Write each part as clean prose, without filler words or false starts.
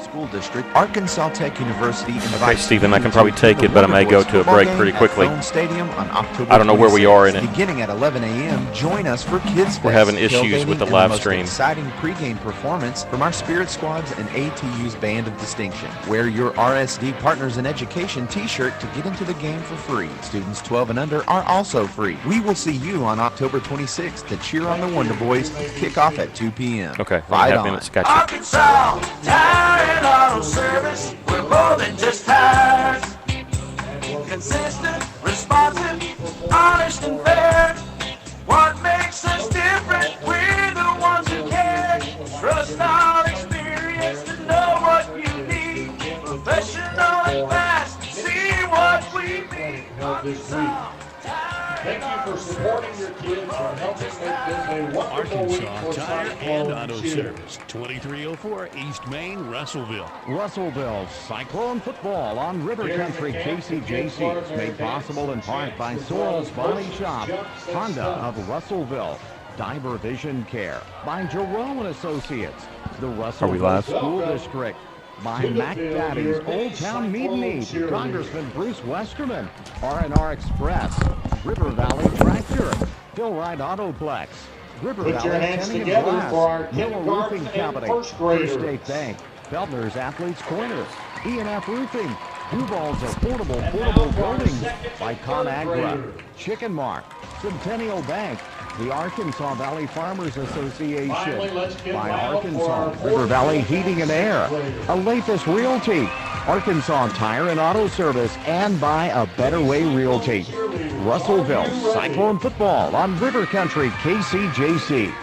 School District, Arkansas Tech University invites. Okay, Stephen, I can probably take it, but I may go to a break pretty quickly. Stadium on October I don't know where we are in it. Beginning at 11 a.m., join us for Kids Fest. We're having issues with the live stream. Exciting pregame performance from our Spirit Squads and ATU's Band of Distinction. Wear your RSD Partners in Education t-shirt to get into the game for free. Students 12 and under are also free. We will see you on October 26th to cheer on the Wonder Boys. Kickoff at 2 p.m. Okay, Fight on. minutes. Gotcha. Arkansas Tire and Auto Service, we're more than just tires. Consistent, responsive, honest and fair. What makes us different? We're the ones who care. Trust our experience to know what you need. Professional and fast, see what we mean. Arkansas. Thank you for supporting your kids and helping make this a wonderful week for Tire and Auto Service, 2304 East Main, Russellville. Russellville Cyclone football on River Country KCJC is made possible in part by Sorrell's Body Shop, Honda of Russellville, Diver Vision Care, by Jerome & Associates, the Russellville School District, by Mac Daddy's Old Town Meat and Eat, Congressman Bruce Westerman, R&R Express, River Valley Tractor, Philride Autoplex, River Put Valley your hands Tinning and together Glass, for our Miller kindergarten Roofing and Company, first First graders. State Bank, Feltner's Athletes Corner, E&F Roofing, Duval's Affordable Portable Buildings, by ConAgra, Chicken Mark, Centennial Bank, the Arkansas Valley Farmers Association, by Arkansas River Valley Heating and Air, Alathus Realty, Arkansas Tire and Auto Service, and by A Better Way Realty. Russellville Cyclone football on River Country KCJC.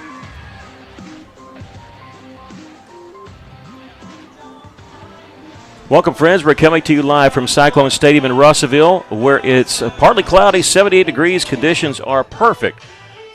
Welcome, friends. We're coming to you live from Cyclone Stadium in Russellville, where it's partly cloudy, 78 degrees. Conditions are perfect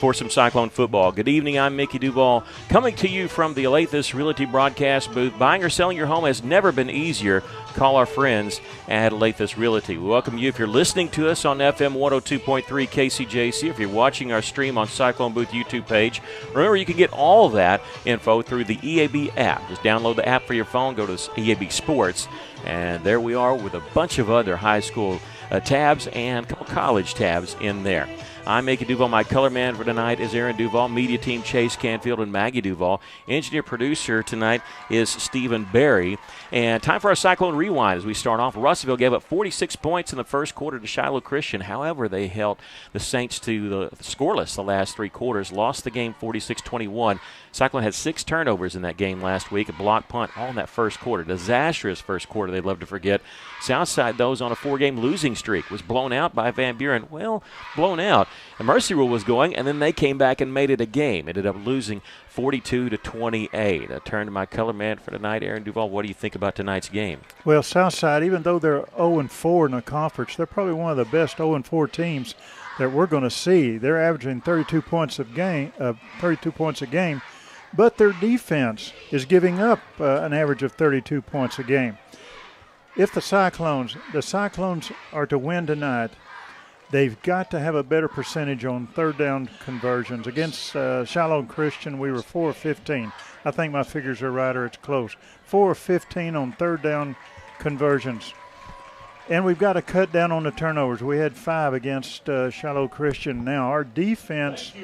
for some Cyclone football. Good evening. I'm Mickey Duval, coming to you from the Alathus Realty broadcast booth. Buying or selling your home has never been easier. Call our friends at Alathus Realty. We welcome you if you're listening to us on FM 102.3 KCJC, if you're watching our stream on Cyclone Booth YouTube page. Remember, you can get all that info through the EAB app. Just download the app for your phone, go to EAB Sports, and there we are with a bunch of other high school tabs and a couple college tabs in there. I'm Mickey Duval. My color man for tonight is Aaron Duval. Media team Chase Canfield and Maggie Duval. Engineer producer tonight is Stephen Barry. And time for our Cyclone Rewind as we start off. Russellville gave up 46 points in the first quarter to Shiloh Christian. However, they held the Saints to the scoreless the last three quarters, lost the game 46-21. Cyclone had 6 turnovers in that game last week, a block punt all in that first quarter. Disastrous first quarter, they'd love to forget. Southside, though, on a 4-game losing streak, was blown out by Van Buren. Well, blown out. The mercy rule was going, and then they came back and made it a game. Ended up losing 42-28. I turn to my color man for tonight, Aaron Duval. What do you think about tonight's game? Well, Southside, even though they're 0-4 in the conference, they're probably one of the best 0-4 teams that we're going to see. They're averaging 32 points a game, but their defense is giving up an average of 32 points a game. If the Cyclones are to win tonight, they've got to have a better percentage on third down conversions. Against Shiloh Christian, we were 4 of 15. I think my figures are right, or it's close. 4 of 15 on third down conversions. And we've got to cut down on the turnovers. We had 5 against Shiloh Christian. Now, our defense,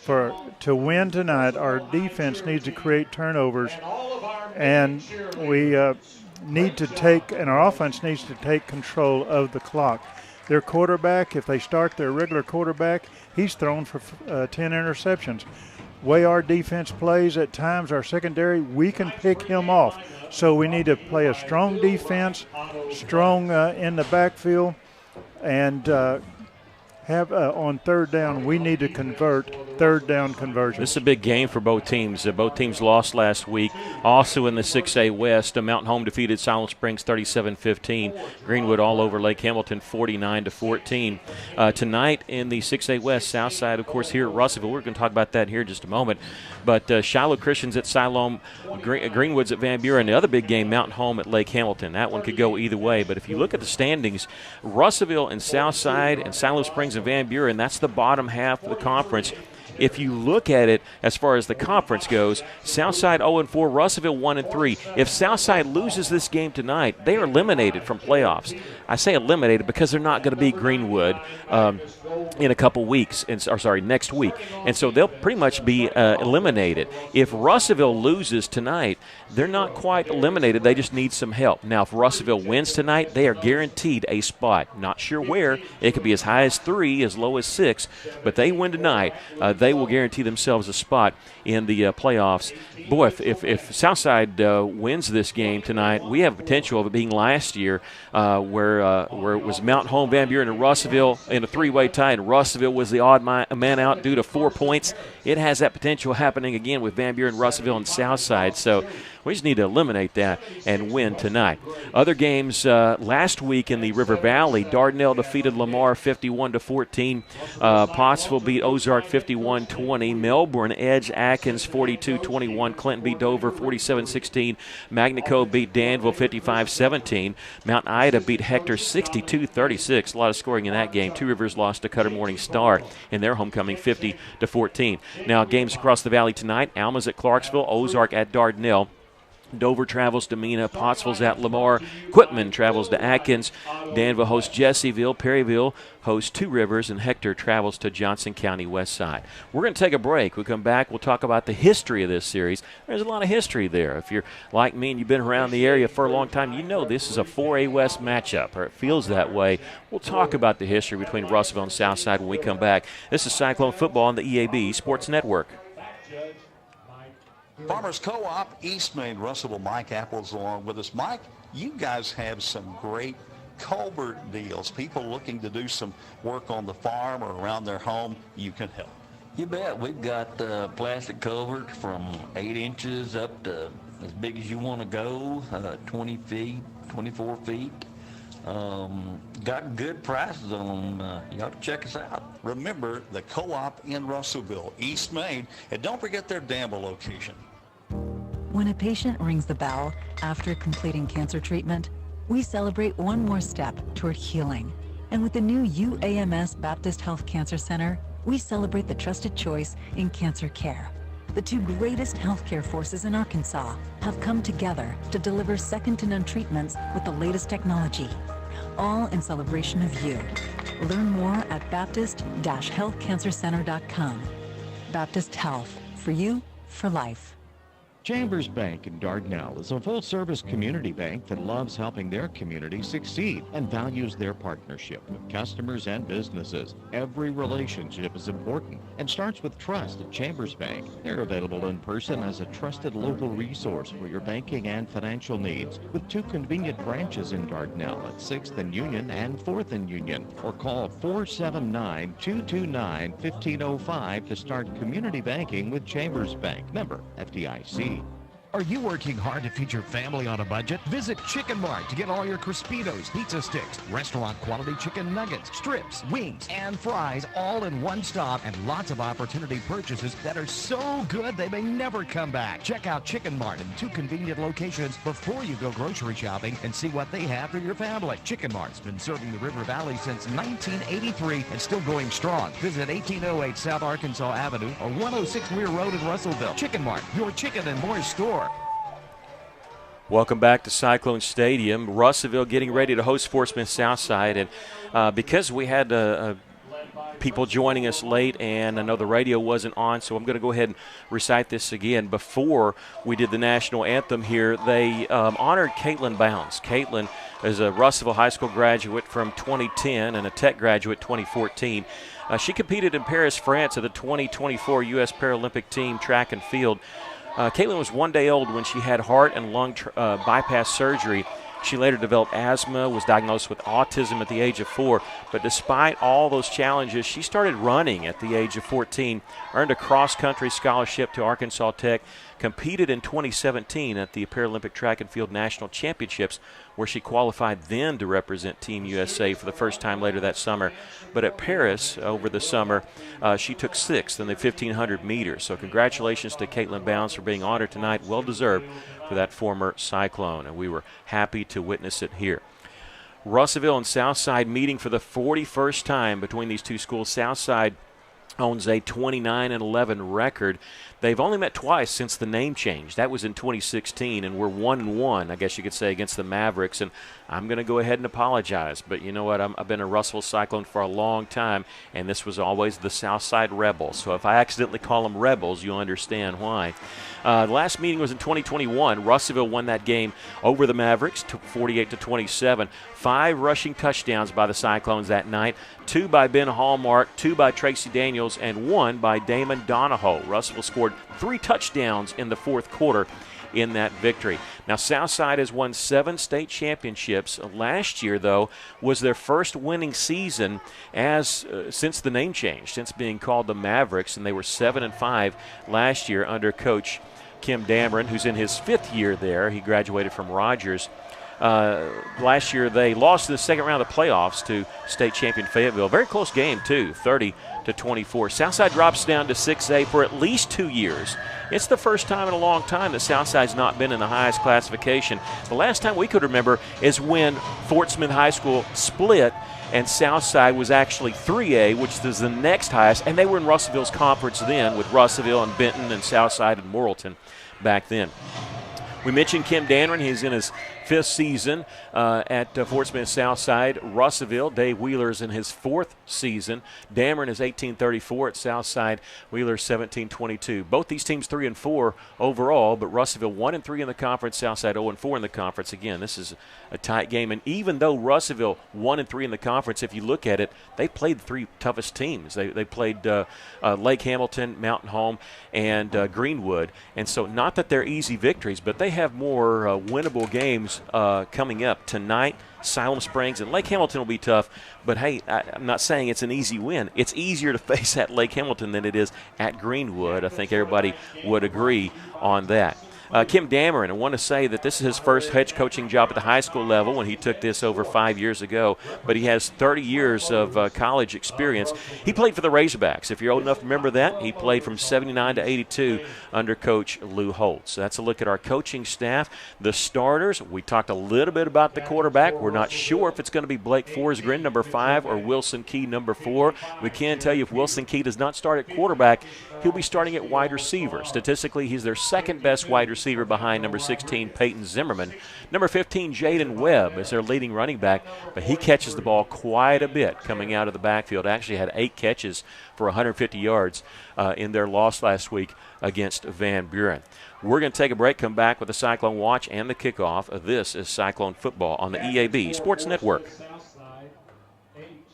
to win tonight, our defense needs to create turnovers. And we need to take, and our offense needs to take control of the clock. Their quarterback, if they start their regular quarterback, he's thrown for 10 interceptions. Way our defense plays at times, our secondary, we can pick him off. So we need to play a strong defense, strong in the backfield, and have on third down, we need to convert third down conversions. This is a big game for both teams. Both teams lost last week. Also in the 6A West, Mountain Home defeated Silent Springs 37-15. Greenwood all over Lake Hamilton 49-14. Tonight in the 6A West, Southside, of course, here at Russellville. We're going to talk about that here in just a moment. But Shiloh Christians at Siloam, Greenwood's at Van Buren. The other big game, Mountain Home at Lake Hamilton. That one could go either way. But if you look at the standings, Russellville and Southside and Siloam Springs and Van Buren, that's the bottom half of the conference. If you look at it as far as the conference goes, Southside 0-4, Russellville 1-3. If Southside loses this game tonight, they are eliminated from playoffs. I say eliminated because they're not going to beat Greenwood in a couple weeks, next week. And so they'll pretty much be eliminated. If Russellville loses tonight, they're not quite eliminated. They just need some help. Now, if Russellville wins tonight, they are guaranteed a spot. Not sure where. It could be as high as 3, as low as 6. But they win tonight, they will guarantee themselves a spot in the playoffs. Boy, if Southside wins this game tonight, we have potential of it being last year where it was Mountain Home, Van Buren, and Russellville in a 3-way tie, and Russellville was the odd man out due to 4 points. It has that potential happening again with Van Buren, Russellville, and Southside. So we just need to eliminate that and win tonight. Other games last week in the River Valley, Dardanelle defeated Lamar 51-14. Pottsville beat Ozark 51-20. Melbourne edged Atkins 42-21. Clinton beat Dover 47-16. Magnico beat Danville 55-17. Mount Ida beat Hector 62-36. A lot of scoring in that game. Two Rivers lost to Cutter Morning Star in their homecoming 50-14. Now games across the valley tonight. Alma's at Clarksville, Ozark at Dardanelle. Dover travels to Mena, Pottsville's at Lamar, Quitman travels to Atkins, Danville hosts Jesseville, Perryville hosts Two Rivers, and Hector travels to Johnson County West Side. We're going to take a break. We'll come back. We'll talk about the history of this series. There's a lot of history there. If you're like me and you've been around the area for a long time, you know this is a 4A West matchup, or it feels that way. We'll talk about the history between Russellville and Southside when we come back. This is Cyclone Football on the EAB Sports Network. Farmers Co-op, East Main, Russellville. Mike Apple's along with us. Mike, you guys have some great culvert deals. People looking to do some work on the farm or around their home, you can help. You bet. We've got plastic culverts from 8 inches up to as big as you want to go, 20 feet, 24 feet. Got good prices on them. You ought to check us out. Remember the Co-op in Russellville, East Main, and don't forget their Danville location. When a patient rings the bell after completing cancer treatment, we celebrate one more step toward healing. And with the new UAMS Baptist Health Cancer Center, we celebrate the trusted choice in cancer care. The two greatest healthcare forces in Arkansas have come together to deliver second-to-none treatments with the latest technology, all in celebration of you. Learn more at baptist-healthcancercenter.com. Baptist Health, for you, for life. Chambers Bank in Dardanelle is a full-service community bank that loves helping their community succeed and values their partnership with customers and businesses. Every relationship is important and starts with trust at Chambers Bank. They're available in person as a trusted local resource for your banking and financial needs, with 2 convenient branches in Dardanelle at 6th and Union and 4th and Union, or call 479-229-1505 to start community banking with Chambers Bank. Member FDIC. Are you working hard to feed your family on a budget? Visit Chicken Mart to get all your Crispitos, pizza sticks, restaurant quality chicken nuggets, strips, wings, and fries all in one stop, and lots of opportunity purchases that are so good they may never come back. Check out Chicken Mart in 2 convenient locations before you go grocery shopping and see what they have for your family. Chicken Mart's been serving the River Valley since 1983 and still going strong. Visit 1808 South Arkansas Avenue or 106 Weir Road in Russellville. Chicken Mart, your chicken and more store. Welcome back to Cyclone Stadium. Russellville getting ready to host Fort Smith Southside. And because we had people joining us late and I know the radio wasn't on, so I'm going to go ahead and recite this again. Before we did the national anthem here, they honored Caitlin Bounds. Caitlin is a Russellville High School graduate from 2010 and a Tech graduate 2014. She competed in Paris, France at the 2024 U.S. Paralympic team track and field. Caitlin was 1 day old when she had heart and lung bypass surgery. She later developed asthma, was diagnosed with autism at the age of 4. But despite all those challenges, she started running at the age of 14, earned a cross-country scholarship to Arkansas Tech, competed in 2017 at the Paralympic Track and Field National Championships, where she qualified then to represent Team USA for the first time later that summer. But at Paris over the summer, she took 6th in the 1,500 meters. So congratulations to Caitlin Bounds for being honored tonight. Well deserved for that former Cyclone, and we were happy to witness it here. Russellville and Southside meeting for the 41st time between these two schools. Southside owns a 29-11 record. They've only met twice since the name change. That was in 2016, and we're 1-1, I guess you could say, against the Mavericks. And I'm going to go ahead and apologize, but you know what? I've been a Russellville Cyclone for a long time, and this was always the Southside Rebels. So if I accidentally call them Rebels, you'll understand why. The last meeting was in 2021. Russellville won that game over the Mavericks, 48-27. 5 rushing touchdowns by the Cyclones that night, 2 by Ben Hallmark, 2 by Tracy Daniels, and 1 by Damon Donahoe. Russellville scored 3 touchdowns in the fourth quarter in that victory. Now, Southside has won 7 state championships. Last year, though, was their first winning season since the name change, since being called the Mavericks, and they were 7-5 last year under Coach Kim Dameron, who's in his 5th year there. He graduated from Rogers. Last year they lost in the second round of the playoffs to state champion Fayetteville. Very close game, too, 30-24. Southside drops down to 6A for at least 2 years. It's the first time in a long time that Southside's not been in the highest classification. The last time we could remember is when Fort Smith High School split and Southside was actually 3A, which is the next highest, and they were in Russellville's conference then with Russellville and Benton and Southside and Morrilton back then. We mentioned Kim Dameron. He's in his 5th season at Fort Smith Southside. Russellville, Dave Wheeler's in his 4th season. Dameron is 1834 at Southside. Wheeler 1722. Both these teams 3-4 overall, but Russellville 1-3 in the conference. Southside 0-4 in the conference. Again, this is a tight game. And even though Russellville 1-3 in the conference, if you look at it, they played the 3 toughest teams. They played Lake Hamilton, Mountain Home, and Greenwood. And so not that they're easy victories, but they have more winnable games coming up tonight. Siloam Springs and Lake Hamilton will be tough, but hey, I'm not saying it's an easy win. It's easier to face at Lake Hamilton than it is at Greenwood. I think everybody would agree on that. Kim Dameron, I want to say that this is his first head coaching job at the high school level when he took this over 5 years ago, but he has 30 years of college experience. He played for the Razorbacks. If you're old enough to remember that, he played from 79 to 82 under Coach Lou Holtz. So that's a look at our coaching staff. The starters, we talked a little bit about the quarterback. We're not sure if it's going to be Blake Forsgren, number 5, or Wilson Key, number 4. We can tell you if Wilson Key does not start at quarterback, he'll be starting at wide receiver. Statistically, he's their second best wide receiver behind number 16, Peyton Zimmerman. Number 15, Jaden Webb, is their leading running back, but he catches the ball quite a bit coming out of the backfield. Actually had 8 catches for 150 yards in their loss last week against Van Buren. We're going to take a break, come back with the Cyclone Watch and the kickoff. This is Cyclone Football on the EAB Sports Network.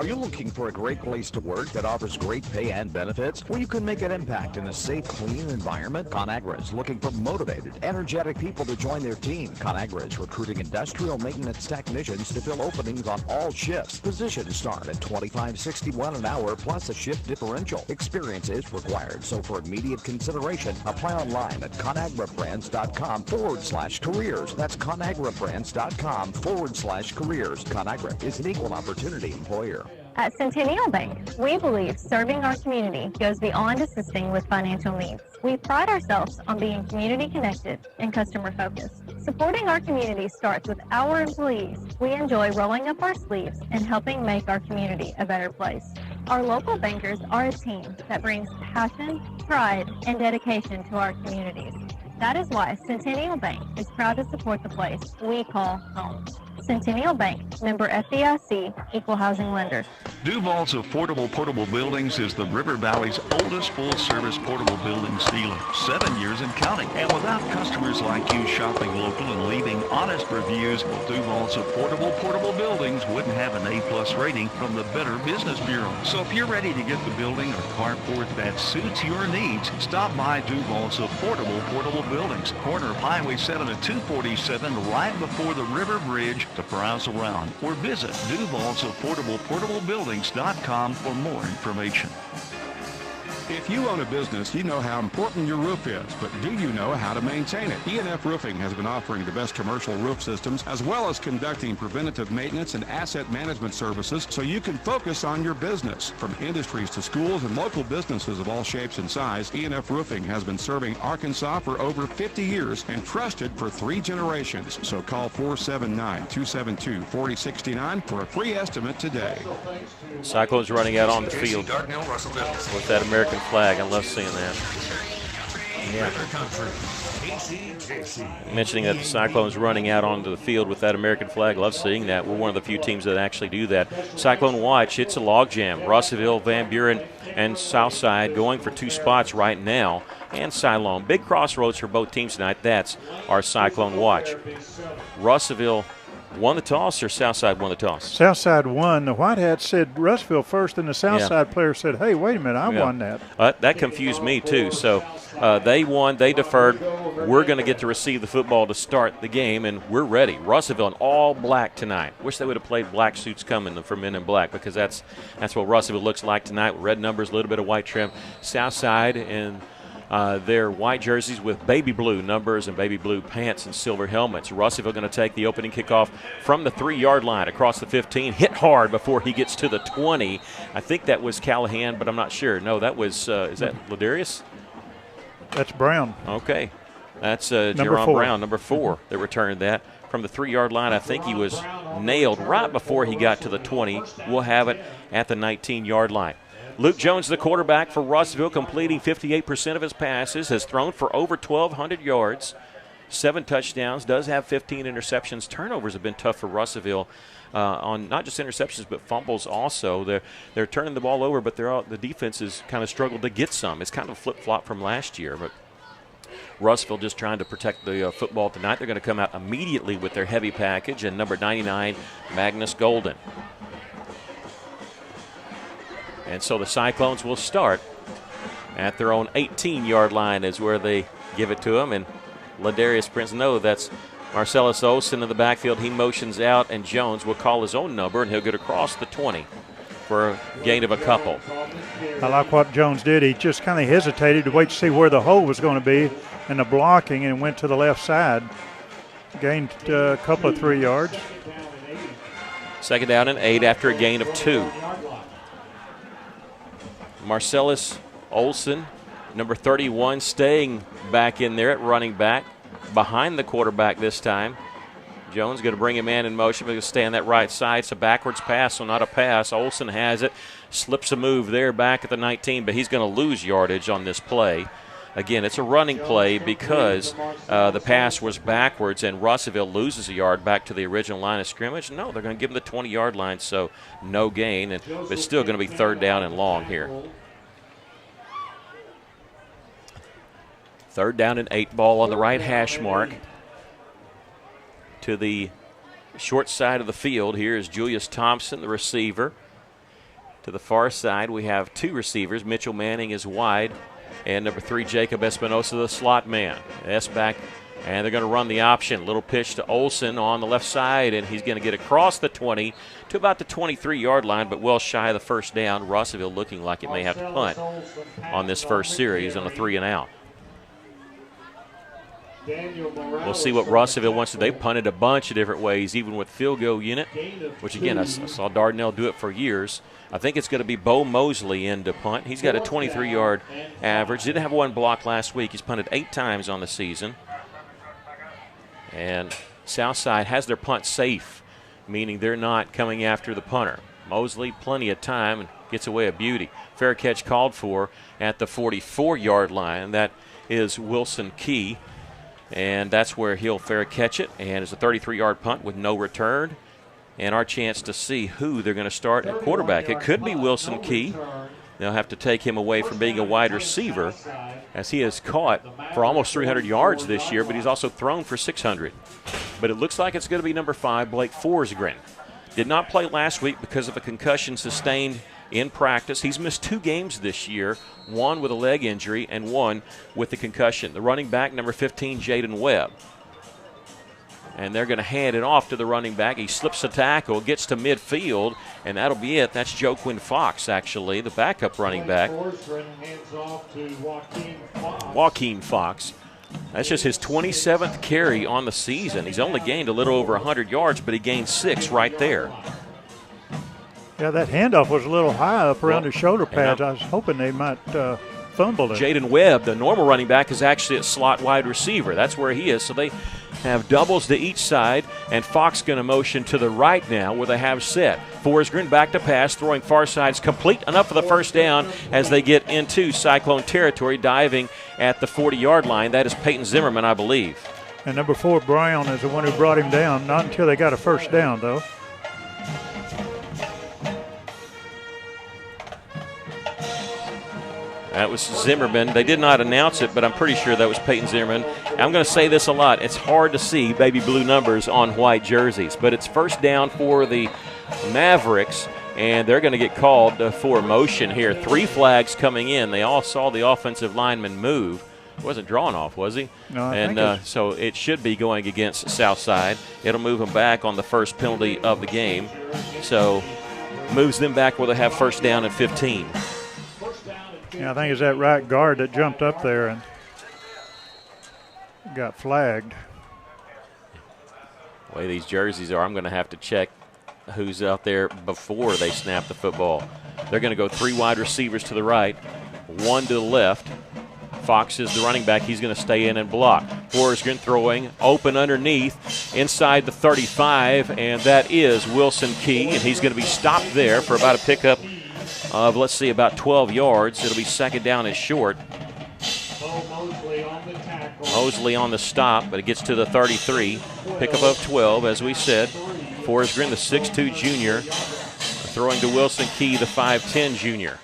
Are you looking for a great place to work that offers great pay and benefits, where you can make an impact in a safe, clean environment? ConAgra is looking for motivated, energetic people to join their team. ConAgra is recruiting industrial maintenance technicians to fill openings on all shifts. Positions start at $25.61 an hour plus a shift differential. Experience is required, so for immediate consideration, apply online at ConAgraBrands.com/careers. That's ConAgraBrands.com/careers. ConAgra is an equal opportunity employer. At Centennial Bank, we believe serving our community goes beyond assisting with financial needs. We pride ourselves on being community connected and customer focused. Supporting our community starts with our employees. We enjoy rolling up our sleeves and helping make our community a better place. Our local bankers are a team that brings passion, pride, and dedication to our communities. That is why Centennial Bank is proud to support the place we call home. Centennial Bank, member FDIC, equal housing lender. Duval's Affordable Portable Buildings is the River Valley's oldest full-service portable buildings dealer, 7 years and counting. And without customers like you shopping local and leaving honest reviews, Duval's Affordable Portable Buildings wouldn't have an A+ rating from the Better Business Bureau. So if you're ready to get the building or carport that suits your needs, stop by Duval's Affordable Portable Buildings, corner of Highway 7 and 247, right before the River Bridge to browse around, or visit Duval'sAffordablePortableBuildings.com for more information. If you own a business, you know how important your roof is, but do you know how to maintain it? E&F Roofing has been offering the best commercial roof systems as well as conducting preventative maintenance and asset management services so you can focus on your business. From industries to schools and local businesses of all shapes and size, E&F Roofing has been serving Arkansas for over 50 years and trusted for 3 generations. So call 479-272-4069 for a free estimate today. Cyclones running out on the field with that American flag. I love seeing that. Yeah. Mentioning that the Cyclones running out onto the field with that American flag. Love seeing that. We're one of the few teams that actually do that. Cyclone watch. It's a logjam. Russellville, Van Buren, and Southside going for 2 spots right now. And Siloam. Big crossroads for both teams tonight. That's our Cyclone watch. Russellville won the toss, or Southside won the toss? Southside won. The Whitehead said Russellville first, and the Southside player said, hey, wait a minute, I won that. That confused me, too. So they won. They deferred. We're going to get to receive the football to start the game, and we're ready. Russellville in all black tonight. Wish they would have played black suits coming for men in black, because that's what Russellville looks like tonight, with red numbers, a little bit of white trim. Southside in their white jerseys with baby blue numbers and baby blue pants and silver helmets. Russellville going to take the opening kickoff from the 3-yard line across the 15, hit hard before he gets to the 20. I think that was Callahan, but I'm not sure. No, that was, is that Ladarius? That's Brown. Okay. That's Jerome Brown, number 4, that returned that. From the 3-yard line, I think he was nailed right before he got to the 20. We'll have it at the 19-yard line. Luke Jones, the quarterback for Russellville, completing 58% of his passes, has thrown for over 1,200 yards, 7 touchdowns, does have 15 interceptions. Turnovers have been tough for Russellville on not just interceptions but fumbles also. They're turning the ball over, but the defense has kind of struggled to get some. It's kind of a flip-flop from last year, but Russellville just trying to protect the football tonight. They're going to come out immediately with their heavy package and number 99, Magnus Golden. And so the Cyclones will start at their own 18-yard line is where they give it to him. And Ladarius Prince, no, that's Marcellus Olsen in the backfield. He motions out, and Jones will call his own number, and he'll get across the 20 for a gain of a couple. I like what Jones did. He just kind of hesitated to wait to see where the hole was going to be and the blocking, and went to the left side. Gained a couple of 3 yards. 2nd down and 8 after a gain of 2. Marcellus Olsen, number 31, staying back in there at running back, behind the quarterback this time. Jones going to bring him in motion, but he'll stay on that right side. It's a backwards pass, so not a pass. Olsen has it, slips a move there back at the 19, but he's going to lose yardage on this play. Again, it's a running play because the pass was backwards, and Russellville loses a yard back to the original line of scrimmage. No, they're going to give him the 20-yard line, so no gain, but it's still going to be 3rd down and long here. 3rd down and 8, ball on the right hash mark. To the short side of the field, here is Julius Thompson, the receiver. To the far side, we have 2 receivers. Mitchell Manning is wide, and number 3, Jacob Espinosa, the slot man. S back, and they're going to run the option. Little pitch to Olsen on the left side, and he's going to get across the 20 to about the 23-yard line, but well shy of the 1st down. Russellville looking like it may have to punt on this first series on a 3-and-out. We'll see what Russellville wants to do. They punted a bunch of different ways, even with field goal unit, which, again, I saw Dardanelle do it for years. I think it's going to be Bo Mosley in to punt. He's got a 23-yard average. Didn't have one block last week. He's punted 8 times on the season. And Southside has their punt safe, meaning they're not coming after the punter. Mosley, plenty of time, and gets away a beauty. Fair catch called for at the 44-yard line. That is Wilson Key. And that's where he'll fair catch it. And it's a 33-yard punt with no return. And our chance to see who they're going to start at quarterback. It could be Wilson Key. They'll have to take him away from being a wide receiver, as he has caught for almost 300 yards this year, but he's also thrown for 600. But it looks like it's going to be number 5, Blake Forsgren. Did not play last week because of a concussion sustained in practice. He's missed 2 games this year, 1 with a leg injury and 1 with the concussion. The running back, number 15, Jaden Webb. And they're going to hand it off to the running back. He slips the tackle, gets to midfield, and that'll be it. That's Joaquin Fox, actually, the backup running back. Joaquin Fox. That's just his 27th carry on the season. He's only gained a little over 100 yards, but he gained 6 right there. Yeah, that handoff was a little high up around his shoulder pads. I was hoping they might fumble it. Jaden Webb, the normal running back, is actually at slot wide receiver. That's where he is. So they have doubles to each side, and Fox going to motion to the right now where they have set. Forsgren back to pass, throwing far sides complete enough for the first down as they get into Cyclone territory, diving at the 40-yard line. That is Peyton Zimmerman, I believe. And number 4, Brown, is the one who brought him down. Not until they got a first down, though. That was Zimmerman. They did not announce it, but I'm pretty sure that was Peyton Zimmerman. I'm going to say this a lot. It's hard to see baby blue numbers on white jerseys, but it's first down for the Mavericks, and they're going to get called for motion here. 3 flags coming in. They all saw the offensive lineman move. He wasn't drawn off, was he? No, and so it should be going against Southside. It'll move them back on the first penalty of the game. So moves them back where they have first down at 15. Yeah, I think it's that right guard that jumped up there and got flagged. The way these jerseys are, I'm going to have to check who's out there before they snap the football. They're going to go 3 wide receivers to the right, 1 to the left. Fox is the running back. He's going to stay in and block. Forsgren throwing open underneath inside the 35, and that is Wilson Key, and he's going to be stopped there for about a pickup of, let's see, about 12 yards. It'll be second down and short. Mosley on the stop, but it gets to the 33. Pickup of 12, as we said. Forsgren, the 6'2 junior, throwing to Wilson Key, the 5'10 junior.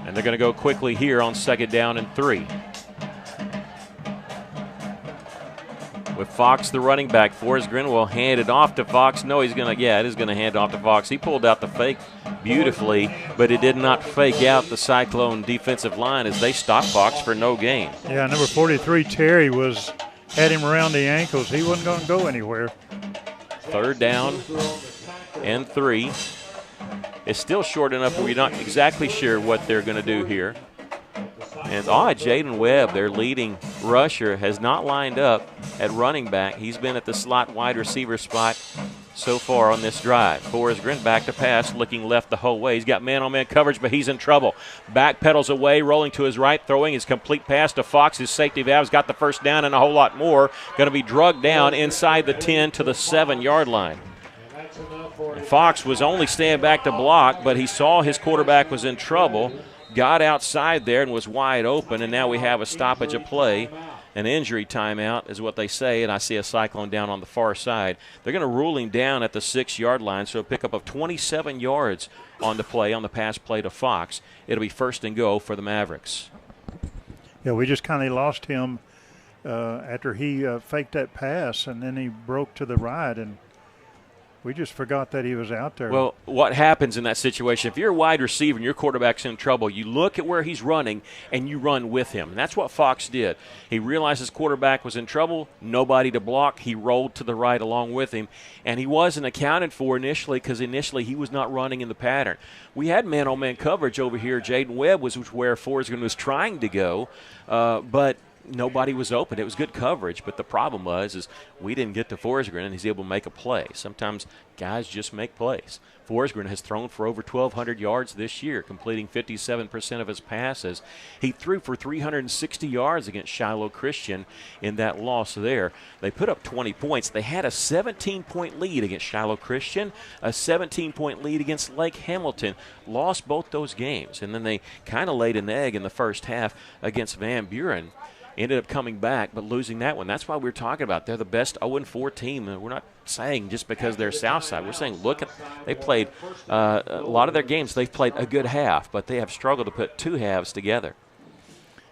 And they're going to go quickly here on second down and 3. With Fox, the running back, Forsgren will hand it off to Fox. No, he's going to, it is going to hand it off to Fox. He pulled out the fake beautifully, but it did not fake out the Cyclone defensive line as they stopped Fox for no gain. Yeah, number 43, Terry, had him around the ankles. He wasn't going to go anywhere. Third down and 3. It's still short enough where you're not exactly sure what they're going to do here. And Jaden Webb, their leading rusher, has not lined up at running back. He's been at the slot wide receiver spot so far on this drive. Forsgren back to pass, looking left the whole way. He's got man-on-man coverage, but he's in trouble. Back pedals away, rolling to his right, throwing his complete pass to Fox. His safety valve's got the first down and a whole lot more. Going to be drugged down inside the 10 to the 7-yard line. And Fox was only staying back to block, but he saw his quarterback was in trouble, got outside there and was wide open, and now we have a stoppage of play. An injury timeout is what they say, and I see a Cyclone down on the far side. They're going to rule him down at the 6-yard line, so a pickup of 27 yards on the play, on the pass play to Fox. It'll be first and go for the Mavericks. Yeah, we just kind of lost him after he faked that pass, and then he broke to the right, and we just forgot that he was out there. Well, what happens in that situation, if you're a wide receiver and your quarterback's in trouble, you look at where he's running and you run with him. And that's what Fox did. He realized his quarterback was in trouble, nobody to block. He rolled to the right along with him. And he wasn't accounted for initially because initially he was not running in the pattern. We had man-on-man coverage over here. Jaden Webb was where Forsgren was trying to go, but nobody was open. It was good coverage, but the problem is we didn't get to Forsgren, and he's able to make a play. Sometimes guys just make plays. Forsgren has thrown for over 1,200 yards this year, completing 57% of his passes. He threw for 360 yards against Shiloh Christian in that loss there. They put up 20 points. They had a 17-point lead against Shiloh Christian, a 17-point lead against Lake Hamilton. Lost both those games, and then they kind of laid an egg in the first half against Van Buren. ended up coming back but losing that one. That's why we're talking about they're the best 0-4 team. And we're not saying just because they're Southside. We're saying they played a lot of their games. They've played a good half, but they have struggled to put two halves together.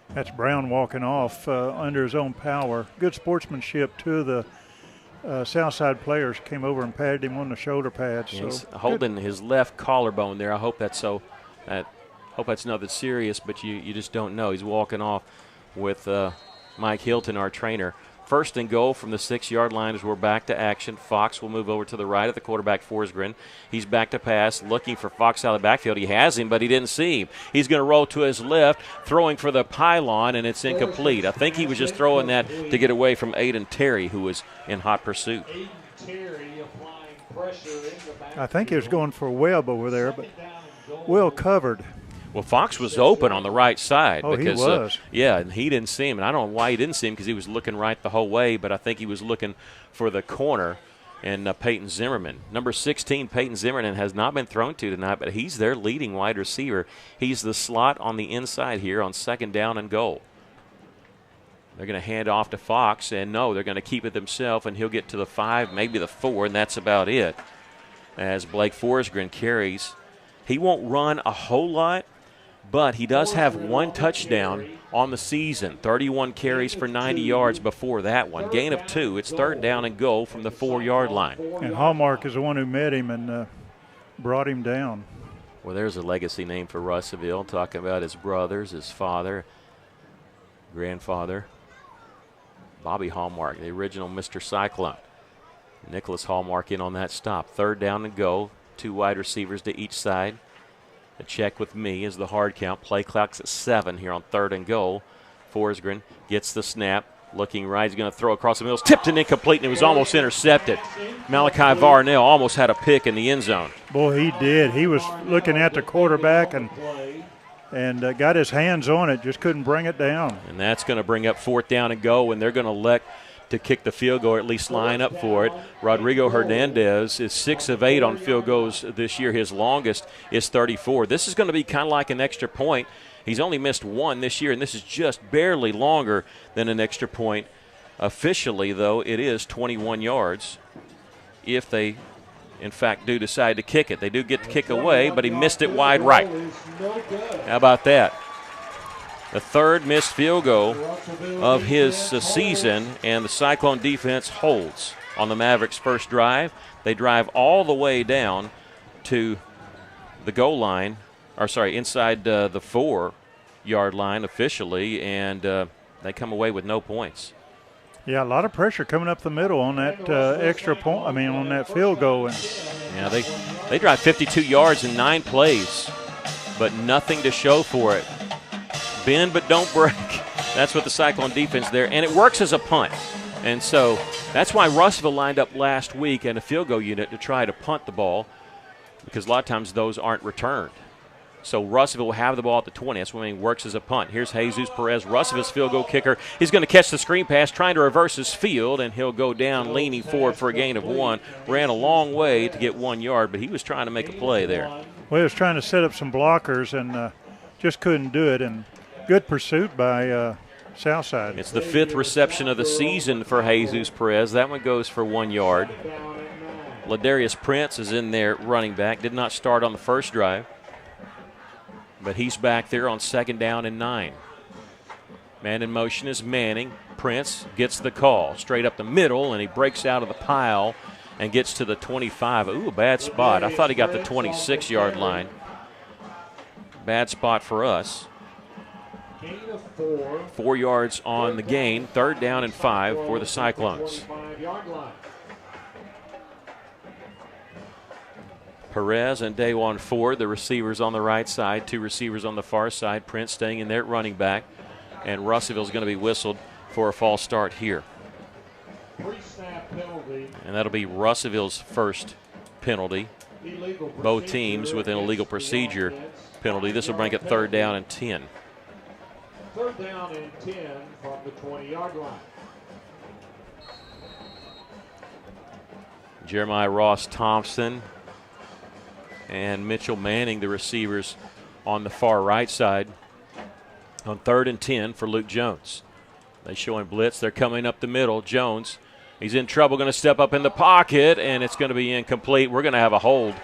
That's Brown walking off under his own power. Good sportsmanship. Two of the Southside players came over and patted him on the shoulder pads. Yeah, he's holding his left collarbone there. I hope that's hope that's nothing serious, but you just don't know. He's walking off with Mike Hilton, our trainer. First and goal from the 6-yard line as we're back to action. Fox will move over to the right of the quarterback, Forsgren. He's back to pass, looking for Fox out of the backfield. He has him, but he didn't see him. He's going to roll to his left, throwing for the pylon, and it's incomplete. I think he was just throwing that to get away from Aiden Terry, who was in hot pursuit. I think he was going for Webb over there, but well covered. Well, Fox was open on the right side. Oh, because, he was. and he didn't see him. And I don't know why he didn't see him because he was looking right the whole way, but I think he was looking for the corner. And Peyton Zimmerman. Number 16, Peyton Zimmerman, has not been thrown to tonight, but he's their leading wide receiver. He's the slot on the inside here on 2nd down and goal. They're going to hand off to Fox, and no, they're going to keep it themselves, and he'll get to the 5, maybe the 4, and that's about it. As Blake Forsgren carries. He won't run a whole lot, but he does have one touchdown on the season, 31 carries for 90 yards before that one. Gain of 2. It's 3rd down and goal from the 4-yard line. And Hallmark is the one who met him and brought him down. Well, there's a legacy name for Russellville, talking about his brothers, his father, grandfather. Bobby Hallmark, the original Mr. Cyclone. Nicholas Hallmark in on that stop. 3rd down and go. 2 wide receivers to each side. A check with me is the hard count. Play clock's at 7 here on 3rd and goal. Forsgren gets the snap. Looking right. He's going to throw across the middle. It's tipped and incomplete, and it was almost intercepted. Malachi Varnell almost had a pick in the end zone. Boy, he did. He was looking at the quarterback and got his hands on it, just couldn't bring it down. And that's going to bring up 4th down and go, and they're going to elect to kick the field goal, or at least line up for it. Rodrigo Hernandez is 6 of 8 on field goals this year. His longest is 34. This is going to be kind of like an extra point. He's only missed 1 this year, and this is just barely longer than an extra point. Officially, though, it is 21 yards if they, in fact, do decide to kick it. They do get to kick away, but he missed it wide right. How about that? The 3rd missed field goal of his season, and the Cyclone defense holds on the Mavericks' first drive. They drive all the way down to the goal line, inside the 4-yard line officially, and they come away with no points. Yeah, a lot of pressure coming up the middle on that extra point. On that field goal. Yeah, they drive 52 yards in 9 plays, but nothing to show for it. Bend but don't break. That's what the Cyclone defense there, and it works as a punt. And so that's why Russellville lined up last week in a field goal unit to try to punt the ball, because a lot of times those aren't returned. So Russellville will have the ball at the 20. That's when he works as a punt. Here's Jesus Perez, Russellville's field goal kicker. He's going to catch the screen pass, trying to reverse his field, and he'll go down leaning forward for a gain of 1. Ran a long way to get 1 yard, but he was trying to make a play there. Well, he was trying to set up some blockers and just couldn't do it. And good pursuit by Southside. It's the 5th reception of the season for Jesus Perez. That one goes for 1 yard. Ladarius Prince is in there running back. Did not start on the first drive, but he's back there on 2nd down and 9. Man in motion is Manning. Prince gets the call straight up the middle, and he breaks out of the pile and gets to the 25. Ooh, a bad spot. I thought he got the 26-yard line. Bad spot for us. 4 yards on the gain. 3rd down and 5 for the Cyclones. Perez and Dajuan Ford, the receivers on the right side, 2 receivers on the far side. Prince staying in there at running back. And Russellville's going to be whistled for a false start here. And that'll be Russellville's first penalty. Both teams with an illegal procedure penalty. This will bring it 3rd down and 10. 3rd down and 10 from the 20-yard line. Jeremiah Ross Thompson and Mitchell Manning, the receivers on the far right side, on 3rd and 10 for Luke Jones. They showing blitz. They're coming up the middle. Jones, he's in trouble, going to step up in the pocket, and it's going to be incomplete. We're going to have a hold.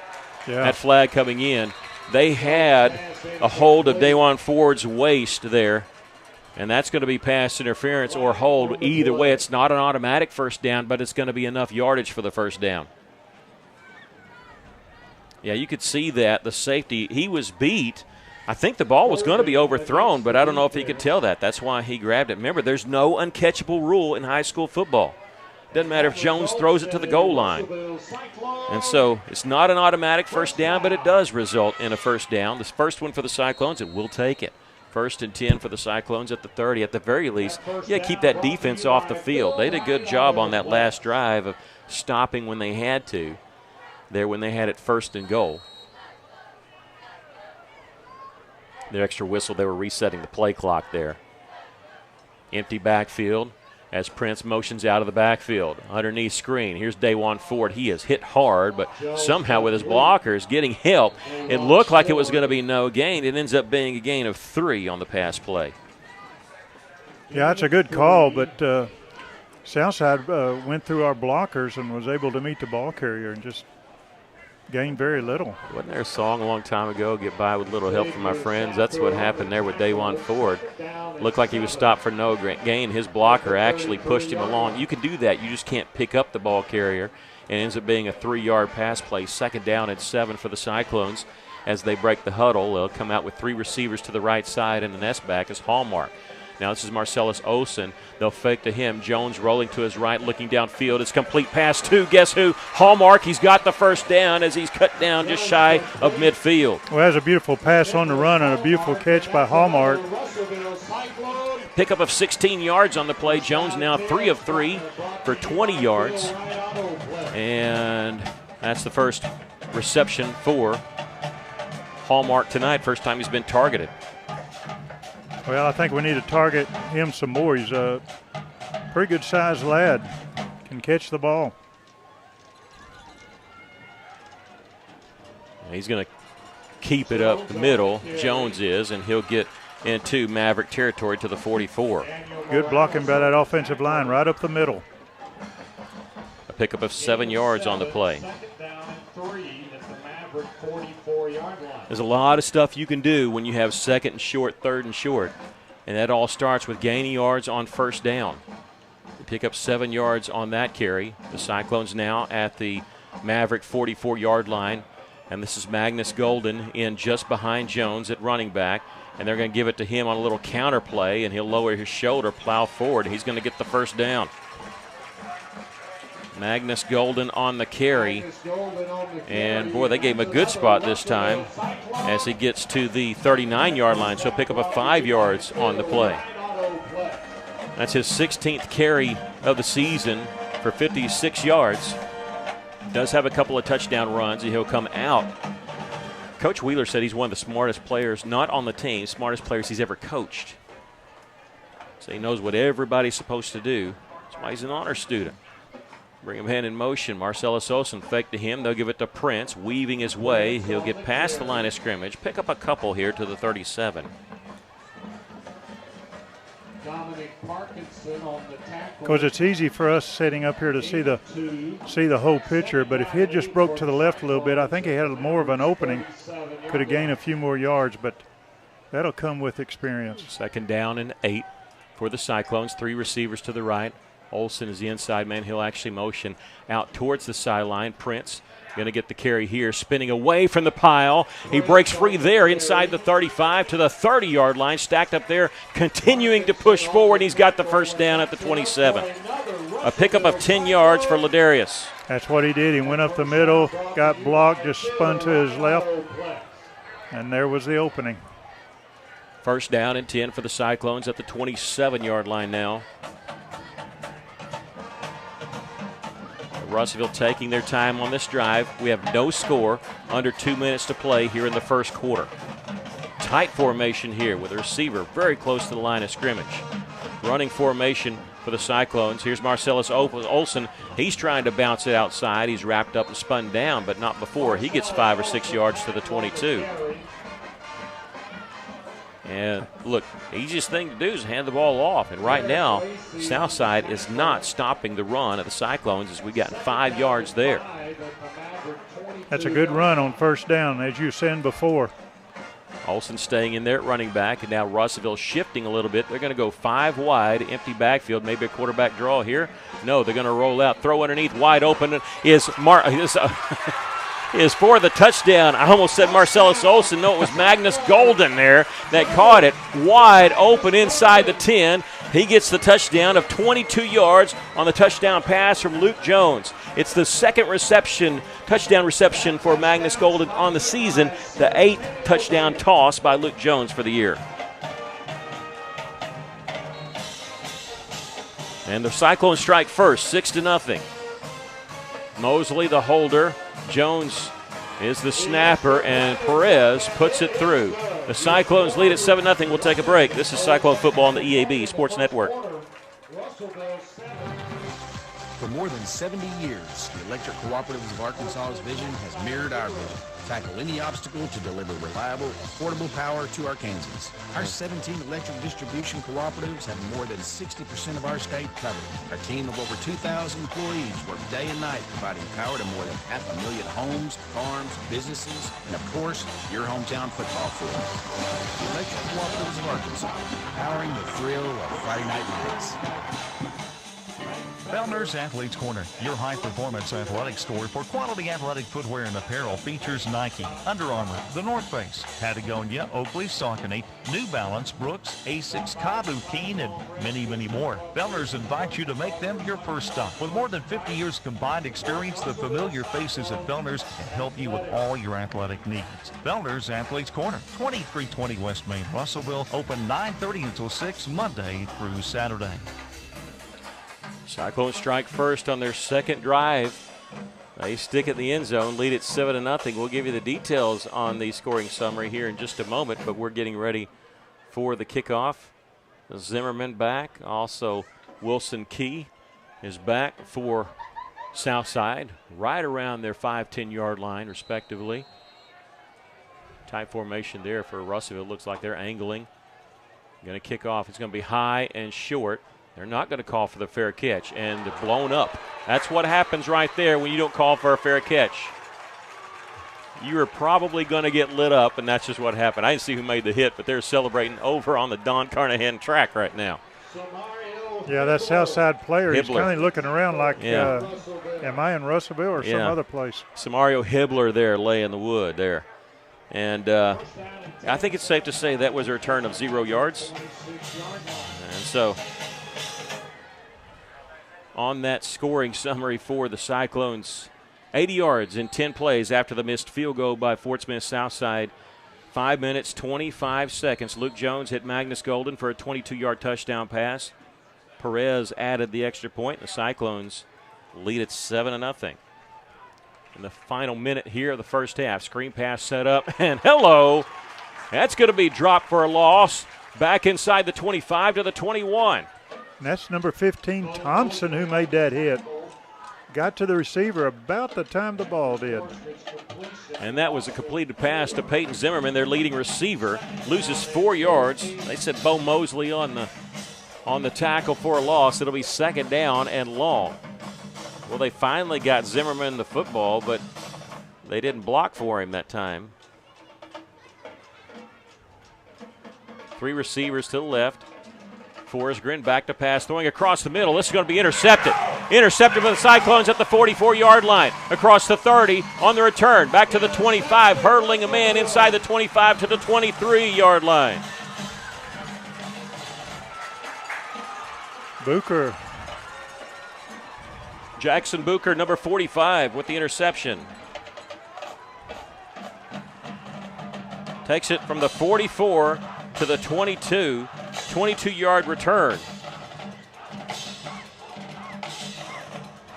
Yeah. That flag coming in. They had a hold of Dajuan Ford's waist there, and that's going to be pass interference or hold. Either way, it's not an automatic first down, but it's going to be enough yardage for the first down. Yeah, you could see that. The safety, he was beat. I think the ball was going to be overthrown, but I don't know if he could tell that. That's why he grabbed it. Remember, there's no uncatchable rule in high school football. Doesn't matter if Jones throws it to the goal line. And so it's not an automatic first down, but it does result in a first down. This first one for the Cyclones, and we'll take it. 1st and 10 for the Cyclones at the 30. At the very least, keep that defense off the field. They did a good job on that last drive of stopping when they had to. There when they had it 1st and goal. The extra whistle, they were resetting the play clock there. Empty backfield as Prince motions out of the backfield. Underneath screen, here's Dajuan Ford. He is hit hard, but somehow with his blockers getting help, it looked like it was going to be no gain. It ends up being a gain of 3 on the pass play. Yeah, that's a good call, but Southside went through our blockers and was able to meet the ball carrier and just gained very little. Wasn't there a song a long time ago, Get By With Little Help From My Friends? That's what happened there with Dajuan Ford. Looked like he was stopped for no gain. His blocker actually pushed him along. You can do that. You just can't pick up the ball carrier. And it ends up being a 3-yard pass play. 2nd down and 7 for the Cyclones as they break the huddle. They'll come out with 3 receivers to the right side, and the S-back is Hallmark. Now this is Marcellus Olsen. They'll fake to him. Jones rolling to his right, looking downfield. It's complete pass to, guess who? Hallmark. He's got the first down as he's cut down just shy of midfield. Well, that's a beautiful pass on the run and a beautiful catch by Hallmark. Pickup of 16 yards on the play. Jones now 3 of 3 for 20 yards. And that's the first reception for Hallmark tonight. First time he's been targeted. Well, I think we need to target him some more. He's a pretty good-sized lad. Can catch the ball. He's going to keep it up the middle. Jones is, and he'll get into Maverick territory to the 44. Good blocking by that offensive line right up the middle. A pickup of 7 yards on the play. There's a lot of stuff you can do when you have 2nd and short, 3rd and short, and that all starts with gaining yards on first down. They pick up 7 yards on that carry. The Cyclones now at the Maverick 44-yard line, and this is Magnus Golden in just behind Jones at running back, and they're going to give it to him on a little counter play, and he'll lower his shoulder, plow forward. He's going to get the first down. Magnus Golden on the carry. And, boy, they gave him a good spot this time as he gets to the 39-yard line. So he'll pick up a 5 yards on the play. That's his 16th carry of the season for 56 yards. Does have a couple of touchdown runs, and he'll come out. Coach Wheeler said he's one of the smartest players, not on the team, smartest players he's ever coached. So he knows what everybody's supposed to do. That's why he's an honor student. Bring him in motion. Marcellus Olsen fake to him. They'll give it to Prince. Weaving his way. He'll get past the line of scrimmage. Pick up a couple here to the 37. Because it's easy for us sitting up here to see the whole picture, but if he had just broke to the left a little bit, I think he had more of an opening. Could have gained a few more yards, but that'll come with experience. 2nd down and 8 for the Cyclones. 3 receivers to the right. Olsen is the inside man. He'll actually motion out towards the sideline. Prince going to get the carry here, spinning away from the pile. He breaks free there inside the 35 to the 30-yard line, stacked up there, continuing to push forward. He's got the first down at the 27. A pickup of 10 yards for Ladarius. That's what he did. He went up the middle, got blocked, just spun to his left, and there was the opening. First down and 10 for the Cyclones at the 27-yard line now. Russellville taking their time on this drive. We have no score, under 2 minutes to play here in the first quarter. Tight formation here with a receiver very close to the line of scrimmage. Running formation for the Cyclones. Here's Marcellus Olsen. He's trying to bounce it outside. He's wrapped up and spun down, but not before. He gets 5 or 6 yards to the 22. And look, easiest thing to do is hand the ball off. And right now, Southside is not stopping the run of the Cyclones as we got 5 yards there. That's a good run on first down, as you said before. Olsen staying in there at running back, and now Russellville shifting a little bit. They're going to go 5 wide, empty backfield, maybe a quarterback draw here. No, they're going to roll out, throw underneath, wide open is for the touchdown. I almost said Marcellus Olsen. No, it was Magnus Golden there that caught it wide open inside the 10. He gets the touchdown of 22 yards on the touchdown pass from Luke Jones. It's the second touchdown reception for Magnus Golden on the season, the 8th touchdown toss by Luke Jones for the year. And the Cyclones strike first, 6-0. Mosley the holder. Jones is the snapper, and Perez puts it through. The Cyclones lead at 7-0. We'll take a break. This is Cyclone Football on the EAB Sports Network. For more than 70 years, the Electric Cooperatives of Arkansas's vision has mirrored our vision. Tackle any obstacle to deliver reliable, affordable power to Arkansans. Our 17 electric distribution cooperatives have more than 60% of our state covered. Our team of over 2,000 employees work day and night providing power to more than 500,000 homes, farms, businesses, and of course, your hometown football field. The Electric Cooperatives of Arkansas, powering the thrill of Friday night nights. Fellner's Athletes Corner, your high-performance athletic store for quality athletic footwear and apparel, features Nike, Under Armour, The North Face, Patagonia, Oakley, Saucony, New Balance, Brooks, Asics, Kabu, Keen, and many, many more. Fellner's invites you to make them your first stop. With more than 50 years combined experience, the familiar faces at Fellner's can help you with all your athletic needs. Fellner's Athletes Corner, 2320 West Main, Russellville, open 9:30 until 6, Monday through Saturday. Cyclones strike first on their second drive. They stick at the end zone, lead at 7-0. We'll give you the details on the scoring summary here in just a moment, but we're getting ready for the kickoff. Zimmerman back. Also, Wilson Key is back for Southside, right around their 5-10 yard line, respectively. Tight formation there for Russellville. Looks like they're angling. Going to kick off. It's going to be high and short. They're not going to call for the fair catch, and blown up. That's what happens right there when you don't call for a fair catch. You are probably going to get lit up, and that's just what happened. I didn't see who made the hit, but they're celebrating over on the Don Carnahan track right now. Yeah, that Southside player. Hibbler. He's kind of looking around like, am I in Russellville or some other place? Samario Hibbler there laying the wood there. And I think it's safe to say that was a return of 0 yards. And so on that scoring summary for the Cyclones, 80 yards in 10 plays after the missed field goal by Fort Smith Southside. 5 minutes, 25 seconds. Luke Jones hit Magnus Golden for a 22-yard touchdown pass. Perez added the extra point. The Cyclones lead at 7-0. In the final minute here of the first half, screen pass set up, and hello. That's going to be dropped for a loss. Back inside the 25 to the 21. And that's number 15, Thompson, who made that hit. Got to the receiver about the time the ball did. And that was a completed pass to Peyton Zimmerman, their leading receiver. Loses 4 yards. They said Bo Mosley on the tackle for a loss. It'll be second down and long. Well, they finally got Zimmerman the football, but they didn't block for him that time. 3 receivers to the left. Forrest Grin back to pass, throwing across the middle. This is going to be intercepted. Intercepted by the Cyclones at the 44-yard line. Across the 30 on the return. Back to the 25, hurdling a man inside the 25 to the 23-yard line. Booker. Jackson Booker, number 45, with the interception. Takes it from the 44 to the 22. 22-yard return.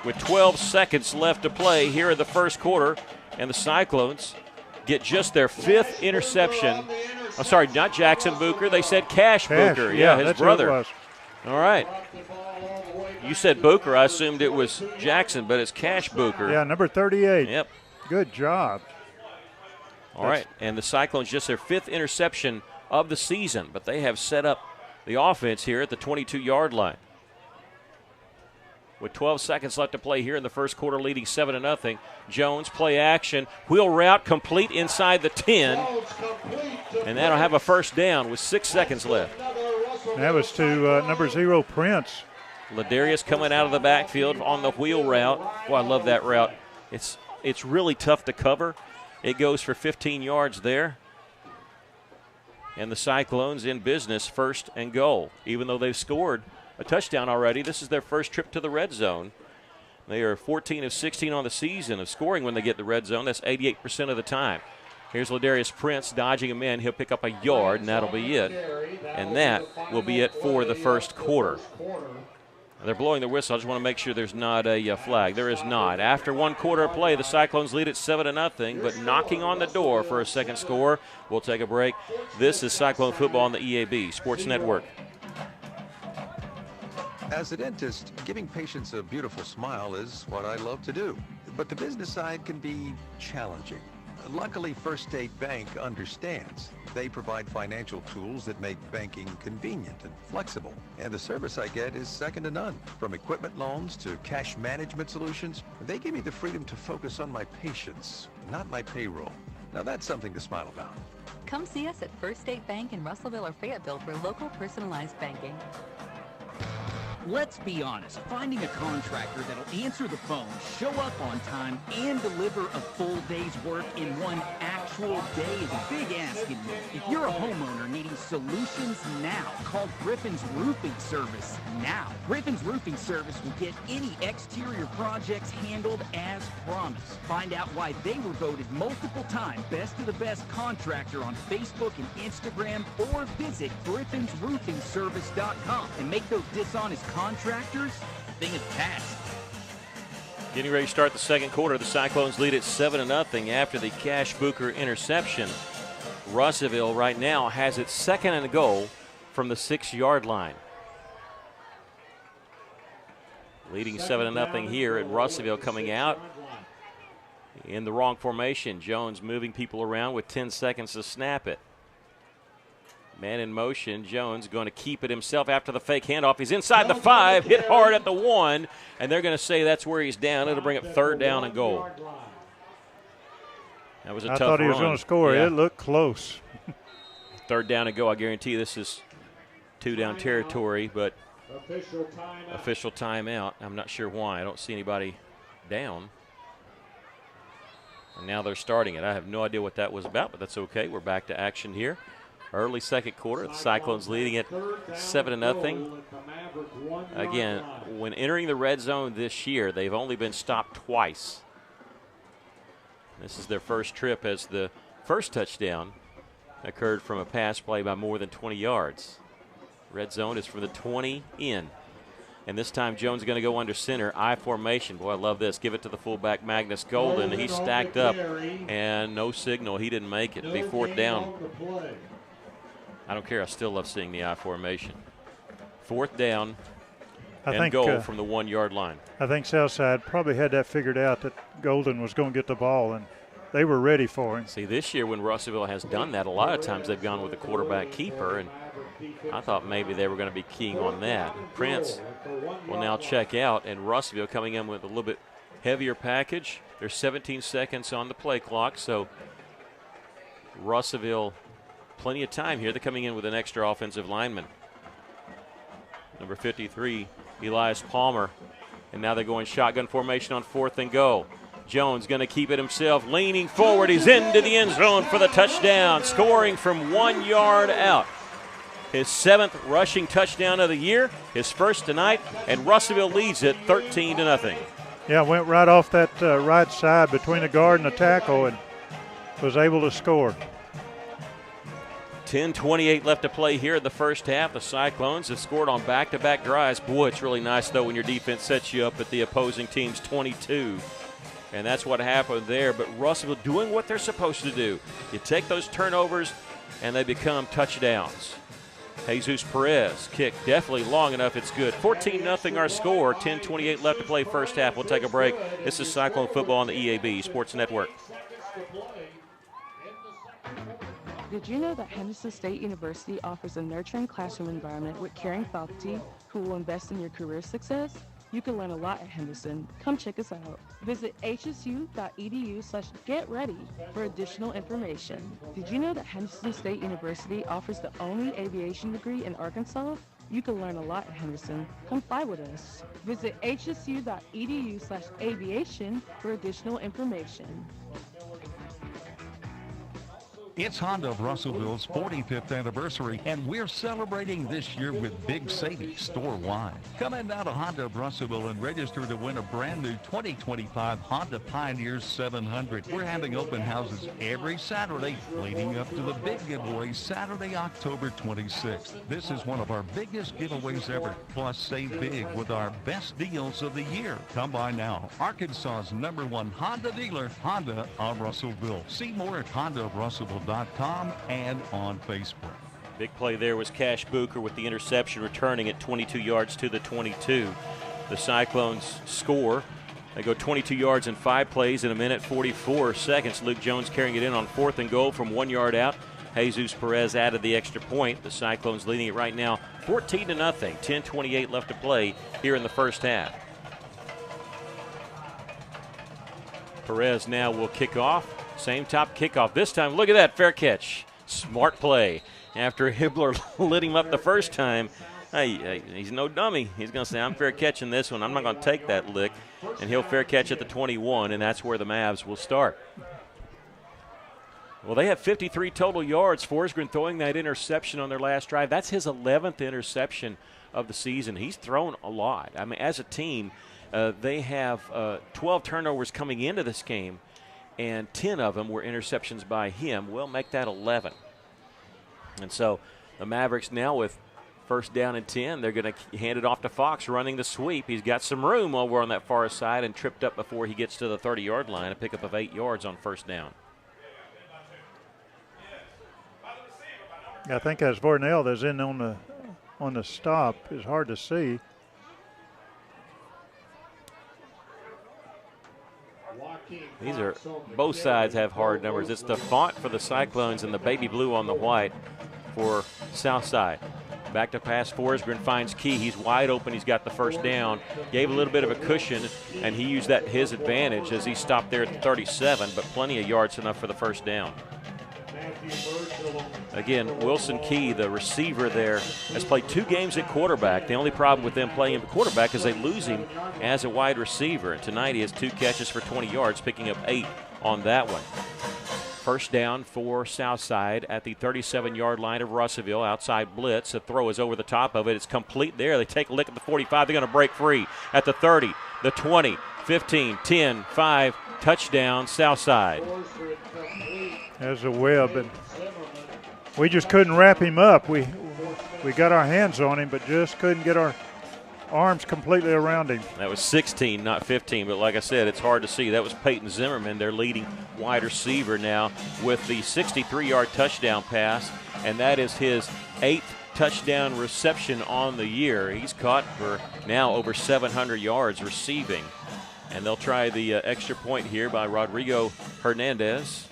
With 12 seconds left to play here in the first quarter, and the Cyclones get just their 5th interception. I'm sorry, not Jackson Booker. They said Cash Booker. Yeah, his brother. All right. You said Booker. I assumed it was Jackson, but it's Cash Booker. Yeah, number 38. Yep. Good job. All right, and the Cyclones just their 5th interception of the season, but they have set up the offense here at the 22-yard line. With 12 seconds left to play here in the first quarter, leading 7-0. Jones, play action, wheel route complete inside the 10, and that'll have a first down with 6 seconds left. That was to number 0, Prince. Ladarius coming out of the backfield on the wheel route. Boy, I love that route. It's really tough to cover. It goes for 15 yards there. And the Cyclones in business, 1st and goal. Even though they've scored a touchdown already, this is their first trip to the red zone. They are 14 of 16 on the season of scoring when they get the red zone. That's 88% of the time. Here's Ladarius Prince dodging him in. He'll pick up a yard, and that'll be it. And that will be it for the first quarter. They're blowing the whistle. I just want to make sure there's not a flag. There is not. After 1 quarter of play, the Cyclones lead at 7-0, but knocking on the door for a second score. We'll take a break. This is Cyclone football on the EAB Sports Network. As a dentist, giving patients a beautiful smile is what I love to do. But the business side can be challenging. Luckily, First State Bank understands. They provide financial tools that make banking convenient and flexible. And the service I get is second to none. From equipment loans to cash management solutions, they give me the freedom to focus on my patients, not my payroll. Now that's something to smile about. Come see us at First State Bank in Russellville or Fayetteville for local personalized banking. Let's be honest, finding a contractor that'll answer the phone, show up on time, and deliver a full day's work in one actual day is a big ask. And if you're a homeowner needing solutions now, call Griffin's Roofing Service now. Griffin's Roofing Service will get any exterior projects handled as promised. Find out why they were voted multiple times Best of the Best Contractor on Facebook and Instagram, or visit griffinsroofingservice.com and make those dishonest contractors a thing of past. Getting ready to start the second quarter. The Cyclones lead at 7-0 after the Cash Booker interception. Russellville right now has its 2nd and goal from the 6-yard line. Leading 7-0 here at Russellville, coming out in the wrong formation. Jones moving people around with 10 seconds to snap it. Man in motion. Jones going to keep it himself after the fake handoff. He's inside the 5, hit hard at the 1, and they're going to say that's where he's down. It'll bring up 3rd down and goal. That was a tough run. I thought he was going to score. Yeah. It looked close. 3rd down and go. I guarantee this is 2-down territory, but official timeout. I'm not sure why. I don't see anybody down. And now they're starting it. I have no idea what that was about, but that's okay. We're back to action here. Early second quarter, the Cyclones leading it 7-0. Again, when entering the red zone this year, they've only been stopped twice. This is their first trip, as the first touchdown occurred from a pass play by more than 20 yards. Red zone is from the 20 in. And this time Jones is going to go under center, I formation. Boy, I love this. Give it to the fullback, Magnus Golden. He stacked up, and no signal. He didn't make it. It'll be 4th down. I don't care. I still love seeing the I formation. 4th down and goal from the 1-yard line. I think Southside probably had that figured out, that Golden was going to get the ball, and they were ready for him. See, this year when Russellville has done that, a lot of times they've gone with a quarterback keeper, and I thought maybe they were going to be keying on that. Prince will now check out, and Russellville coming in with a little bit heavier package. There's 17 seconds on the play clock, so Russellville plenty of time here. They're coming in with an extra offensive lineman. Number 53, Elias Palmer. And now they're going shotgun formation on 4th and goal. Jones going to keep it himself, leaning forward. He's into the end zone for the touchdown, scoring from 1 yard out. His 7th rushing touchdown of the year, his first tonight, and Russellville leads it 13-0. Yeah, went right off that right side between the guard and the tackle and was able to score. 10:28 left to play here in the first half. The Cyclones have scored on back-to-back drives. Boy, it's really nice, though, when your defense sets you up at the opposing team's 22. And that's what happened there. But Russellville doing what they're supposed to do. You take those turnovers, and they become touchdowns. Jesus Perez kick definitely long enough. It's good. 14-0 our score. 10:28 left to play first half. We'll take a break. This is Cyclone football on the EAB Sports Network. Did you know that Henderson State University offers a nurturing classroom environment with caring faculty who will invest in your career success? You can learn a lot at Henderson. Come check us out. Visit hsu.edu/getready for additional information. Did you know that Henderson State University offers the only aviation degree in Arkansas? You can learn a lot at Henderson. Come fly with us. Visit hsu.edu/aviation for additional information. It's Honda of Russellville's 45th anniversary, and we're celebrating this year with big savings store-wide. Come in now to Honda of Russellville and register to win a brand new 2025 Honda Pioneer 700. We're having open houses every Saturday leading up to the big giveaway Saturday, October 26th. This is one of our biggest giveaways ever. Plus, save big with our best deals of the year. Come by now. Arkansas's #1 Honda dealer, Honda of Russellville. See more at hondaofrussellville.com and on Facebook. Big play there was Cash Booker with the interception, returning it 22 yards to the 22. The Cyclones score. They go 22 yards in 5 plays in a minute 44 seconds. Luke Jones carrying it in on 4th and goal from 1 yard out. Jesus Perez added the extra point. The Cyclones leading it right now 14-0. 10:28 left to play here in the first half. Perez now will kick off. Same top kickoff. This time, look at that, fair catch. Smart play. After Hibbler lit him up the first time, hey, he's no dummy. He's going to say, I'm fair catching this one. I'm not going to take that lick. And he'll fair catch at the 21, and that's where the Mavs will start. Well, they have 53 total yards. Forsgren throwing that interception on their last drive. That's his 11th interception of the season. He's thrown a lot. I mean, as a team, they have 12 turnovers coming into this game, and 10 of them were interceptions by him. We'll make that 11. And so the Mavericks now with first down and 10, they're going to hand it off to Fox running the sweep. He's got some room over on that far side and tripped up before he gets to the 30-yard line, a pickup of 8 yards on first down. I think as Vornell is in on the stop. It's hard to see. These are, both sides have hard numbers. It's the font for the Cyclones and the baby blue on the white for Southside. Back to pass, Forsgren finds Key. He's wide open. He's got the first down. Gave a little bit of a cushion, and he used that his advantage as he stopped there at the 37, but plenty of yards enough for the first down. Again, Wilson Key, the receiver there, has played 2 games at quarterback. The only problem with them playing him at quarterback is they lose him as a wide receiver. And tonight he has 2 catches for 20 yards, picking up 8 on that one. First down for Southside at the 37-yard line of Russellville. Outside blitz. The throw is over the top of it. It's complete there. They take a lick at the 45. They're going to break free at the 30, the 20, 15, 10, 5. Touchdown, Southside. There's a web, and we just couldn't wrap him up. We got our hands on him, but just couldn't get our arms completely around him. That was 16, not 15, but like I said, it's hard to see. That was Peyton Zimmerman, their leading wide receiver now, with the 63-yard touchdown pass, and that is his 8th touchdown reception on the year. He's caught for now over 700 yards receiving. And they'll try the extra point here by Rodrigo Hernandez.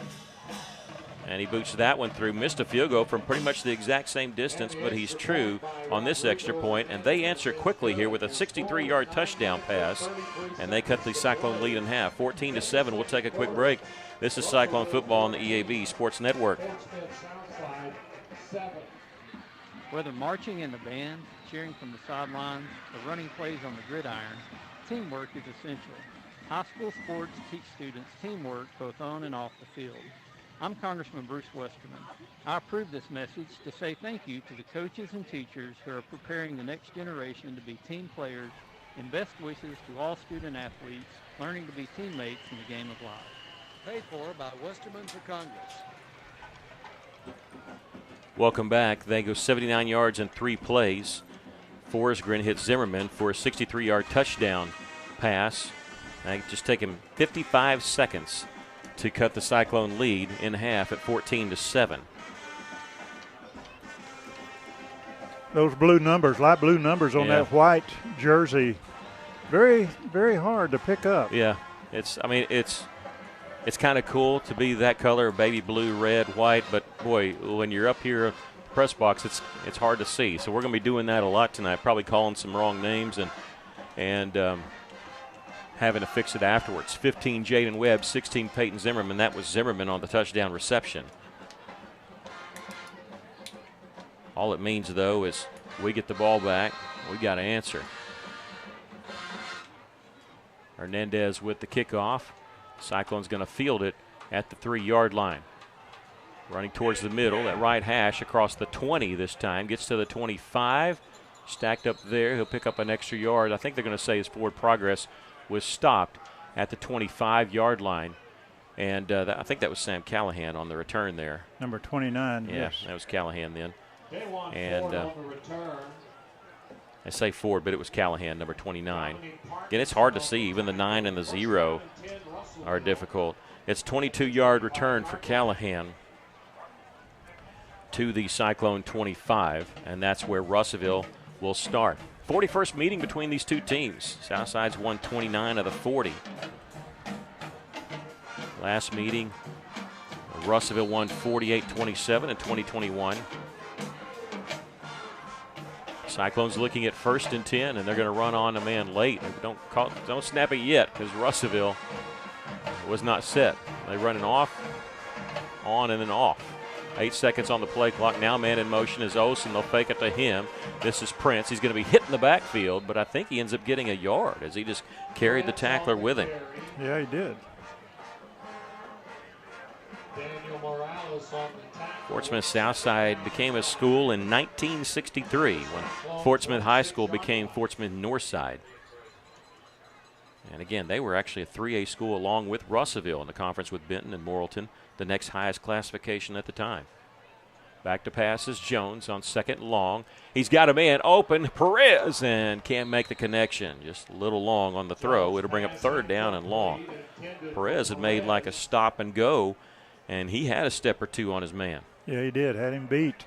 And he boots that one through. Missed a field goal from pretty much the exact same distance, but he's true on this extra point. And they answer quickly here with a 63-yard touchdown pass. And they cut the Cyclone lead in half. 14-7. We'll take a quick break. This is Cyclone football on the EAB Sports Network. Whether marching in the band, cheering from the sidelines, or running plays on the gridiron, teamwork is essential. High school sports teach students teamwork both on and off the field. I'm Congressman Bruce Westerman. I approve this message to say thank you to the coaches and teachers who are preparing the next generation to be team players, and best wishes to all student athletes learning to be teammates in the game of life. Paid for by Westerman for Congress. Welcome back. They go 79 yards in 3 plays. Forsgren hits Zimmerman for a 63-yard touchdown pass. It just take him 55 seconds to cut the Cyclone lead in half at 14-7. Those blue numbers, light blue numbers on that white jersey, very, very hard to pick up. Yeah, it's it's kind of cool to be that color, baby blue, red, white. But boy, when you're up here, press box, it's hard to see. So we're going to be doing that a lot tonight. Probably calling some wrong names and having to fix it afterwards. 15 Jaden Webb, 16 Peyton Zimmerman. That was Zimmerman on the touchdown reception. All it means, though, is we get the ball back. We got to answer. Hernandez with the kickoff. Cyclone's going to field it at the 3-yard line. Running towards the middle, that right hash across the 20 this time. Gets to the 25. Stacked up there. He'll pick up an extra yard. I think they're going to say his forward progress was stopped at the 25-yard line. And I think that was Sam Callahan on the return there. Number 29, yeah, yes. That was Callahan then. And on the return. I say Ford, but it was Callahan, number 29. Again, it's hard to see. Even the 9 and the 0 are difficult. It's 22-yard return for Callahan to the Cyclone 25, and that's where Russellville will start. 41st meeting between these two teams. Southside's won 29 of the 40. Last meeting, Russellville won 48-27 in 2021. Cyclones looking at 1st and 10, and they're going to run on a man late. Don't snap it yet, because Russellville was not set. They run it off, on, and then off. 8 seconds on the play clock. Now man in motion is Olsen. They'll fake it to him. This is Prince. He's going to be hit in the backfield, but I think he ends up getting a yard as he just carried the tackler with him. Yeah, he did. Fort Smith Southside became a school in 1963 when Fort Smith High School became Fort Smith Northside. And again, they were actually a 3A school along with Russellville in the conference with Benton and Morrilton, the next highest classification at the time. Back to passes, Jones on 2nd and long. He's got a man open, Perez, and can't make the connection. Just a little long on the throw. It'll bring up 3rd down and long. Perez had made like a stop and go, and he had a step or two on his man. Yeah, he did. Had him beat.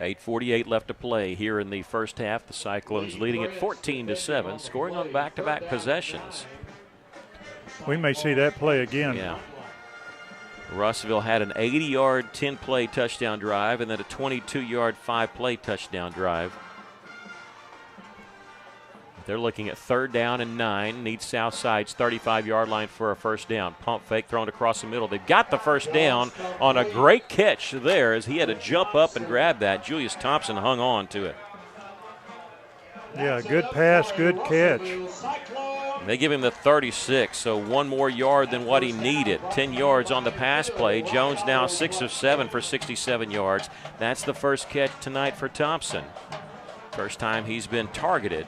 8:48 left to play here in the first half. The Cyclones leading at 14-7, scoring on back-to-back possessions. We may see that play again. Yeah. Russellville had an 80-yard, 10-play touchdown drive and then a 22-yard, 5-play touchdown drive. They're looking at 3rd down and 9. Needs Southside's 35-yard line for a 1st down. Pump fake thrown across the middle. They've got the 1st down on a great catch there as he had to jump up and grab that. Julius Thompson hung on to it. Yeah, good pass, good catch. They give him the 36, so 1 more yard than what he needed. 10 yards on the pass play. Jones now 6 of 7 for 67 yards. That's the first catch tonight for Thompson. First time he's been targeted.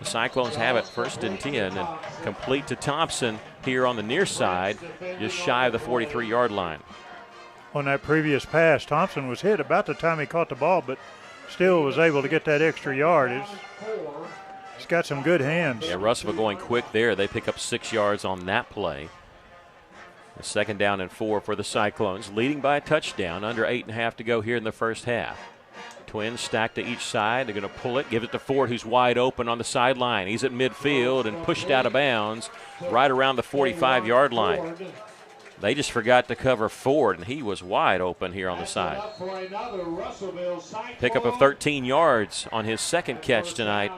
The Cyclones have it 1st and 10 and complete to Thompson here on the near side, just shy of the 43-yard line. On that previous pass, Thompson was hit about the time he caught the ball, but still was able to get that extra yard. He's got some good hands. Yeah, Russellville going quick there. They pick up 6 yards on that play. A 2nd down and 4 for the Cyclones, leading by a touchdown, under 8.5 to go here in the first half. Twins stacked to each side. They're going to pull it, give it to Ford, who's wide open on the sideline. He's at midfield and pushed out of bounds right around the 45-yard line. They just forgot to cover Ford, and he was wide open here on the side. Pick up of 13 yards on his 2nd catch tonight,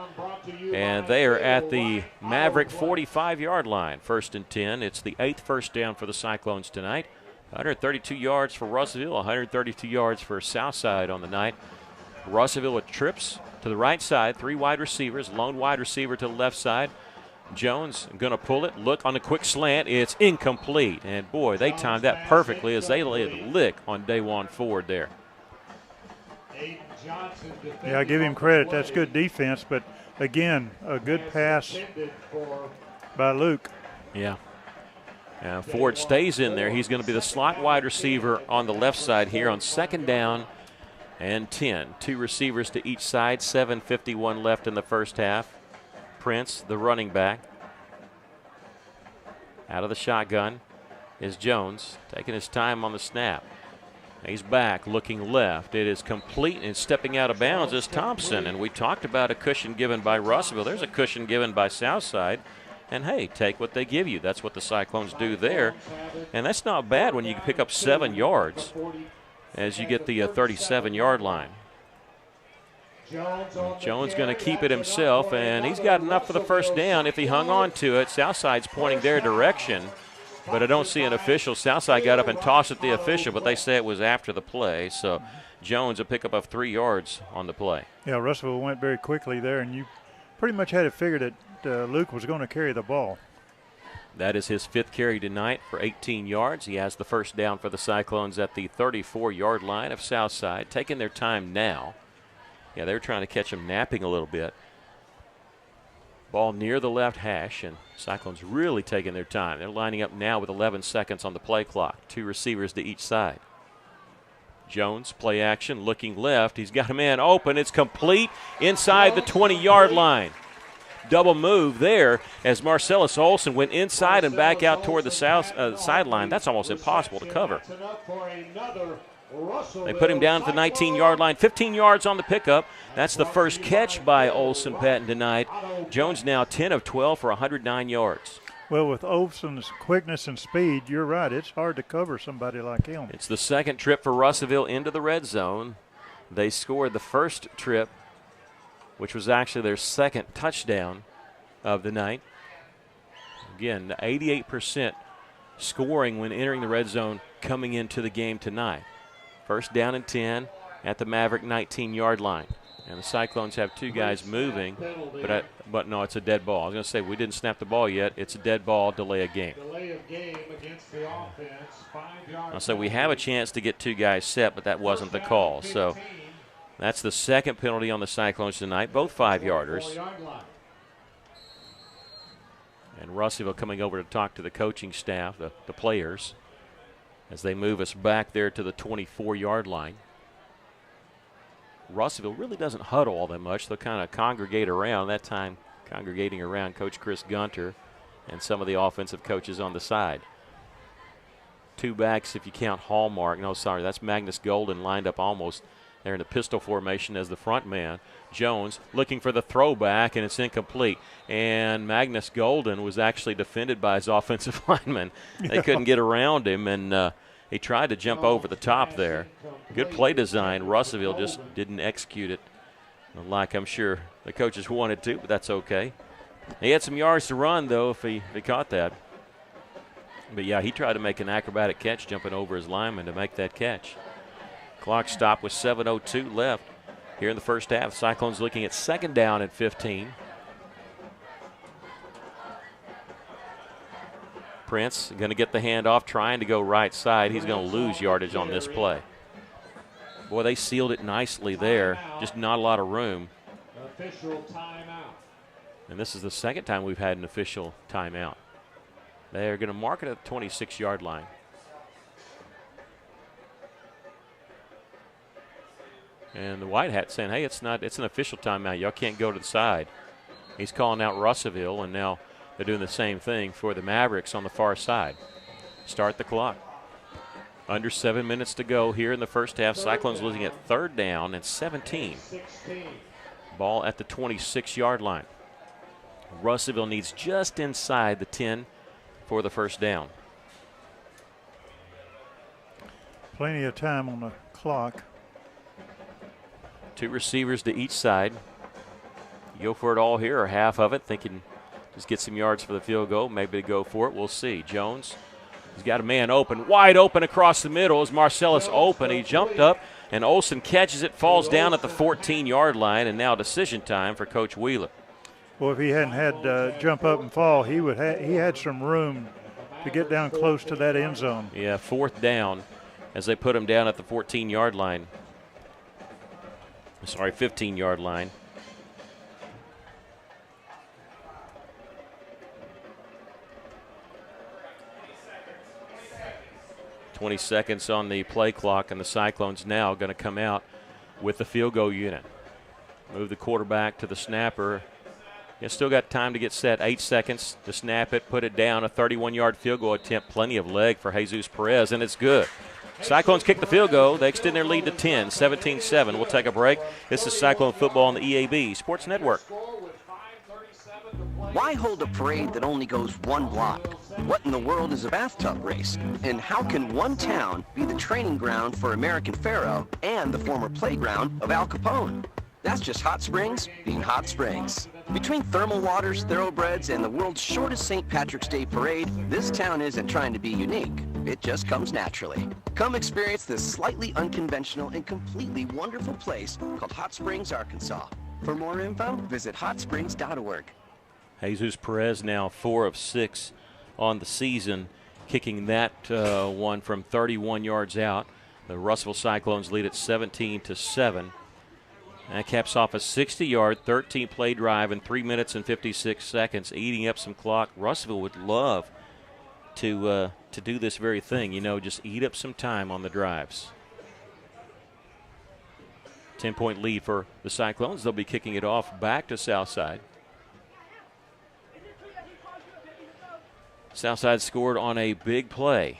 and they are at the Maverick 45-yard line. 1st and 10. It's the 8th 1st down for the Cyclones tonight. 132 yards for Russellville, 132 yards for Southside on the night. Russellville with trips to the right side, 3 wide receivers, lone wide receiver to the left side. Jones going to pull it, look on the quick slant. It's incomplete. And, boy, they timed that perfectly as they laid a lick on Dajuan Ford there. Yeah, I give him credit. That's good defense. But, again, a good pass by Luke. Yeah. Ford stays in there. He's going to be the slot wide receiver on the left side here on 2nd down and 10. 2 receivers to each side, 7:51 left in the first half. Prince, the running back. Out of the shotgun is Jones, taking his time on the snap. He's back, looking left. It is complete, and stepping out of bounds is Thompson. And we talked about a cushion given by Russellville. There's a cushion given by Southside. And, hey, take what they give you. That's what the Cyclones do there. And that's not bad when you can pick up 7 yards as you get the 37-yard line. Jones going to keep it himself, and he's got enough for the first down if he hung on to it. Southside's pointing their direction, but I don't see an official. Southside got up and tossed at the official, but they say it was after the play. So Jones a pickup of 3 yards on the play. Yeah, Russellville went very quickly there, and you pretty much had it figured that Luke was going to carry the ball. That is his 5th carry tonight for 18 yards. He has the first down for the Cyclones at the 34-yard line of Southside, taking their time now. Yeah, they were trying to catch him napping a little bit. Ball near the left hash, and Cyclones really taking their time. They're lining up now with 11 seconds on the play clock. 2 receivers to each side. Jones, play action, looking left. He's got a man open. It's complete inside the 20-yard line. Double move there as Marcellus Olson went inside and back out toward the south sideline. That's almost impossible to cover. They put him down at the 19-yard line, 15 yards on the pickup. That's the first catch by Olson Patton tonight. Jones now 10 of 12 for 109 yards. Well, with Olson's quickness and speed, you're right. It's hard to cover somebody like him. It's the second trip for Russellville into the red zone. They scored the first trip, which was actually their second touchdown of the night. Again, 88% scoring when entering the red zone coming into the game tonight. First down and 10 at the Maverick 19-yard line. And the Cyclones have 2 guys moving, but no, it's a dead ball. I was going to say, we didn't snap the ball yet. It's a dead ball, delay of game. Delay of game against the offense, 5 yards. So we have a chance to get 2 guys set, but that wasn't the call. So that's the second penalty on the Cyclones tonight, both 5-yarders. And Russellville coming over to talk to the coaching staff, the players, as they move us back there to the 24-yard line. Russellville really doesn't huddle all that much. They'll kind of congregate around. That time congregating around Coach Chris Gunter and some of the offensive coaches on the side. 2 backs if you count Hallmark. No, sorry, that's Magnus Golden lined up almost there in the pistol formation as the front man. Jones looking for the throwback, and it's incomplete. And Magnus Golden was actually defended by his offensive lineman. They couldn't get around him, and he tried to jump over the top there. Good play design. Russellville just didn't execute it like I'm sure the coaches wanted to, but that's okay. He had some yards to run, though, if he caught that. But, yeah, he tried to make an acrobatic catch jumping over his lineman to make that catch. Clock stopped with 7:02 left here in the first half. Cyclones looking at second down and 15. Prince going to get the handoff, trying to go right side. He's going to lose yardage on this play. Boy, they sealed it nicely there. Just not a lot of room. Official timeout. And this is the second time we've had an official timeout. They're going to mark it at the 26-yard line. And the White Hat saying, hey, it's an official timeout. Y'all can't go to the side. He's calling out Russellville, and now they're doing the same thing for the Mavericks on the far side. Start the clock. Under 7 minutes to go here in the first half. Cyclones losing at third down and 17. Ball at the 26-yard line. Russellville needs just inside the 10 for the first down. Plenty of time on the clock. 2 receivers to each side. You go for it all here or half of it, thinking just get some yards for the field goal. Maybe to go for it. We'll see. Jones, he's got a man open, wide open across the middle. Is Marcellus open? He jumped up, and Olson catches it, falls down at the 14-yard line, and now decision time for Coach Wheeler. Well, if he hadn't had jump up and fall, he had some room to get down close to that end zone. Yeah, 4th down as they put him down at the 14-yard line. Sorry, 15-yard line. $20 seconds on the play clock, and the Cyclones now going to come out with the field goal unit. Move the quarterback to the snapper. You still got time to get set. 8 seconds to snap it, put it down. A 31-yard field goal attempt. Plenty of leg for Jesus Perez, and it's good. Cyclones kick the field goal. They extend their lead to 10, 17-7. We'll take a break. This is Cyclone football on the EAB Sports Network. Why hold a parade that only goes one block? What in the world is a bathtub race? And how can one town be the training ground for American Pharaoh and the former playground of Al Capone? That's just Hot Springs being Hot Springs. Between thermal waters, thoroughbreds, and the world's shortest St. Patrick's Day parade, this town isn't trying to be unique. It just comes naturally. Come experience this slightly unconventional and completely wonderful place called Hot Springs, Arkansas. For more info, visit hotsprings.org. Jesus Perez now 4 of 6 on the season, kicking that one from 31 yards out. The Russellville Cyclones lead at 17-7. That caps off a 60-yard, 13-play drive in 3 minutes and 56 seconds, eating up some clock. Russellville would love to do this very thing, just eat up some time on the drives. 10-point lead for the Cyclones. They'll be kicking it off back to Southside. Southside scored on a big play,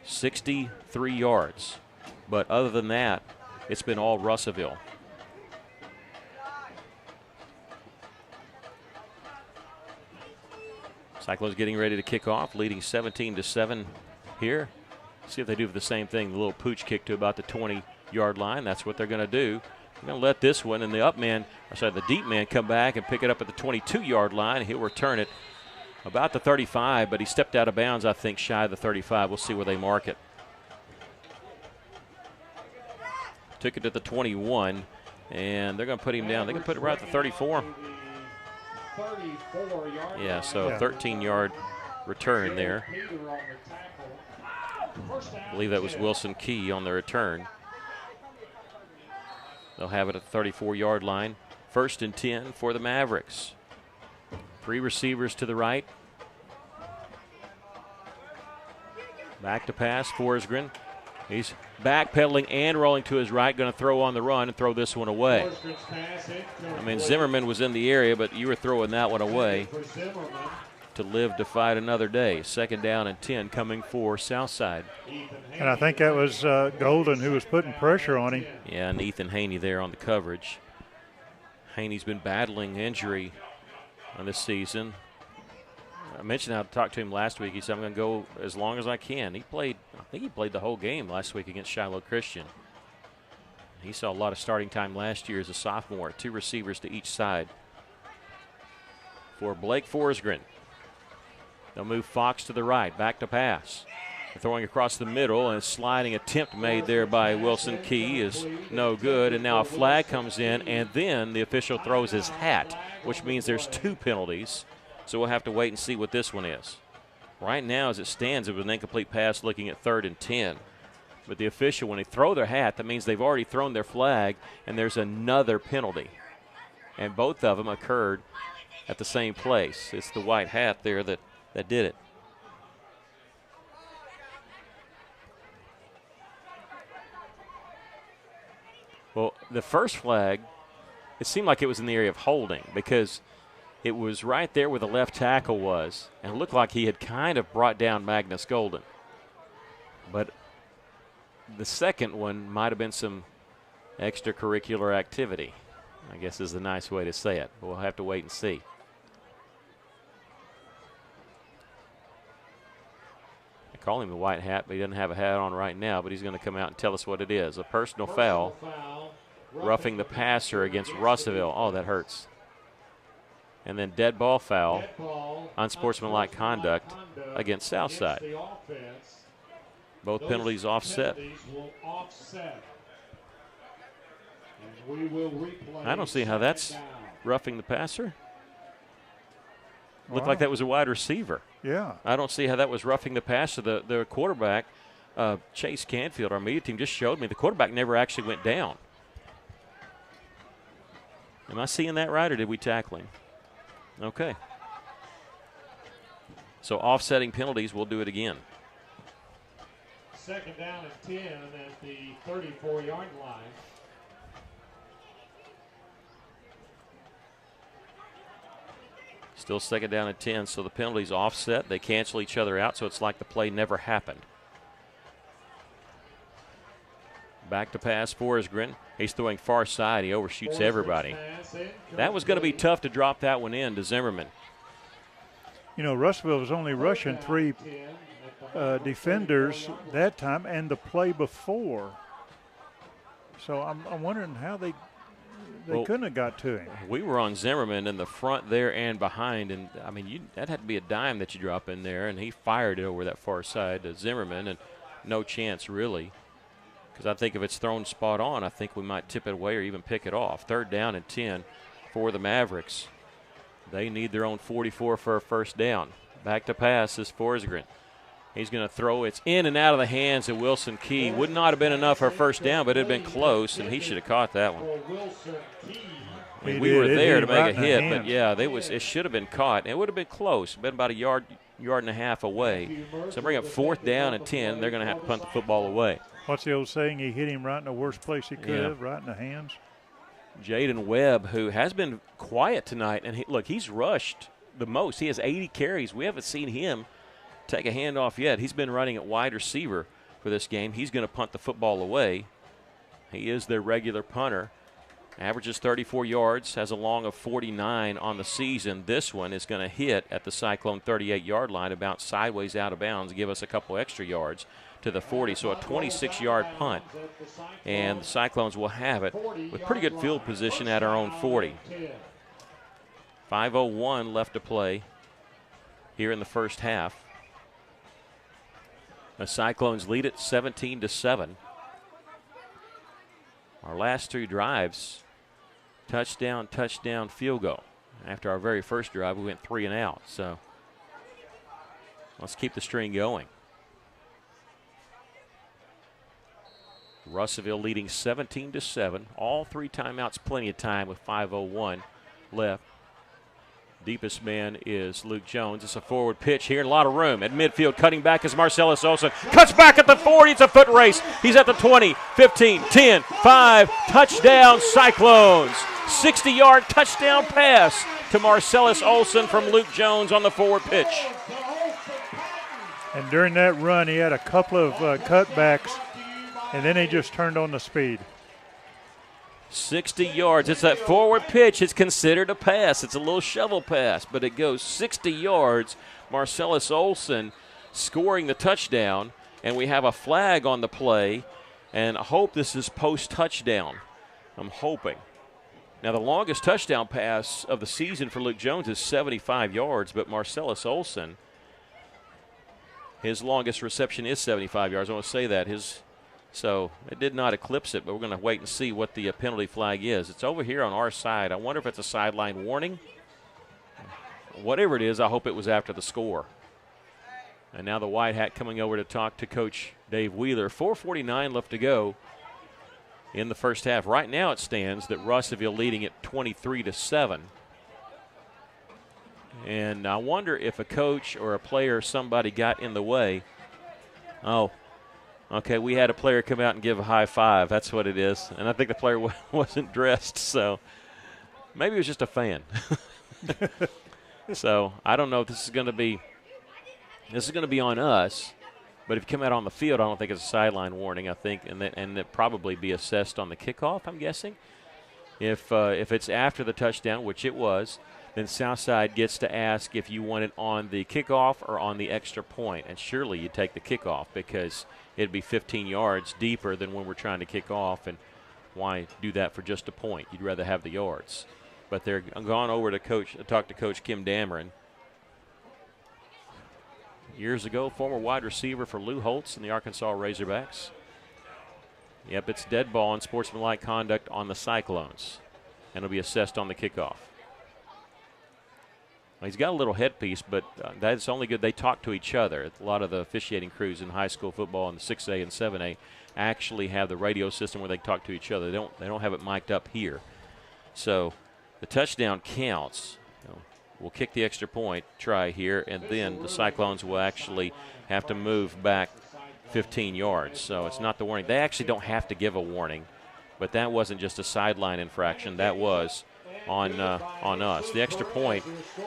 63 yards. But other than that, it's been all Russellville. Cyclones getting ready to kick off, leading 17-7 here. See if they do the same thing. The little pooch kick to about the 20-yard line. That's what they're going to do. They're going to let this one and the deep man come back and pick it up at the 22-yard line. He'll return it about the 35, but he stepped out of bounds, I think, shy of the 35. We'll see where they mark it. Took it to the 21, and they're going to put him down. They can put it right at the 34. Yeah, so 13-yard return there. I believe that was Wilson Key on the return. They'll have it at the 34-yard line. 1st and 10 for the Mavericks. 3 receivers to the right. Back to pass, Forsgren. He's backpedaling and rolling to his right, going to throw on the run and throw this one away. Zimmerman was in the area, but you were throwing that one away to live to fight another day. 2nd down and 10 coming for Southside. And I think that was Golden who was putting pressure on him. Yeah, and Ethan Haney there on the coverage. Haney's been battling injury on this season. I mentioned how to talk to him last week. He said, I'm going to go as long as I can. I think he played the whole game last week against Shiloh Christian. He saw a lot of starting time last year as a sophomore. 2 receivers to each side. For Blake Forsgren. They'll move Fox to the right, back to pass. Throwing across the middle, and a sliding attempt made there by Wilson Key is no good. And now a flag comes in, and then the official throws his hat, which means there's 2 penalties. So we'll have to wait and see what this one is. Right now, as it stands, it was an incomplete pass looking at 3rd and 10. But the official, when they throw their hat, that means they've already thrown their flag, and there's another penalty. And both of them occurred at the same place. It's the white hat there that did it. Well, the first flag, it seemed like it was in the area of holding because it was right there where the left tackle was, and it looked like he had kind of brought down Magnus Golden. But the second one might have been some extracurricular activity, I guess is the nice way to say it. We'll have to wait and see. I call him the white hat, but he doesn't have a hat on right now, but he's going to come out and tell us what it is. A personal foul, roughing the passer against Russellville. Oh, that hurts. And then dead ball foul, unsportsmanlike conduct against Southside. Both penalties offset. I don't see how that's roughing the passer. Looked like that was a wide receiver. Yeah. I don't see how that was roughing the passer. The quarterback, Chase Canfield, our media team, just showed me the quarterback never actually went down. Am I seeing that right, or did we tackle him? Okay. So offsetting penalties, we'll do it again. 2nd down and 10 at the 34-yard line. Still 2nd down and 10, so the penalties offset. They cancel each other out, so it's like the play never happened. Back to pass, Forsgren. He's throwing far side. He overshoots everybody. That was going to be tough to drop that one in to Zimmerman. You know, Russellville was only rushing 3 defenders that time and the play before. So I'm wondering how they couldn't have got to him. We were on Zimmerman in the front there and behind, and, I mean, that had to be a dime that you drop in there, and he fired it over that far side to Zimmerman, and no chance really. Because I think if it's thrown spot on, I think we might tip it away or even pick it off. 3rd down and 10 for the Mavericks. They need their own 44 for a first down. Back to pass is Forsgren. He's going to throw. It's in and out of the hands of Wilson Key. Would not have been enough for a first down, but it had been close, and he should have caught that one. I mean, we were there to make a hit, but, yeah, it should have been caught. It would have been close. Been about a yard and a half away. So bring up 4th down and 10. They're going to have to punt the football away. What's the old saying? He hit him right in the worst place he could have, right in the hands. Jaden Webb, who has been quiet tonight, and he's rushed the most. He has 80 carries. We haven't seen him take a handoff yet. He's been running at wide receiver for this game. He's going to punt the football away. He is their regular punter. Averages 34 yards, has a long of 49 on the season. This one is going to hit at the Cyclone 38-yard line, about sideways out of bounds, give us a couple extra yards to the 40, so a 26-yard punt. And the Cyclones will have it with pretty good field position at our own 40. 5:01 left to play here in the first half. The Cyclones lead it 17-7. Our last 3 drives, touchdown, touchdown, field goal. After our very first drive, we went 3 and out. So let's keep the string going. Russellville leading 17-7. All 3 timeouts, plenty of time with 5:01 left. Deepest man is Luke Jones. It's a forward pitch here, a lot of room. At midfield, cutting back is Marcellus Olson. Cuts back at the 40. It's a foot race. He's at the 20, 15, 10, 5. Touchdown, Cyclones. 60-yard touchdown pass to Marcellus Olson from Luke Jones on the forward pitch. And during that run, he had a couple of cutbacks, and then he just turned on the speed. 60 yards. It's that forward pitch. It's considered a pass. It's a little shovel pass, but it goes 60 yards. Marcellus Olson scoring the touchdown, and we have a flag on the play, and I hope this is post-touchdown. I'm hoping. Now, the longest touchdown pass of the season for Luke Jones is 75 yards, but Marcellus Olson, his longest reception is 75 yards. I want to say that. So it did not eclipse it, but we're going to wait and see what the penalty flag is. It's over here on our side. I wonder if it's a sideline warning. Whatever it is, I hope it was after the score. And now the white hat coming over to talk to Coach Dave Wheeler. 4:49 left to go in the first half. Right now it stands that Russellville leading it 23-7. And I wonder if a coach or a player or somebody got in the way. Oh, okay, we had a player come out and give a high five. That's what it is. And I think the player wasn't dressed, so maybe it was just a fan. So I don't know if this is going to be on us. But if you come out on the field, I don't think it's a sideline warning. I think, and it probably be assessed on the kickoff, I'm guessing. If it's after the touchdown, which it was, then Southside gets to ask if you want it on the kickoff or on the extra point. And surely you take the kickoff because it'd be 15 yards deeper than when we're trying to kick off. And why do that for just a point? You'd rather have the yards. But they're gone over to talk to Coach Kim Dameron. Years ago, former wide receiver for Lou Holtz and the Arkansas Razorbacks. Yep, it's dead ball and sportsmanlike conduct on the Cyclones. And it'll be assessed on the kickoff. Well, he's got a little headpiece, but that's only good. They talk to each other. A lot of the officiating crews in high school football in the 6A and 7A actually have the radio system where they talk to each other. They don't have it mic'd up here. So the touchdown counts. We'll kick the extra point try here, and then the Cyclones will actually have to move back 15 yards. So it's not the warning. They actually don't have to give a warning, but that wasn't just a sideline infraction. That was on us. The extra point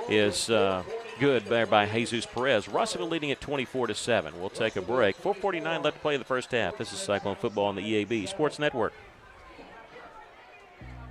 is good there by Jesus Perez. Russellville leading at 24-7. We'll take a break. 4:49 left to play in the first half. This is Cyclone Football on the EAB Sports Network.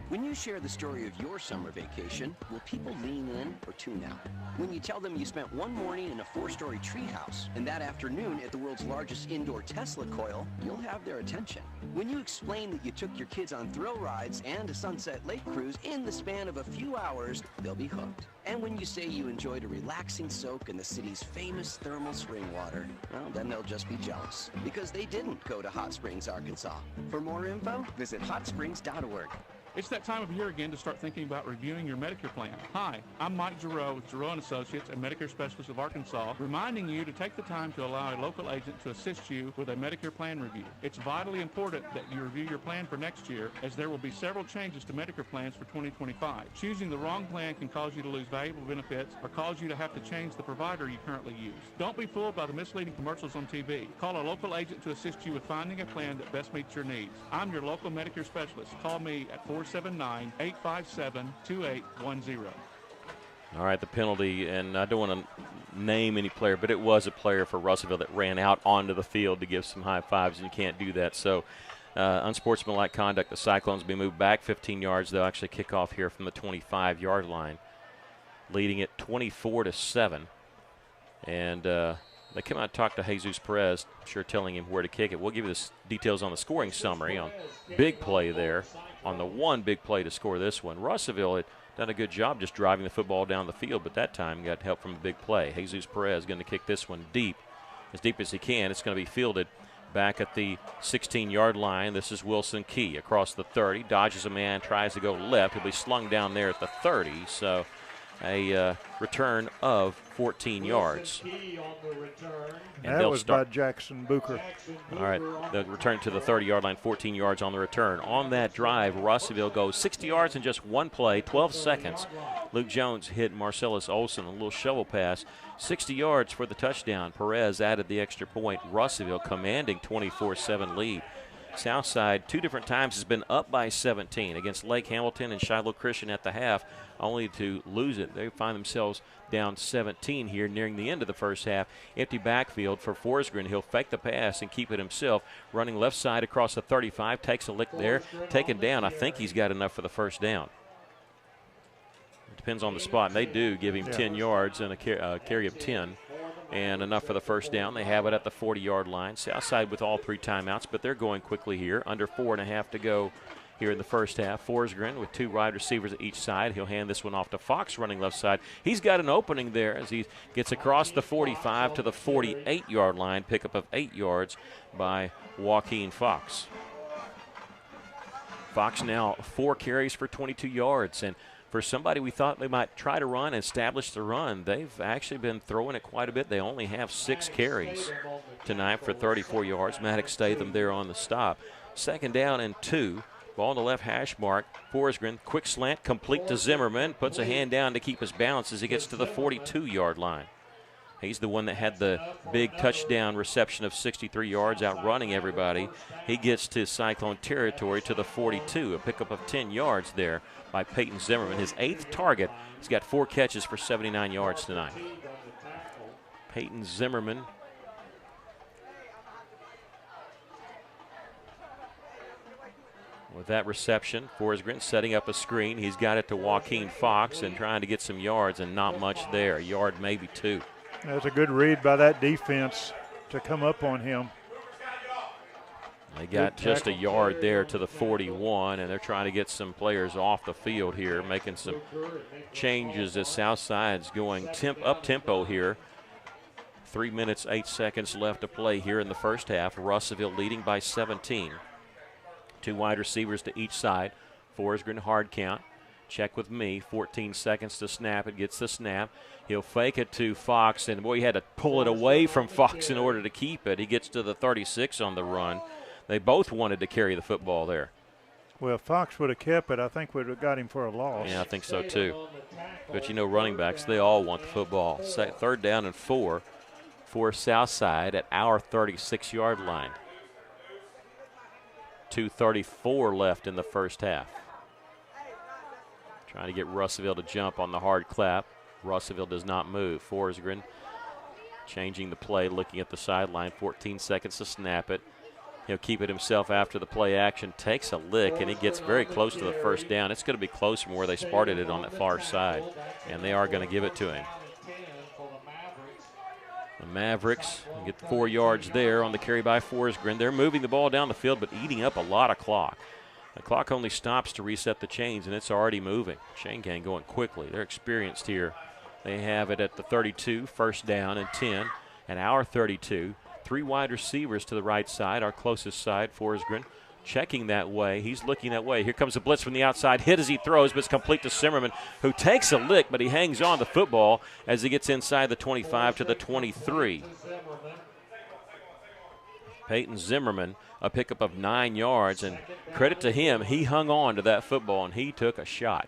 When you share the story of your summer vacation, will people lean in or tune out? When you tell them you spent one morning in a 4-story treehouse and that afternoon at the world's largest indoor Tesla coil, you'll have their attention. When you explain that you took your kids on thrill rides and a Sunset Lake cruise in the span of a few hours, they'll be hooked. And when you say you enjoyed a relaxing soak in the city's famous thermal spring water, well, then they'll just be jealous because they didn't go to Hot Springs, Arkansas. For more info, visit hotsprings.org. It's that time of year again to start thinking about reviewing your Medicare plan. Hi, I'm Mike Giroux with Giroux & Associates, a Medicare specialist of Arkansas, reminding you to take the time to allow a local agent to assist you with a Medicare plan review. It's vitally important that you review your plan for next year, as there will be several changes to Medicare plans for 2025. Choosing the wrong plan can cause you to lose valuable benefits or cause you to have to change the provider you currently use. Don't be fooled by the misleading commercials on TV. Call a local agent to assist you with finding a plan that best meets your needs. I'm your local Medicare specialist. Call me at 479-857-2810. All right, the penalty, and I don't want to name any player, but it was a player for Russellville that ran out onto the field to give some high fives, and you can't do that. So unsportsmanlike conduct. The Cyclones will be moved back 15 yards. They'll actually kick off here from the 25-yard line, leading it 24-7. And they come out and talk to Jesus Perez, I'm sure telling him where to kick it. We'll give you the details on the scoring summary on big play there, on the one big play to score this one. Russellville had done a good job just driving the football down the field, but that time got help from a big play. Jesus Perez going to kick this one deep as he can. It's going to be fielded back at the 16-yard line. This is Wilson Key across the 30, dodges a man, tries to go left. He'll be slung down there at the 30, so a return of 14 yards. And that was by Jackson Booker. All right, they'll return to the 30-yard line, 14 yards on the return. On that drive, Russellville goes 60 yards in just one play, 12 seconds. Luke Jones hit Marcellus Olson, a little shovel pass, 60 yards for the touchdown. Perez added the extra point. Russellville commanding 24-7 lead. Southside 2 different times has been up by 17 against Lake Hamilton and Shiloh Christian at the half, only to lose it. They find themselves down 17 here nearing the end of the first half. Empty backfield for Forsgren. He'll fake the pass and keep it himself. Running left side across the 35, takes a lick there, taken down. I think he's got enough for the first down. It depends on the spot. And they do give him 10 yards and a carry of 10. And enough for the first down. They have it at the 40-yard line. Southside with all 3 timeouts, but they're going quickly here. Under 4.5 to go here in the first half. Forsgren with 2 wide receivers at each side. He'll hand this one off to Fox running left side. He's got an opening there as he gets across the 45 to the 48-yard line. Pickup of 8 yards by Joaquin Fox. Fox now 4 carries for 22 yards. And for somebody we thought they might try to run, establish the run, they've actually been throwing it quite a bit. They only have 6 carries tonight for 34 yards. Maddox stayed them there on the stop. Second down and 2. Ball on the left hash mark. Forsgren, quick slant, complete to Zimmerman. Puts a hand down to keep his balance as he gets to the 42-yard line. He's the one that had the big touchdown reception of 63 yards, outrunning everybody. He gets to Cyclone territory to the 42, a pickup of 10 yards there by Peyton Zimmerman. His 8th target. He's got 4 catches for 79 yards tonight. Peyton Zimmerman. With that reception, Forsgren setting up a screen. He's got it to Joaquin Fox and trying to get some yards, and not much there. A yard, maybe 2. That's a good read by that defense to come up on him. They got just a yard there to the 41, and they're trying to get some players off the field here, making some changes as Southside's going up-tempo here. 3 minutes, 8 seconds left to play here in the first half. Russellville leading by 17. 2 wide receivers to each side. Forsgren, hard count. Check with me. 14 seconds to snap. It gets the snap. He'll fake it to Fox, and boy, he had to pull it away from Fox in order to keep it. He gets to the 36 on the run. They both wanted to carry the football there. Well, if Fox would have kept it, I think we would have got him for a loss. Yeah, I think so too. But you know, running backs, they all want the football. 3rd down and 4 for Southside at our 36-yard line. 2:34 left in the first half. Trying to get Russellville to jump on the hard clap. Russellville does not move. Forsgren changing the play, looking at the sideline. 14 seconds to snap it. He'll keep it himself after the play action, takes a lick, and he gets very close to the first down. It's going to be close from where they started it on that far side, and they are going to give it to him. The Mavericks get 4 yards there on the carry by Forsgren. They're moving the ball down the field but eating up a lot of clock. The clock only stops to reset the chains, and it's already moving. Chain gang going quickly. They're experienced here. They have it at the 32, first down and 10, and our 32. 3 wide receivers to the right side, our closest side, Forsgren, checking that way. He's looking that way. Here comes a blitz from the outside. Hit as he throws, but it's complete to Zimmerman, who takes a lick, but he hangs on the football as he gets inside the 25 to the 23. Peyton Zimmerman, a pickup of 9 yards, and credit to him, he hung on to that football, and he took a shot.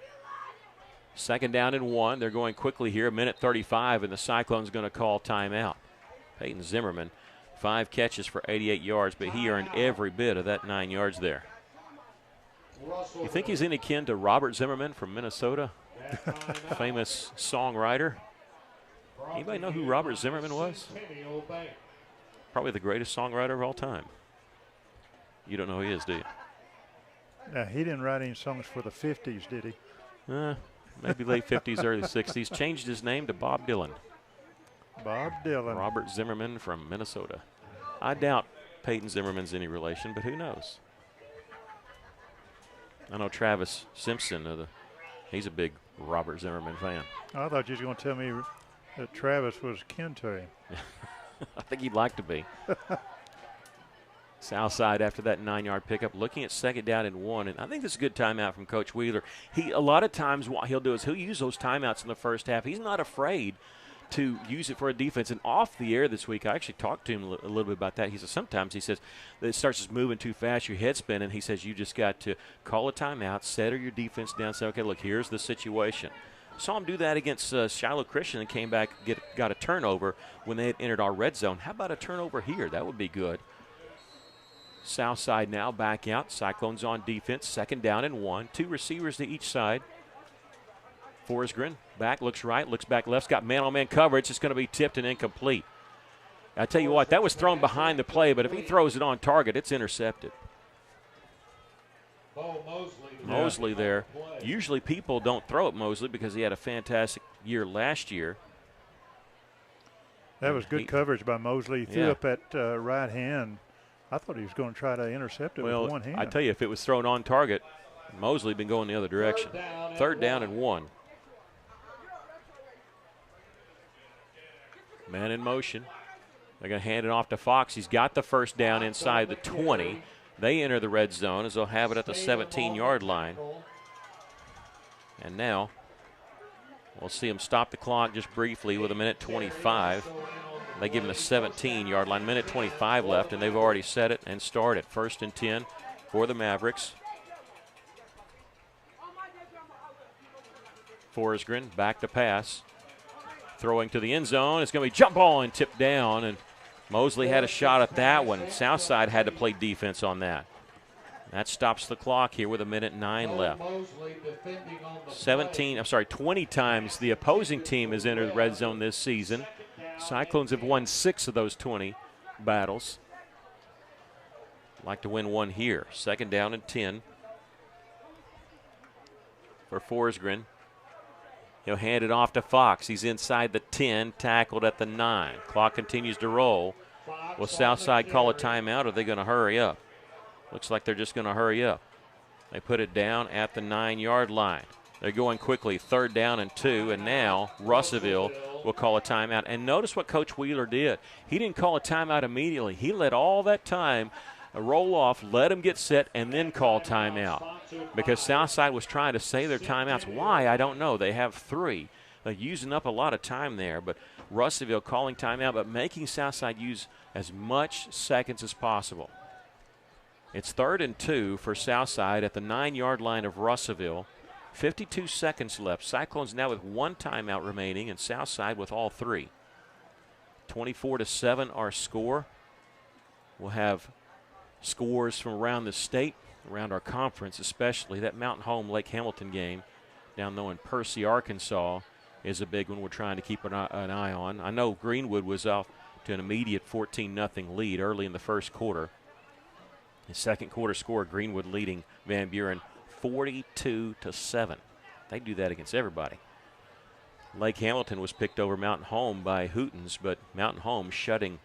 Second down and 1. They're going quickly here, 1:35, and the Cyclones going to call timeout. Peyton Zimmerman, 5 catches for 88 yards, but he earned every bit of that 9 yards there. You think he's any kin to Robert Zimmerman from Minnesota? Famous songwriter. Anybody know who Robert Zimmerman was? Probably the greatest songwriter of all time. You don't know who he is, do you? Now, he didn't write any songs for the 50s, did he? Maybe late 50s, early 60s. Changed his name to Bob Dylan. Bob Dylan. Robert Zimmerman from Minnesota. I doubt Peyton Zimmerman's any relation, but who knows? I know Travis Simpson, he's a big Robert Zimmerman fan. I thought you were going to tell me that Travis was kin to him. I think he'd like to be. Southside after that 9-yard pickup, looking at second down and 1, and I think this is a good timeout from Coach Wheeler. A lot of times what he'll do is he'll use those timeouts in the first half. He's not afraid to use it for a defense. And off the air this week, I actually talked to him a little bit about that. He says sometimes he says it starts just moving too fast, your head spinning. He says you just got to call a timeout, settle your defense down, say, okay, look, here's the situation. Saw him do that against Shiloh Christian and came back, got a turnover when they had entered our red zone. How about a turnover here? That would be good. Southside now back out. Cyclones on defense. Second down and 1. 2 receivers to each side. Forsgren back, looks right, looks back left. Got man-on-man coverage. It's going to be tipped and incomplete. I tell you what, that was thrown behind the play, but if he throws it on target, it's intercepted. Mosley there. Usually people don't throw at Mosley because he had a fantastic year last year. That was good coverage by Mosley. He threw up at right hand. I thought he was going to try to intercept it with one hand. I tell you, if it was thrown on target, Mosley been going the other direction. Third down and 1. Man in motion. They're going to hand it off to Fox. He's got the first down inside the 20. They enter the red zone as they'll have it at the 17-yard line. And now we'll see him stop the clock just briefly with 1:25. They give him the 17-yard line, 1:25 left, and they've already set it and started. First and 10 for the Mavericks. Forsgren back to pass. Throwing to the end zone. It's going to be jump ball and tipped down, and Mosley had a shot at that one. Southside had to play defense on that. That stops the clock here with 1:09 left. 20 times the opposing team has entered the red zone this season. Cyclones have won 6 of those 20 battles. Like to win one here. Second down and 10 for Forsgren. He'll hand it off to Fox. He's inside the 10, tackled at the 9. Clock continues to roll. Will Southside call a timeout, or are they going to hurry up? Looks like they're just going to hurry up. They put it down at the 9-yard line. They're going quickly, third down and 2, and now Russellville will call a timeout. And notice what Coach Wheeler did. He didn't call a timeout immediately. He let all that time roll off, let them get set, and then call timeout. Because Southside was trying to save their timeouts. Why? I don't know. They have 3. They're using up a lot of time there. But Russellville calling timeout, but making Southside use as much seconds as possible. It's third and 2 for Southside at the 9-yard line of Russellville. 52 seconds left. Cyclones now with 1 timeout remaining, and Southside with all 3. 24-7 our score. We'll have scores from around the state, around our conference especially. That Mountain Home Lake Hamilton game down though in Percy, Arkansas is a big one we're trying to keep an eye on. I know Greenwood was off to an immediate 14-0 lead early in the first quarter. The second quarter score, Greenwood leading Van Buren 42-7. They do that against everybody. Lake Hamilton was picked over Mountain Home by Hootens, but Mountain Home shutting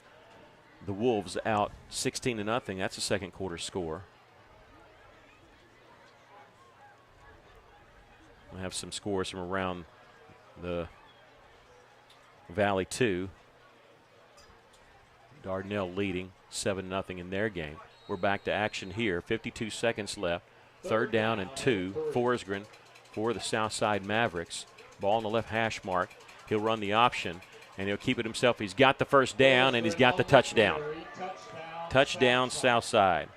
the Wolves out 16-0. That's the second quarter score. We'll have some scores from around the Valley, too. Dardanelle leading 7-0 in their game. We're back to action here. 52 seconds left. Third down and 2. Forsgren for the Southside Mavericks. Ball on the left hash mark. He'll run the option, and he'll keep it himself. He's got the first down, and he's got the touchdown. Touchdown, Southside.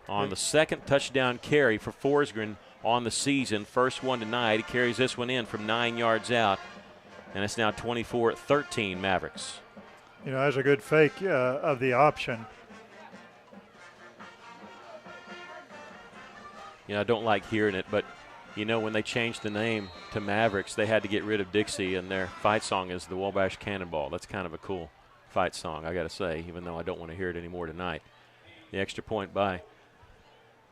On the second touchdown carry for Forsgren on the season, first one tonight. He carries this one in from 9 yards out, and it's now 24-13 Mavericks. You know, that's a good fake of the option. You know, I don't like hearing it, but, you know, when they changed the name to Mavericks, they had to get rid of Dixie, and their fight song is the Wabash Cannonball. That's kind of a cool fight song, I got to say, even though I don't want to hear it anymore tonight. The extra point by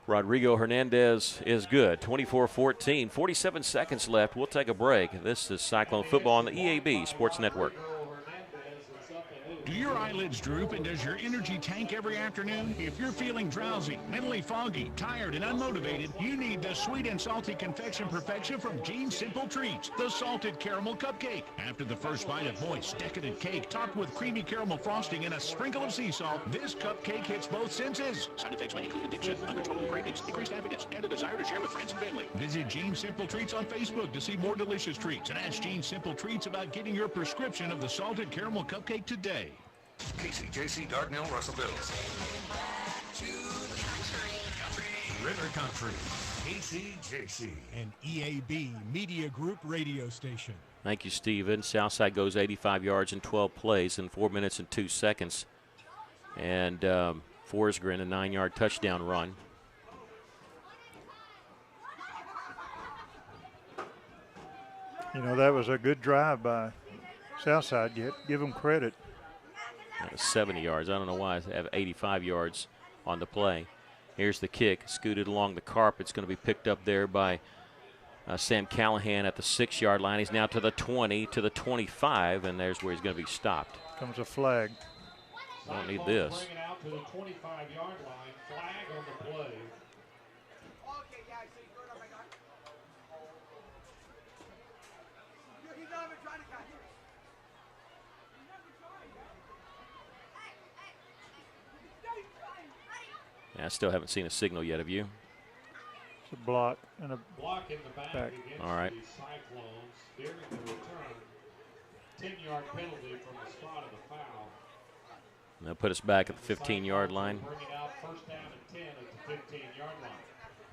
Rodrigo Hernandez is good. 24-14, 47 seconds left. We'll take a break. This is Cyclone Football on the EAB Sports Network. Do your eyelids droop and does your energy tank every afternoon? If you're feeling drowsy, mentally foggy, tired, and unmotivated, you need the sweet and salty confection perfection from Gene's Simple Treats, the salted caramel cupcake. After the first bite of moist, decadent cake topped with creamy caramel frosting and a sprinkle of sea salt, this cupcake hits both senses. Side effects may include addiction, uncontrollable cravings, decreased happiness, and a desire to share with friends and family. Visit Gene's Simple Treats on Facebook to see more delicious treats and ask Gene's Simple Treats about getting your prescription of the salted caramel cupcake today. KCJC, Dardanelle, Russellville. River Country, KCJC. An EAB Media Group radio station. Thank you, Steven. Southside goes 85 yards in 12 plays in 4 minutes and 2 seconds. And Forsgren, a 9-yard touchdown run. You know, that was a good drive by Southside. Give them credit. That was 70 yards. I don't know why I have 85 yards on the play. Here's the kick, scooted along the carpet. It's going to be picked up there by Sam Callahan at the 6-yard line. He's now to the 20, to the 25, and there's where he's going to be stopped. Comes a flag. I don't need this. Bring it out to the 25-yard line. Flag on the play. Yeah, I still haven't seen a signal yet, have you? It's a block and a block in the back against all right. the Cyclones during the return. 10-yard penalty from the spot of the foul. And they'll put us back at the 15-yard line. Bring it out first down and 10 at the 15-yard line.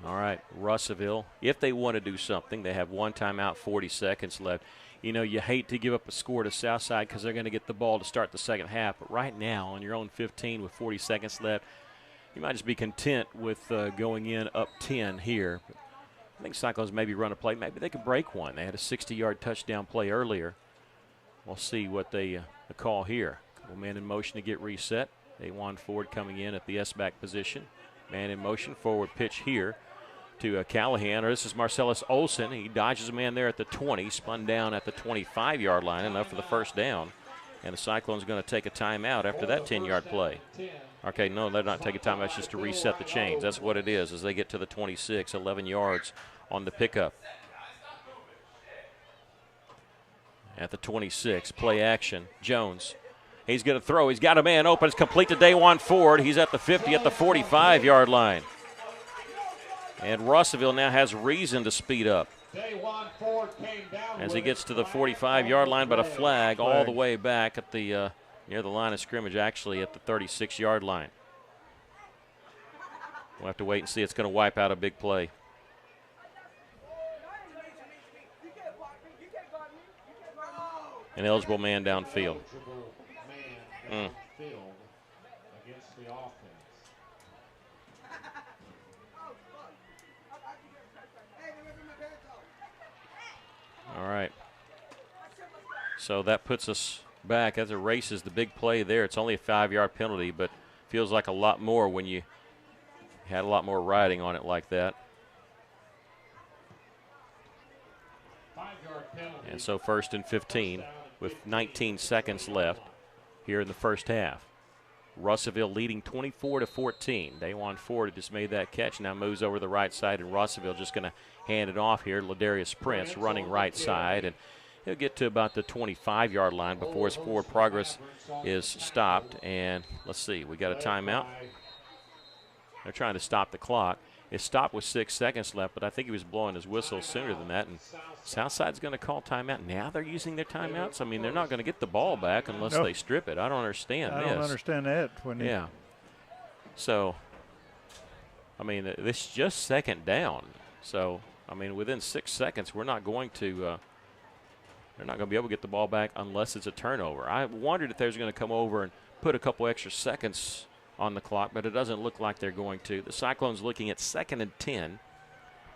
All right, Russellville, if they want to do something, they have one timeout, 40 seconds left. You know, you hate to give up a score to Southside because they're going to get the ball to start the second half. But right now, on your own 15 with 40 seconds left, you might just be content with going in up 10 here. But I think Cyclones maybe run a play. Maybe they could break one. They had a 60-yard touchdown play earlier. We'll see what they call here. Couple man in motion to get reset. Dajuan Ford coming in at the S-back position. Man in motion, forward pitch here to Callahan. Or this is Marcellus Olson. He dodges a man there at the 20, spun down at the 25-yard line, enough for the first down. And the Cyclones are going to take a timeout after that 10-yard play. Okay, no, they're not taking time. That's just to reset the chains. That's what it is as they get to the 26, 11 yards on the pickup. At the 26, play action. Jones, he's going to throw. He's got a man open. It's complete to Dajuan Ford. He's at the 50, at the 45-yard line. And Russellville now has reason to speed up as he gets to the 45-yard line, but a flag all the way back at the near the line of scrimmage, actually at the 36-yard line. We'll have to wait and see. It's going to wipe out a big play. An eligible man downfield. Against the offense. All right. So that puts us back. That erases the big play there. It's only a 5-yard penalty, but Feels like a lot more when you had a lot more riding on it like that. And so 1st and 15 with 19 seconds left here in the first half. Russellville leading 24-14. Daewon Ford just made that catch. Now moves over the right side, and Russellville just going to hand it off here. Ladarius Prince running right side, and he'll get to about the 25-yard line before his forward progress is stopped. And let's see, we got a timeout. They're trying to stop the clock. It stopped with 6 seconds left, but I think he was blowing his whistle sooner than that. And Southside's going to call timeout. Now they're using their timeouts? I mean, they're not going to get the ball back unless they strip it. I don't understand this. I don't understand that. Yeah. So, I mean, this is just second down. So, I mean, within 6 seconds, we're not going to they're not going to be able to get the ball back unless it's a turnover. I wondered if they was going to come over and put a couple extra seconds on the clock, but it doesn't look like they're going to. The Cyclones looking at 2nd and 10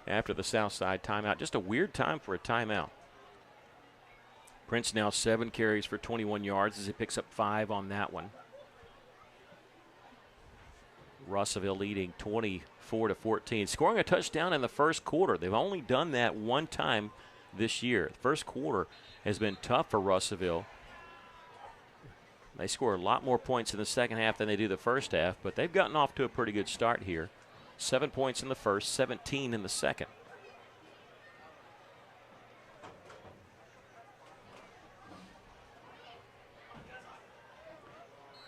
after the Southside timeout. Just a weird time for a timeout. Prince now 7 carries for 21 yards as he picks up 5 on that one. Russellville leading 24-14, scoring a touchdown in the first quarter. They've only done that one time this year. The first quarter has been tough for Russellville. They score a lot more points in the second half than they do the first half, but they've gotten off to a pretty good start here. 7 points in the first, 17 in the second.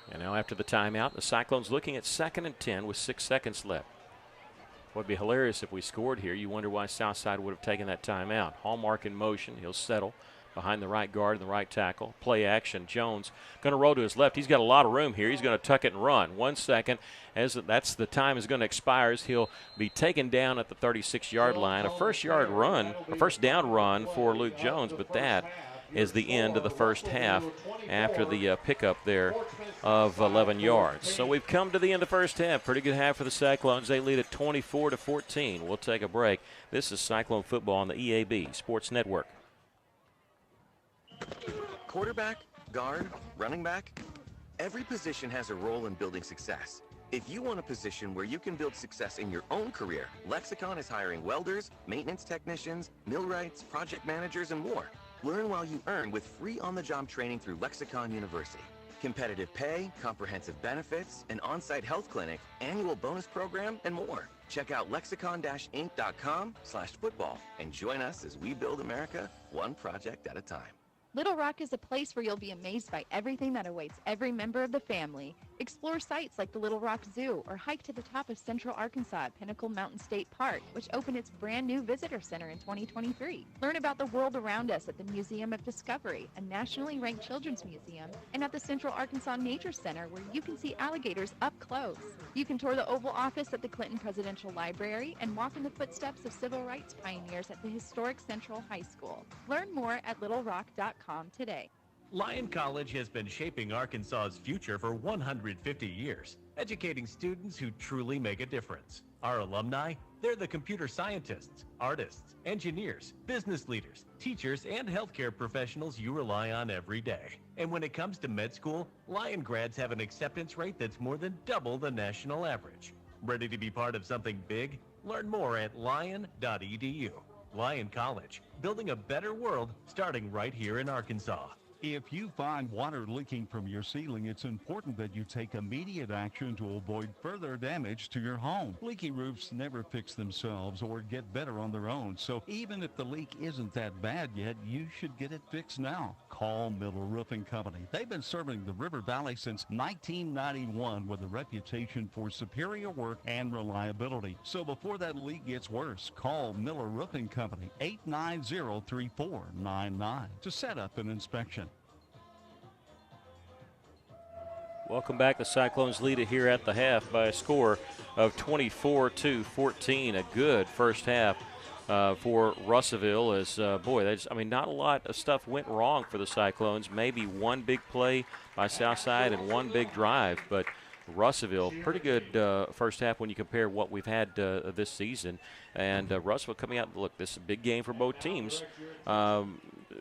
And now after the timeout, the Cyclones looking at 2nd and 10 with 6 seconds left. Would be hilarious if we scored here. You wonder why Southside would have taken that timeout. Hallmark in motion. He'll settle behind the right guard and the right tackle. Play action. Jones going to roll to his left. He's got a lot of room here. He's going to tuck it and run. 1 second. As that's the time is going to expire. He'll be taken down at the 36-yard line. A first down run for Luke Jones, but that is the end of the first half after the pickup there of 11 yards. So we've come to the end of the first half. Pretty good half for the Cyclones. They lead at 24-14. We'll take a break. This is Cyclone football on the EAB Sports Network. Quarterback, guard, running back, every position has a role in building success. If you want a position where you can build success in your own career, Lexicon is hiring welders, maintenance technicians, millwrights, project managers, and more. Learn while you earn with free on-the-job training through Lexicon University. Competitive pay, comprehensive benefits, an on-site health clinic, annual bonus program, and more. Check out lexicon-inc.com/football and join us as we build America one project at a time. Little Rock is a place where you'll be amazed by everything that awaits every member of the family. Explore sites like the Little Rock Zoo or hike to the top of Central Arkansas at Pinnacle Mountain State Park, which opened its brand new visitor center in 2023. Learn about the world around us at the Museum of Discovery, a nationally ranked children's museum, and at the Central Arkansas Nature Center, where you can see alligators up close. You can tour the Oval Office at the Clinton Presidential Library and walk in the footsteps of civil rights pioneers at the historic Central High School. Learn more at littlerock.com today. Lyon College has been shaping Arkansas's future for 150 years, educating students who truly make a difference. Our alumni, they're the computer scientists, artists, engineers, business leaders, teachers, and healthcare professionals you rely on every day. And when it comes to med school, Lyon grads have an acceptance rate that's more than double the national average. Ready to be part of something big? Learn more at lyon.edu. Lyon College, building a better world starting right here in Arkansas. If you find water leaking from your ceiling, it's important that you take immediate action to avoid further damage to your home. Leaky roofs never fix themselves or get better on their own, so even if the leak isn't that bad yet, you should get it fixed now. Call Miller Roofing Company. They've been serving the River Valley since 1991 with a reputation for superior work and reliability. So before that leak gets worse, call Miller Roofing Company, 890-3499 to set up an inspection. Welcome back. The Cyclones lead it here at the half by a score of 24-14. A good first half for Russellville. As not a lot of stuff went wrong for the Cyclones. Maybe one big play by Southside and one big drive, but Russellville, pretty good first half when you compare what we've had this season. And Russellville coming out, look, this is a big game for both teams.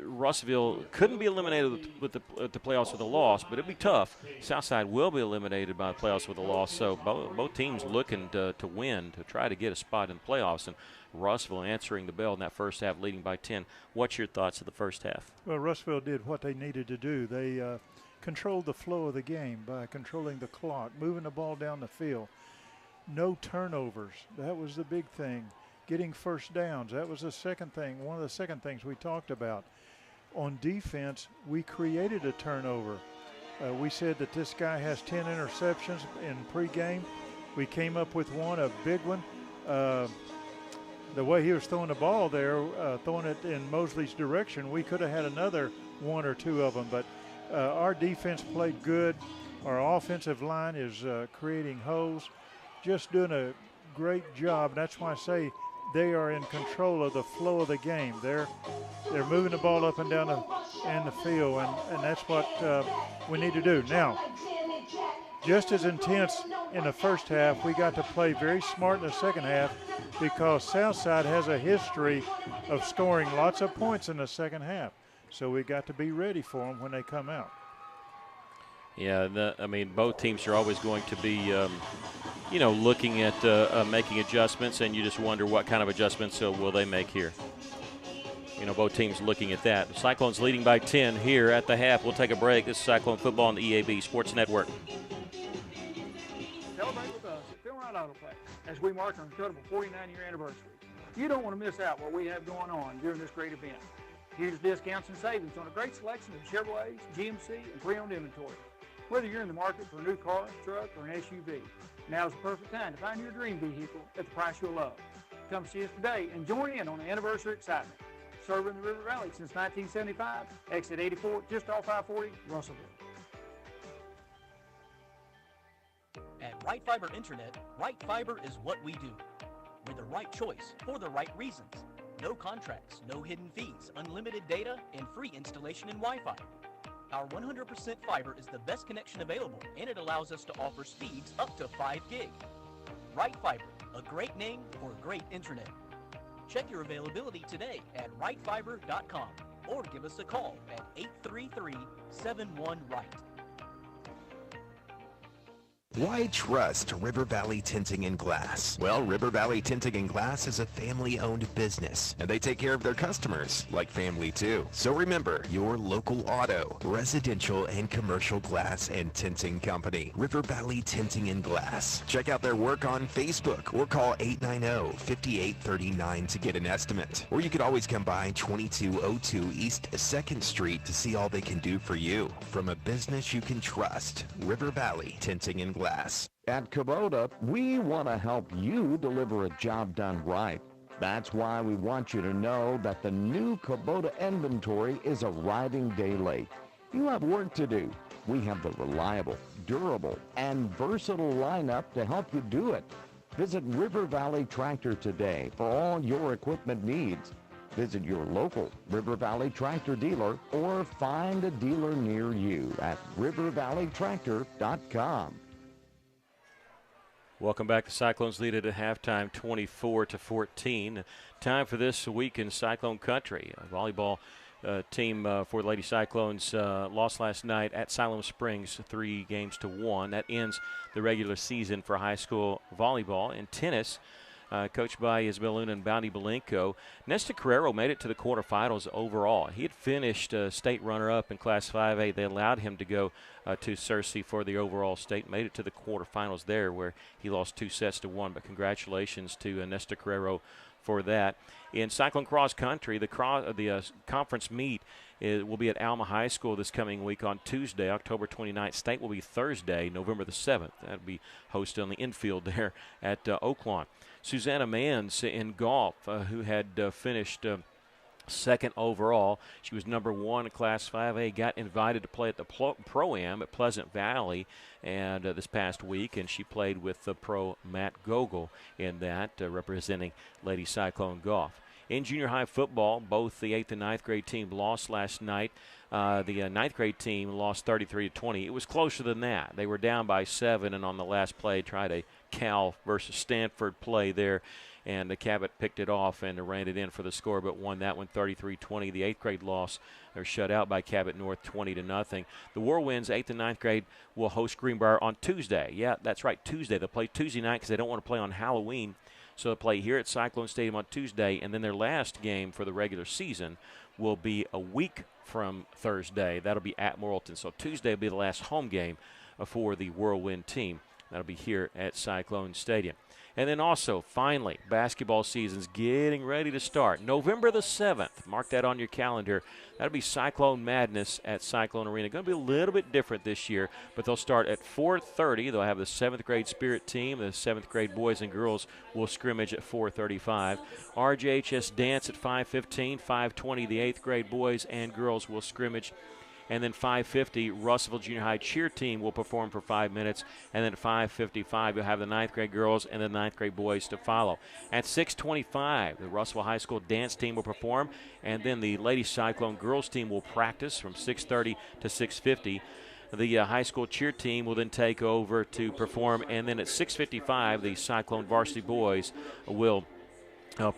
Russellville couldn't be eliminated with the playoffs with a loss, but it'd be tough. Southside will be eliminated by the playoffs with a loss, so both teams looking to win to try to get a spot in the playoffs. And Russellville answering the bell in that first half, leading by 10. What's your thoughts of the first half? Well, Russellville did what they needed to do. They controlled the flow of the game by controlling the clock, moving the ball down the field. No turnovers. That was the big thing. Getting first downs. That was the second thing. One of the second things we talked about. On defense, we created a turnover. We said that this guy has 10 interceptions in pregame. We came up with one, a big one. The way he was throwing the ball there, throwing it in Mosley's direction, we could have had another one or two of them. But our defense played good. Our offensive line is creating holes, just doing a great job. That's why I say they are in control of the flow of the game. They're moving the ball up and down the field, and that's what we need to do. Now, just as intense in the first half, we got to play very smart in the second half because Southside has a history of scoring lots of points in the second half. So we got to be ready for them when they come out. Yeah, I mean, both teams are always going to be, looking at making adjustments, and you just wonder what kind of adjustments will they make here. Both teams looking at that. The Cyclones leading by 10 here at the half. We'll take a break. This is Cyclone Football on the EAB Sports Network. Celebrate with us at Phil Wright Auto Play as we mark our incredible 49-year anniversary. You don't want to miss out what we have going on during this great event. Huge discounts and savings on a great selection of Chevrolets, GMC, and pre-owned inventory. Whether you're in the market for a new car, truck, or an SUV, now's the perfect time to find your dream vehicle at the price you'll love. Come see us today and join in on the anniversary excitement. Serving the River Valley since 1975, exit 84, just off I-40, Russellville. At Right Fiber Internet, Right Fiber is what we do. We're the right choice for the right reasons. No contracts, no hidden fees, unlimited data, and free installation and Wi-Fi. Our 100% fiber is the best connection available, and it allows us to offer speeds up to 5 gig. Right Fiber, a great name for great internet. Check your availability today at rightfiber.com or give us a call at 833-71-RIGHT. Why trust River Valley Tinting and Glass? Well, River Valley Tinting and Glass is a family-owned business, and they take care of their customers like family too. So remember, your local auto, residential, and commercial glass and tinting company, River Valley Tinting and Glass. Check out their work on Facebook or call 890-5839 to get an estimate. Or you could always come by 2202 East 2nd Street to see all they can do for you. From a business you can trust, River Valley Tinting and Glass. At Kubota, we want to help you deliver a job done right. That's why we want you to know that the new Kubota inventory is arriving day late. You have work to do. We have the reliable, durable, and versatile lineup to help you do it. Visit River Valley Tractor today for all your equipment needs. Visit your local River Valley Tractor dealer or find a dealer near you at rivervalleytractor.com. Welcome back. The Cyclones lead at halftime, 24-14. Time for this week in Cyclone Country. A volleyball team for the Lady Cyclones lost last night at Siloam Springs, 3-1. That ends the regular season for high school volleyball. In tennis, coached by Isabel Luna and Bounty Belenko, Nesta Carrero made it to the quarterfinals overall. He had finished state runner-up in Class 5A. They allowed him to go to Searcy for the overall state, made it to the quarterfinals there where he lost 2-1. But congratulations to Nesta Carrero for that. In Cyclone Cross Country, the conference meet will be at Alma High School this coming week on Tuesday, October 29th. State will be Thursday, November the 7th. That'll be hosted on the infield there at Oaklawn. Susanna Manns in golf, who had finished second overall. She was number 1 in Class 5A, got invited to play at the Pro-Am at Pleasant Valley and this past week, and she played with the pro Matt Gogol in that, representing Lady Cyclone Golf. In junior high football, both the 8th and 9th grade team lost last night. The 9th grade team lost 33-20. It was closer than that. They were down by 7, and on the last play tried a Cal versus Stanford play there and the Cabot picked it off and ran it in for the score, but won that one 33-20. The 8th grade loss, they're shut out by Cabot North 20-0. The Whirlwinds, 8th and 9th grade, will host Greenbrier on Tuesday. Yeah, that's right, Tuesday. They'll play Tuesday night because they don't want to play on Halloween. So they'll play here at Cyclone Stadium on Tuesday, and then their last game for the regular season will be a week from Thursday. That'll be at Morrilton. So Tuesday will be the last home game for the Whirlwind team. That'll be here at Cyclone Stadium. And then also, finally, basketball season's getting ready to start. November the 7th, mark that on your calendar. That'll be Cyclone Madness at Cyclone Arena. Going to be a little bit different this year, but they'll start at 4:30. They'll have the 7th grade Spirit team. The 7th grade boys and girls will scrimmage at 4:35. RJHS Dance at 5:15. 5:20, the 8th grade boys and girls will scrimmage. And then 5:50, Russellville Junior High cheer team will perform for 5 minutes. And then at 5:55, you'll have the 9th grade girls and the 9th grade boys to follow. At 6:25, the Russellville High School dance team will perform. And then the Lady Cyclone girls team will practice from 6:30 to 6:50. The high school cheer team will then take over to perform. And then at 6:55, the Cyclone varsity boys will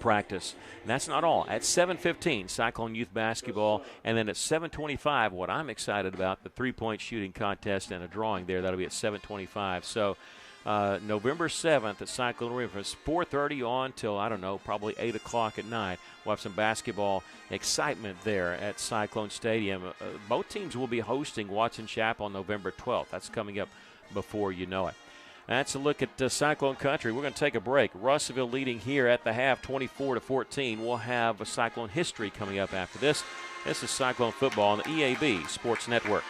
practice. And that's not all. At 7:15, Cyclone Youth Basketball, and then at 7:25, what I'm excited about, the three-point shooting contest and a drawing there. That'll be at 7:25. So November 7th at Cyclone Arena from 4:30 on till, I don't know, probably 8 o'clock at night. We'll have some basketball excitement there at Cyclone Stadium. Both teams will be hosting Watson Chapel on November 12th. That's coming up before you know it. That's a look at Cyclone Country. We're going to take a break. Russellville leading here at the half, 24-14. We'll have a Cyclone history coming up after this. This is Cyclone football on the EAB Sports Network.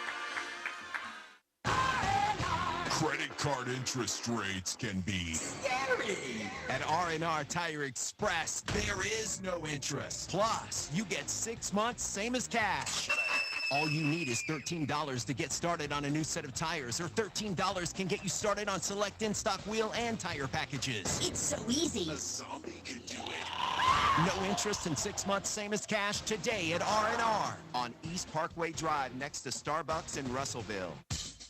Credit card interest rates can be scary. At R&R Tire Express, there is no interest. Plus, you get 6 months, same as cash. All you need is $13 to get started on a new set of tires, or $13 can get you started on select in-stock wheel and tire packages. It's so easy. A zombie can do it. No interest in 6 months, same as cash today at R&R on East Parkway Drive next to Starbucks in Russellville.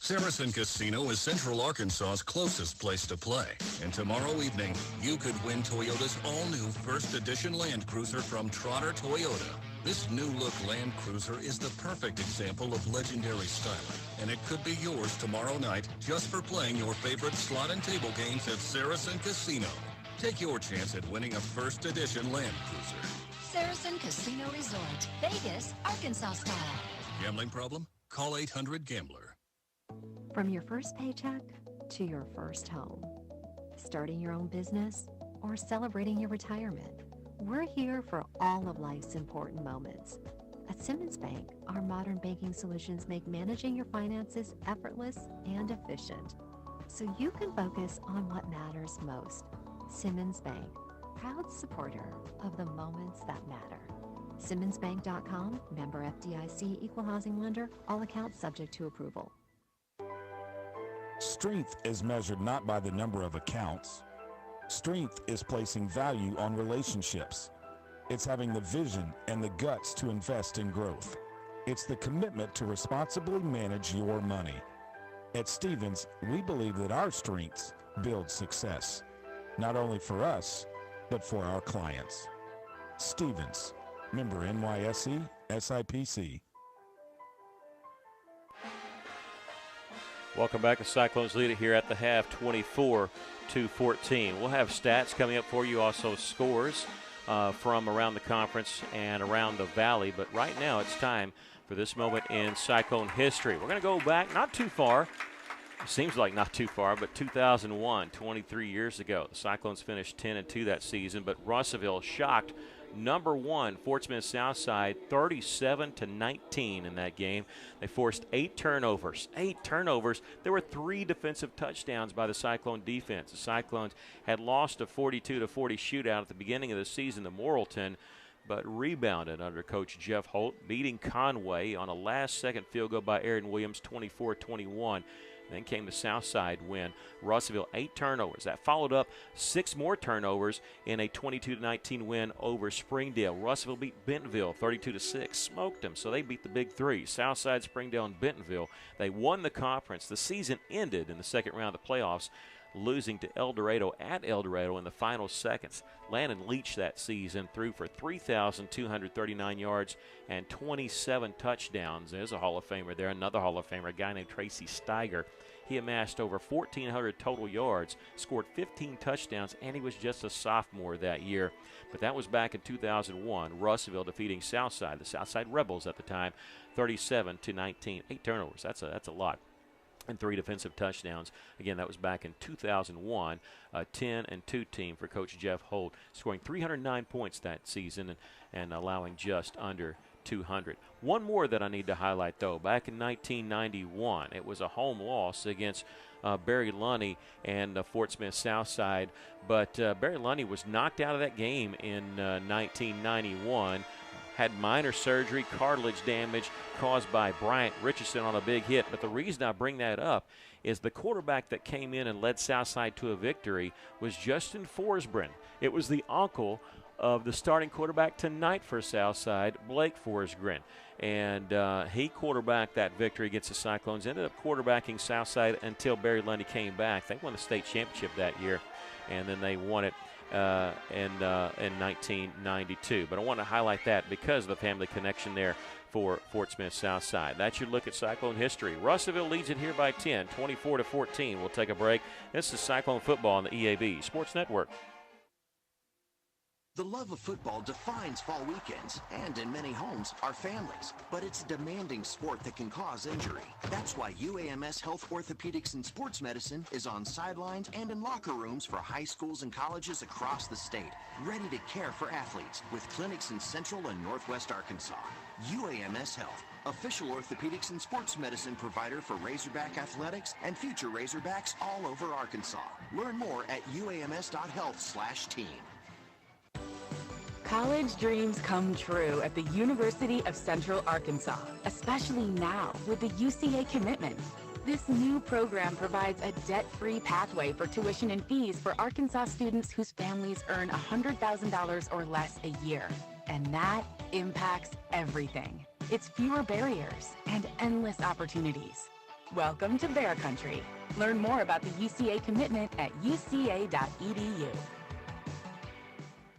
Saracen Casino is Central Arkansas's closest place to play. And tomorrow evening, you could win Toyota's all-new First Edition Land Cruiser from Trotter Toyota. This new-look Land Cruiser is the perfect example of legendary styling, and it could be yours tomorrow night just for playing your favorite slot and table games at Saracen Casino. Take your chance at winning a First Edition Land Cruiser. Saracen Casino Resort, Vegas, Arkansas style. Gambling problem? Call 800-GAMBLER. From your first paycheck to your first home, starting your own business, or celebrating your retirement, we're here for all of life's important moments. At Simmons Bank, our modern banking solutions make managing your finances effortless and efficient, so you can focus on what matters most. Simmons Bank, proud supporter of the moments that matter. SimmonsBank.com, member FDIC, equal housing lender, all accounts subject to approval. Strength is measured not by the number of accounts. Strength is placing value on relationships. It's having the vision and the guts to invest in growth. It's the commitment to responsibly manage your money. At Stephens, we believe that our strengths build success, not only for us, but for our clients. Stephens, member NYSE, SIPC. Welcome back to Cyclones lead it here at the half, 24-14. We'll have stats coming up for you, also scores from around the conference and around the valley. But right now it's time for this moment in Cyclone history. We're going to go back not too far. It seems like not too far, but 2001, 23 years ago. The Cyclones finished 10-2 that season, but Russellville shocked number one Fort Smith Southside 37-19 in that game. They forced 8 turnovers. There were 3 defensive touchdowns by the Cyclone defense. The Cyclones had lost a 42-40 shootout at the beginning of the season to Morrilton, but rebounded under Coach Jeff Holt, beating Conway on a last-second field goal by Aaron Williams, 24-21. Then came the Southside win. Russellville, 8 turnovers. That followed up 6 more turnovers in a 22-19 win over Springdale. Russellville beat Bentonville 32-6, smoked them, so they beat the big 3. Southside, Springdale, and Bentonville. They won the conference. The season ended in the second round of the playoffs losing to El Dorado at El Dorado in the final seconds. Landon Leach that season threw for 3,239 yards and 27 touchdowns. There's a Hall of Famer there, another Hall of Famer, a guy named Tracy Steiger. He amassed over 1,400 total yards, scored 15 touchdowns, and he was just a sophomore that year. But that was back in 2001, Russellville defeating Southside, the Southside Rebels at the time, 37-19. 8 turnovers, that's a lot. And 3 defensive touchdowns. Again, that was back in 2001, a 10-2 team for Coach Jeff Holt, scoring 309 points that season and allowing just under 200. One more that I need to highlight, though. Back in 1991, it was a home loss against Barry Lunny and Fort Smith Southside, but Barry Lunny was knocked out of that game in 1991, had minor surgery, cartilage damage caused by Bryant Richardson on a big hit. But the reason I bring that up is the quarterback that came in and led Southside to a victory was Justin Forsgren. It was the uncle of the starting quarterback tonight for Southside, Blake Forsgren. And he quarterbacked that victory against the Cyclones, ended up quarterbacking Southside until Barry Lundy came back. They won the state championship that year, and then they won it in 1992. But I want to highlight that because of the family connection there for Fort Smith Southside. That's your look at Cyclone history. Russellville leads it here by 10, 24-14. We'll take a break. This is Cyclone football on the EAB Sports Network. The love of football defines fall weekends, and in many homes, our families. But it's a demanding sport that can cause injury. That's why UAMS Health Orthopedics and Sports Medicine is on sidelines and in locker rooms for high schools and colleges across the state, ready to care for athletes with clinics in Central and Northwest Arkansas. UAMS Health, official orthopedics and sports medicine provider for Razorback Athletics and future Razorbacks all over Arkansas. Learn more at uams.health/team. College dreams come true at the University of Central Arkansas, especially now with the UCA commitment. This new program provides a debt-free pathway for tuition and fees for Arkansas students whose families earn $100,000 or less a year. And that impacts everything. It's fewer barriers and endless opportunities. Welcome to Bear Country. Learn more about the UCA commitment at uca.edu.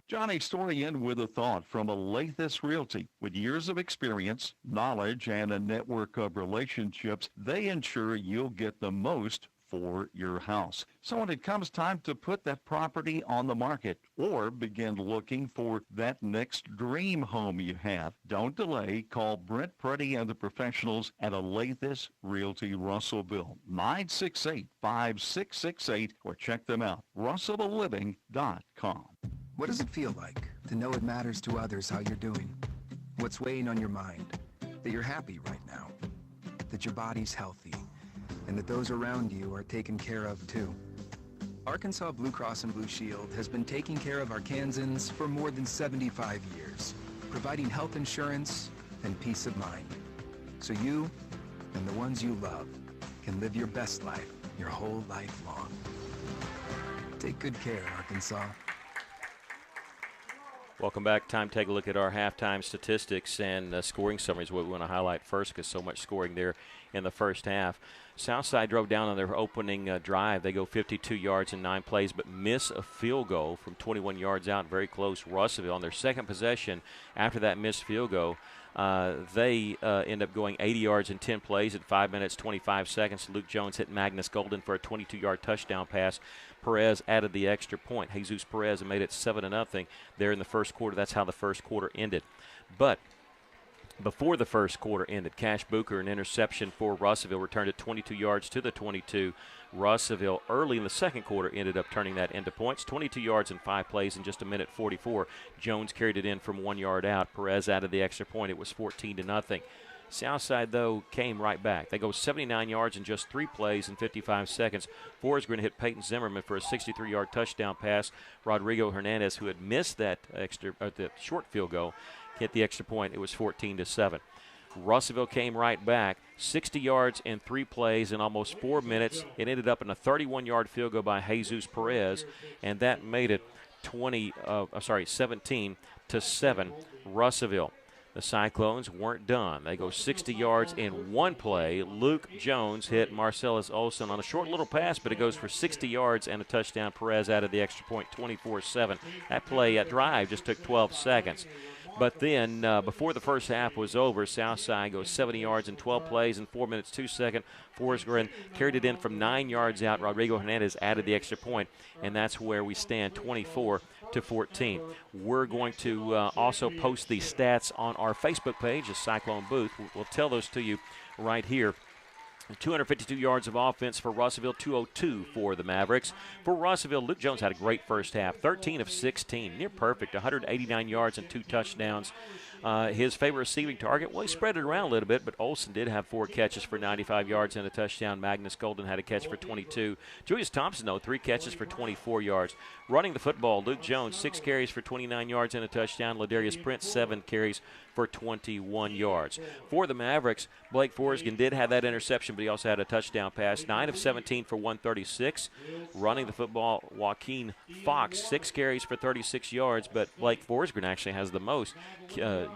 Johnny Storian with a thought from Alathus Realty. With years of experience, knowledge, and a network of relationships, they ensure you'll get the most for your house. So when it comes time to put that property on the market or begin looking for that next dream home you have, don't delay. Call Brent Pruddy and the professionals at Alathus Realty Russellville, 968-5668, or check them out, russellvilleliving.com. What does it feel like to know it matters to others how you're doing? What's weighing on your mind? That you're happy right now, that your body's healthy, and that those around you are taken care of too. Arkansas Blue Cross and Blue Shield has been taking care of Arkansans for more than 75 years, providing health insurance and peace of mind. So you and the ones you love can live your best life your whole life long. Take good care, Arkansas. Welcome back. Time to take a look at our halftime statistics and scoring summaries, what we want to highlight first because so much scoring there in the first half. Southside drove down on their opening drive. They go 52 yards in 9 plays but miss a field goal from 21 yards out, very close. Russellville on their second possession after that missed field goal, they end up going 80 yards in 10 plays at 5 minutes, 25 seconds. Luke Jones hit Magnus Golden for a 22-yard touchdown pass. Perez added the extra point. Jesus Perez made it 7-0 there in the first quarter. That's how the first quarter ended. But before the first quarter ended, Cash Booker, an interception for Russellville, returned it 22 yards to the 22. Russellville early in the second quarter ended up turning that into points. 22 yards in 5 plays in just a minute 44. Jones carried it in from 1 yard out. Perez added the extra point. It was 14-0. Southside, though, came right back. They go 79 yards in just 3 plays in 55 seconds. Forsgren hit Peyton Zimmerman for a 63-yard touchdown pass. Rodrigo Hernandez, who had missed that the short field goal, hit the extra point. It was 14-7. Russellville came right back, 60 yards in 3 plays in almost 4 minutes. It ended up in a 31-yard field goal by Jesus Perez, and that made it 17-7 Russellville. The Cyclones weren't done. They go 60 yards in one play. Luke Jones hit Marcellus Olsen on a short little pass, but it goes for 60 yards and a touchdown. Perez added the extra point, 24-7. That play, that drive just took 12 seconds. But then, before the first half was over, Southside goes 70 yards in 12 plays in 4 minutes, 2 seconds. Forsgren carried it in from 9 yards out. Rodrigo Hernandez added the extra point, and that's where we stand, 24-14. We're going to also post the stats on our Facebook page, the Cyclone Booth. We'll tell those to you right here. 252 yards of offense for Russellville, 202 for the Mavericks. For Russellville, Luke Jones had a great first half, 13 of 16, near perfect, 189 yards and 2 touchdowns. His favorite receiving target, well, he spread it around a little bit, but Olsen did have 4 catches for 95 yards and a touchdown. Magnus Golden had a catch for 22. Julius Thompson, though, 3 catches for 24 yards. Running the football, Luke Jones, 6 carries for 29 yards and a touchdown. Ladarius Prince, 7 carries for 21 yards. For the Mavericks, Blake Forsgren did have that interception, but he also had a touchdown pass. 9 of 17 for 136. Running the football, Joaquin Fox, 6 carries for 36 yards, but Blake Forsgren actually has the most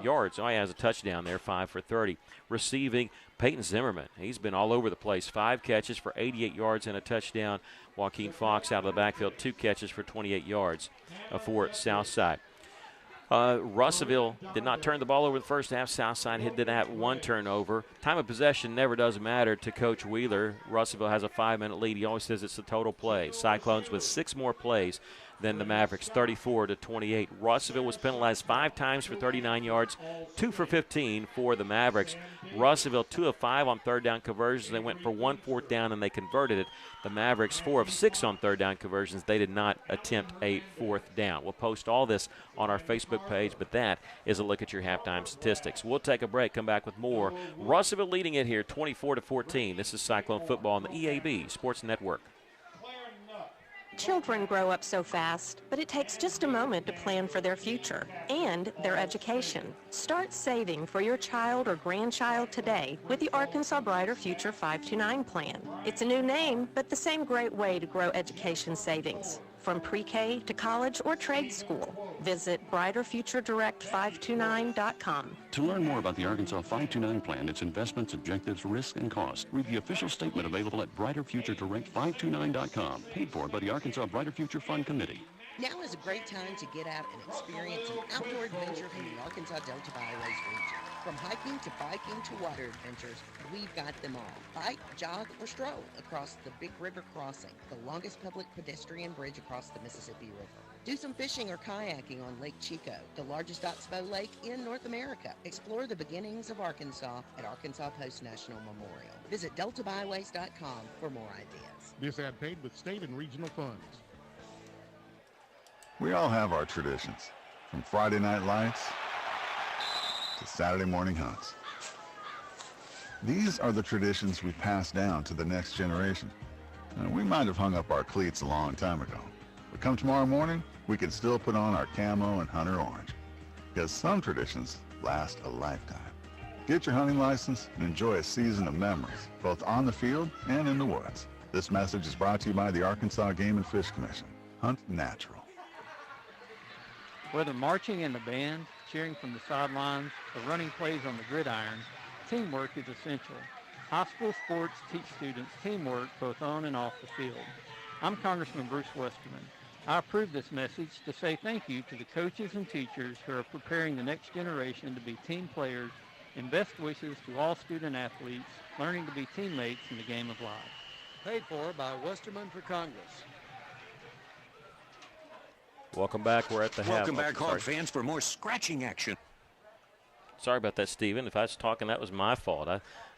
yards. Oh, he has a touchdown there, 5 for 30. Receiving, Peyton Zimmerman. He's been all over the place. 5 catches for 88 yards and a touchdown. Joaquin Fox out of the backfield, 2 catches for 28 yards for Southside. Russellville did not turn the ball over the first half. Southside did have 1 turnover. Time of possession never does matter to Coach Wheeler. Russellville has a 5-minute lead. He always says it's the total play. Cyclones with 6 more plays than the Mavericks, 34-28. Russellville was penalized 5 times for 39 yards, 2 for 15 for the Mavericks. Russellville 2 of 5 on third down conversions. They went for 1 fourth down and they converted it. The Mavericks 4 of 6 on third down conversions. They did not attempt a 4th down. We'll post all this on our Facebook page, but that is a look at your halftime statistics. We'll take a break, come back with more. Russellville leading it here, 24-14. This is Cyclone Football on the EAB Sports Network. Children grow up so fast, but it takes just a moment to plan for their future and their education. Start saving for your child or grandchild today with the Arkansas Brighter Future 529 plan. It's a new name, but the same great way to grow education savings. From pre-K to college or trade school, visit brighterfuturedirect529.com. To learn more about the Arkansas 529 plan, its investments, objectives, risk, and cost, read the official statement available at brighterfuturedirect529.com, paid for by the Arkansas Brighter Future Fund Committee. Now is a great time to get out and experience an outdoor adventure in the Arkansas Delta Byways region. From hiking to biking to water adventures, we've got them all. Bike, jog, or stroll across the Big River Crossing, the longest public pedestrian bridge across the Mississippi River. Do some fishing or kayaking on Lake Chico, the largest oxbow lake in North America. Explore the beginnings of Arkansas at Arkansas Post National Memorial. Visit deltabyways.com for more ideas. This ad paid with state and regional funds. We all have our traditions, from Friday night lights to Saturday morning hunts. These are the traditions we pass down to the next generation. And we might have hung up our cleats a long time ago, but come tomorrow morning, we can still put on our camo and hunter orange, because some traditions last a lifetime. Get your hunting license and enjoy a season of memories, both on the field and in the woods. This message is brought to you by the Arkansas Game and Fish Commission. Hunt natural. Whether marching in the band, cheering from the sidelines, or running plays on the gridiron, teamwork is essential. High school sports teach students teamwork both on and off the field. I'm Congressman Bruce Westerman. I approve this message to say thank you to the coaches and teachers who are preparing the next generation to be team players, and best wishes to all student athletes learning to be teammates in the game of life. Paid for by Westerman for Congress. Welcome back. We're at the half. Welcome back, Hawk fans, for more scratching action. Sorry about that, Stephen. If I was talking, that was my fault.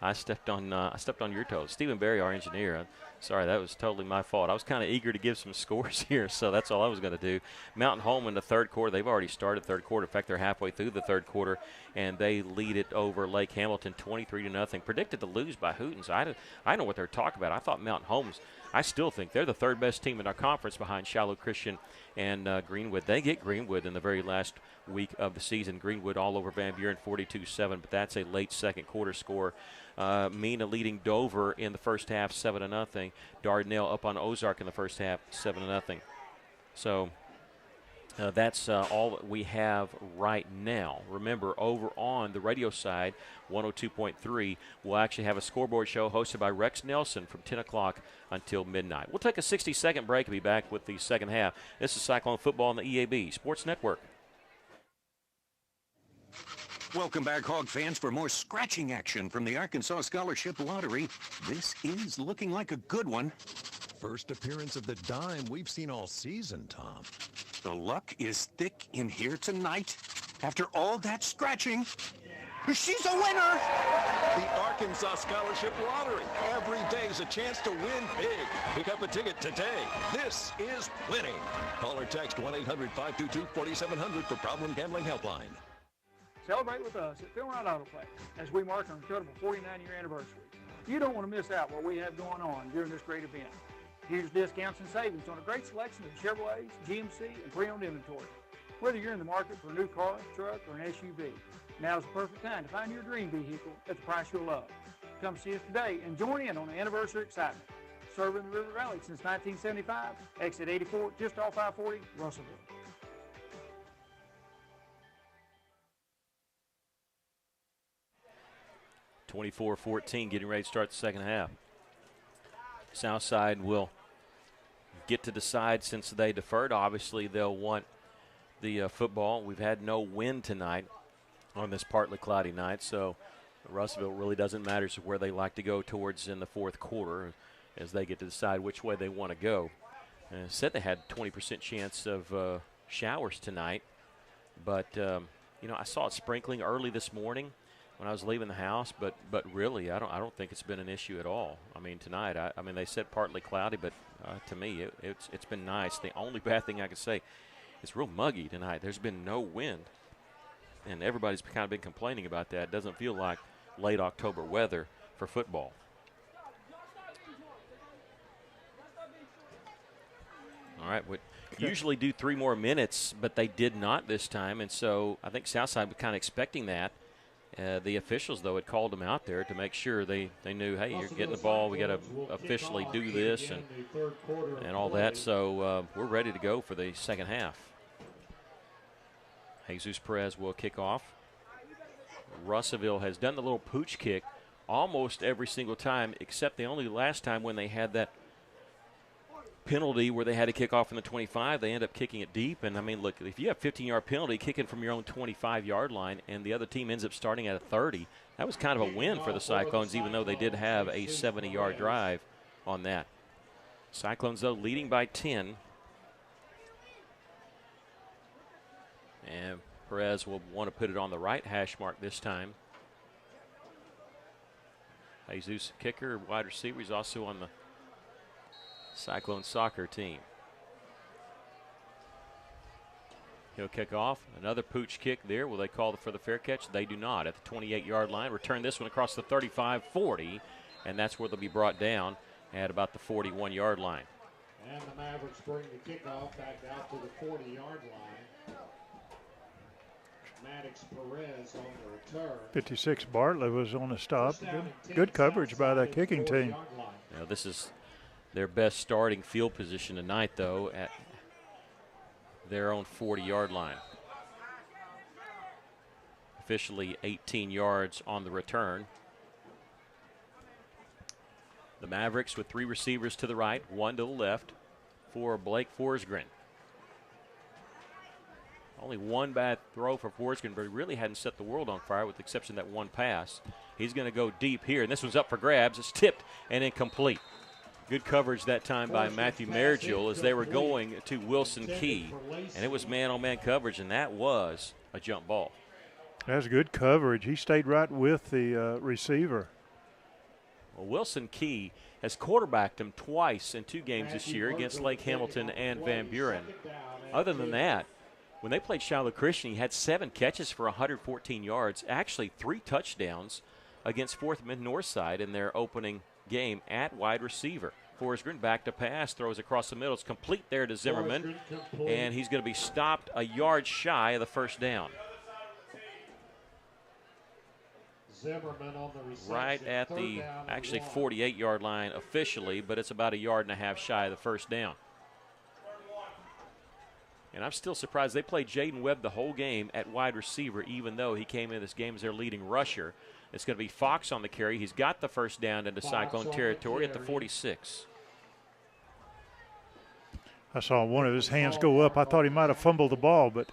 I stepped on your toes. Stephen Berry, our engineer. Sorry, that was totally my fault. I was kind of eager to give some scores here, so that's all I was going to do. Mountain Home in the third quarter. They've already started third quarter. In fact, they're halfway through the third quarter, and they lead it over Lake Hamilton 23-0. Predicted to lose by Hootens. I know what they're talking about. I thought Mountain Home's. I still think they're the third best team in our conference behind Shiloh Christian and Greenwood. They get Greenwood in the very last week of the season. Greenwood all over Van Buren 42-7, but that's a late second quarter score. Mena leading Dover in the first half 7-0. Dardanelle up on Ozark in the first half 7-0. So That's all that we have right now. Remember, over on the radio side, 102.3, we'll actually have a scoreboard show hosted by Rex Nelson from 10 o'clock until midnight. We'll take a 60-second break and be back with the second half. This is Cyclone Football on the EAB Sports Network. Welcome back, Hog fans, for more scratching action from the Arkansas Scholarship Lottery. This is looking like a good one. First appearance of the dime we've seen all season, Tom. The luck is thick in here tonight. After all that scratching, she's a winner! The Arkansas Scholarship Lottery. Every day's a chance to win big. Pick up a ticket today. This is winning. Call or text 1-800-522-4700 for Problem Gambling Helpline. Celebrate with us at Phil Wright Auto Play as we mark our incredible 49-year anniversary. You don't want to miss out what we have going on during this great event. Huge discounts and savings on a great selection of Chevrolets, GMC, and pre-owned inventory. Whether you're in the market for a new car, truck, or an SUV, now's the perfect time to find your dream vehicle at the price you'll love. Come see us today and join in on the anniversary excitement. Serving the River Valley since 1975, exit 84, just off I-40, Russellville. (24-14), getting ready to start the second half. Southside will get to decide since they deferred. Obviously, they'll want the football. We've had no wind tonight on this partly cloudy night, so Russellville really doesn't matter where they like to go towards in the fourth quarter as they get to decide which way they want to go. And said they had 20% chance of showers tonight, but you know, I saw it sprinkling early this morning when I was leaving the house, but really, I don't think it's been an issue at all. I mean, tonight, I mean, they said partly cloudy, but to me, it's been nice. The only bad thing I could say, it's real muggy tonight. There's been no wind, and everybody's kind of been complaining about that. It doesn't feel like late October weather for football. All right, would usually do 3 more minutes, but they did not this time, and so I think Southside was kind of expecting that. The officials, though, had called them out there to make sure they knew, hey, you're getting the ball. We got to officially do this and all that. So we're ready to go for the second half. Jesus Perez will kick off. Russellville has done the little pooch kick almost every single time, except the only last time when they had that penalty where they had to kick off in the 25, they end up kicking it deep. And I mean, look, if you have a 15-yard penalty kicking from your own 25-yard line and the other team ends up starting at a 30, that was kind of a win for the Cyclones, even though they did have a 70-yard drive on that. Cyclones, though, leading by 10. And Perez will want to put it on the right hash mark this time. Jesus, kicker, wide receiver, he's also on the Cyclone soccer team. He'll kick off. Another pooch kick there. Will they call for the fair catch? They do not. At the 28-yard line. Return this one across the 35-40, and that's where they'll be brought down at about the 41-yard line. And the Mavericks bring the kickoff back out to the 40-yard line. Maddox Perez on the return. 56 Bartlett was on the stop. Good coverage by that kicking team. Now this is their best starting field position tonight, though, at their own 40-yard line. Officially 18 yards on the return. The Mavericks with 3 receivers to the right, 1 to the left for Blake Forsgren. Only 1 bad throw for Forsgren, but he really hadn't set the world on fire with the exception of that 1 pass. He's going to go deep here, and this one's up for grabs. It's tipped and incomplete. Good coverage that time by Matthew Mergill as they were going to Wilson Key. And it was man-on-man coverage, and that was a jump ball. That's good coverage. He stayed right with the receiver. Well, Wilson Key has quarterbacked him twice in 2 games this year against Lake Hamilton and Van Buren. Other than that, when they played Shiloh Christian, he had 7 catches for 114 yards, actually 3 touchdowns against Fourth Mid Northside in their opening game at wide receiver. Forsgren back to pass, throws across the middle. It's complete there to Zimmerman, and he's going to be stopped a yard shy of the first down. Zimmerman on the reception. Right at the actually 48-yard line officially, but it's about a yard and a half shy of the first down. And I'm still surprised they played Jaden Webb the whole game at wide receiver, even though he came in this game as their leading rusher. It's going to be Fox on the carry. He's got the first down into Cyclone territory at the 46. I saw one of his hands go up. I thought he might have fumbled the ball, but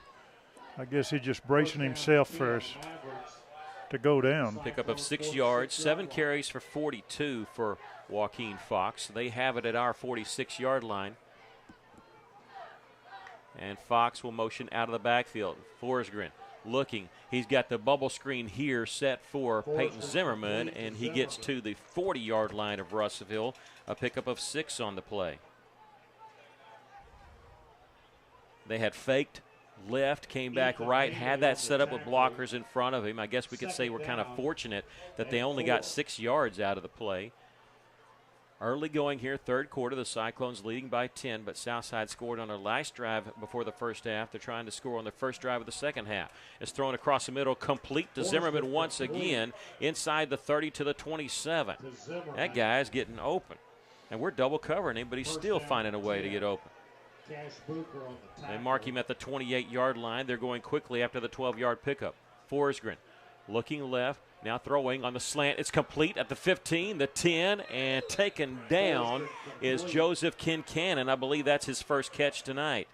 I guess he's just bracing himself to go down. Pickup of 6 yards, 7 carries for 42 for Joaquin Fox. They have it at our 46-yard line. And Fox will motion out of the backfield. Forsgren looking. He's got the bubble screen here set for Peyton Zimmerman, and he gets to the 40-yard line of Russellville. A pickup of 6 on the play. They had faked left, came back right, had that set up with blockers in front of him. I guess we could say we're kind of fortunate that they only got 6 yards out of the play. Early going here, third quarter, the Cyclones leading by 10, but Southside scored on their last drive before the first half. They're trying to score on the first drive of the second half. It's thrown across the middle, complete to Zimmerman once again, inside the 30 to the 27. That guy's getting open. And we're double covering him, but he's still finding a way to get open. They mark him at the 28-yard line. They're going quickly after the 12-yard pickup. Forsgren looking left, now throwing on the slant. It's complete at the 15, the 10, and taken down is Joseph Kincannon. I believe that's his first catch tonight.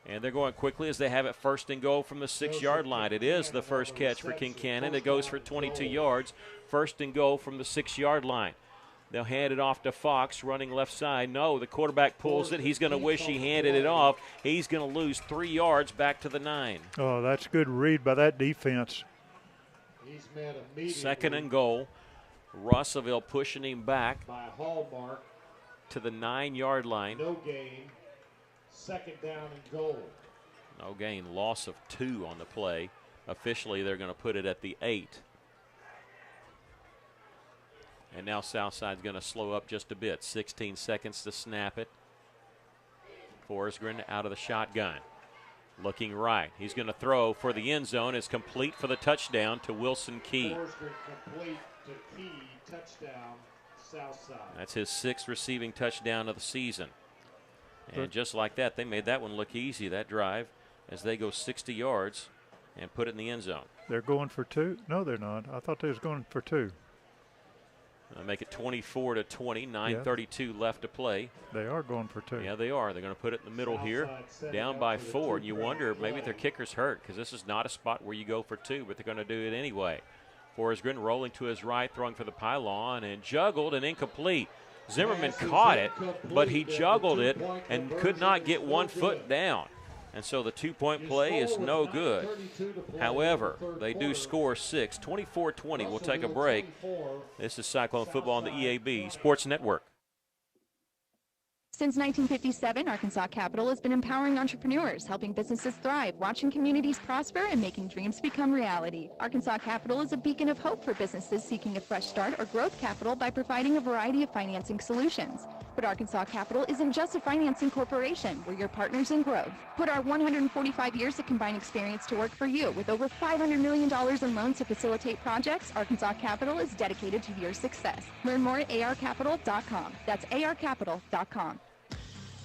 And they're going quickly as they have it first and goal from the 6-yard line. It is the first catch for Kincannon. It goes for 22 yards. First and goal from the 6-yard line. They'll hand it off to Fox, running left side. No, the quarterback pulls it. He's going to wish he handed it off. He's going to lose 3 yards back to the 9. Oh, that's a good read by that defense. Second and goal. Russellville pushing him back by Hallmark to the 9-yard line. No gain. Second down and goal. No gain. Loss of 2 on the play. Officially, they're going to put it at the 8. And now Southside's going to slow up just a bit. 16 seconds to snap it. Forsgren out of the shotgun. Looking right. He's going to throw for the end zone. It's complete for the touchdown to Wilson Key. Forsgren complete to Key. Touchdown, Southside. That's his 6th receiving touchdown of the season. And just like that, they made that one look easy, that drive, as they go 60 yards and put it in the end zone. They're going for 2? No, they're not. I thought they was going for 2. Make it 24 to 20, 9:32 left to play. They are going for 2. Yeah, they are. They're going to put it in the middle here, down by 4. And you wonder maybe their kicker's hurt because this is not a spot where you go for 2, but they're going to do it anyway. Forsgren rolling to his right, throwing for the pylon, and juggled and incomplete. Zimmerman caught it, but he juggled it and could not get 1 foot down. And so the 2-point play is no good. However, they do score 6, 24-20. We'll take a break. This is Cyclone Football on the EAB Sports Network. Since 1957, Arkansas Capital has been empowering entrepreneurs, helping businesses thrive, watching communities prosper, and making dreams become reality. Arkansas Capital is a beacon of hope for businesses seeking a fresh start or growth capital by providing a variety of financing solutions. But Arkansas Capital isn't just a financing corporation. We're your partners in growth. Put our 145 years of combined experience to work for you. With over $500 million in loans to facilitate projects, Arkansas Capital is dedicated to your success. Learn more at arcapital.com. That's arcapital.com.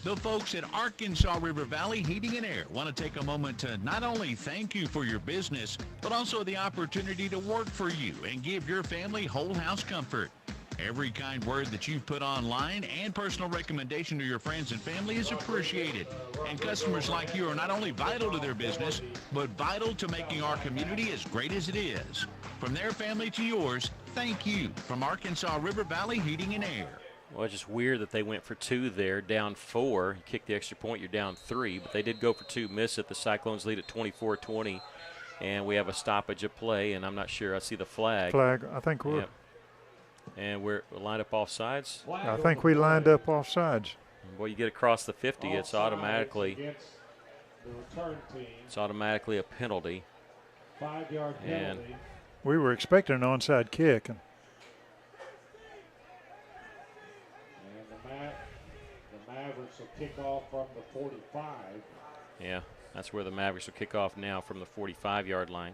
The folks at Arkansas River Valley Heating and Air want to take a moment to not only thank you for your business, but also the opportunity to work for you and give your family whole house comfort. Every kind word that you've put online and personal recommendation to your friends and family is appreciated. And customers like you are not only vital to their business, but vital to making our community as great as it is. From their family to yours, thank you from Arkansas River Valley Heating and Air. Well, it's just weird that they went for 2 there, down 4. You kick the extra point, you're down 3. But they did go for 2, miss it. The Cyclones lead at 24-20. And we have a stoppage of play, and I'm not sure. I see the flag. I think we're. Yep. And we're lined up off sides. I think we lined up off sides. Well, you get across the 50, it's automatically a penalty. 5-yard penalty. We were expecting an onside kick. And the Mavericks will kick off from the 45. Yeah, that's where the Mavericks will kick off now, from the 45-yard line.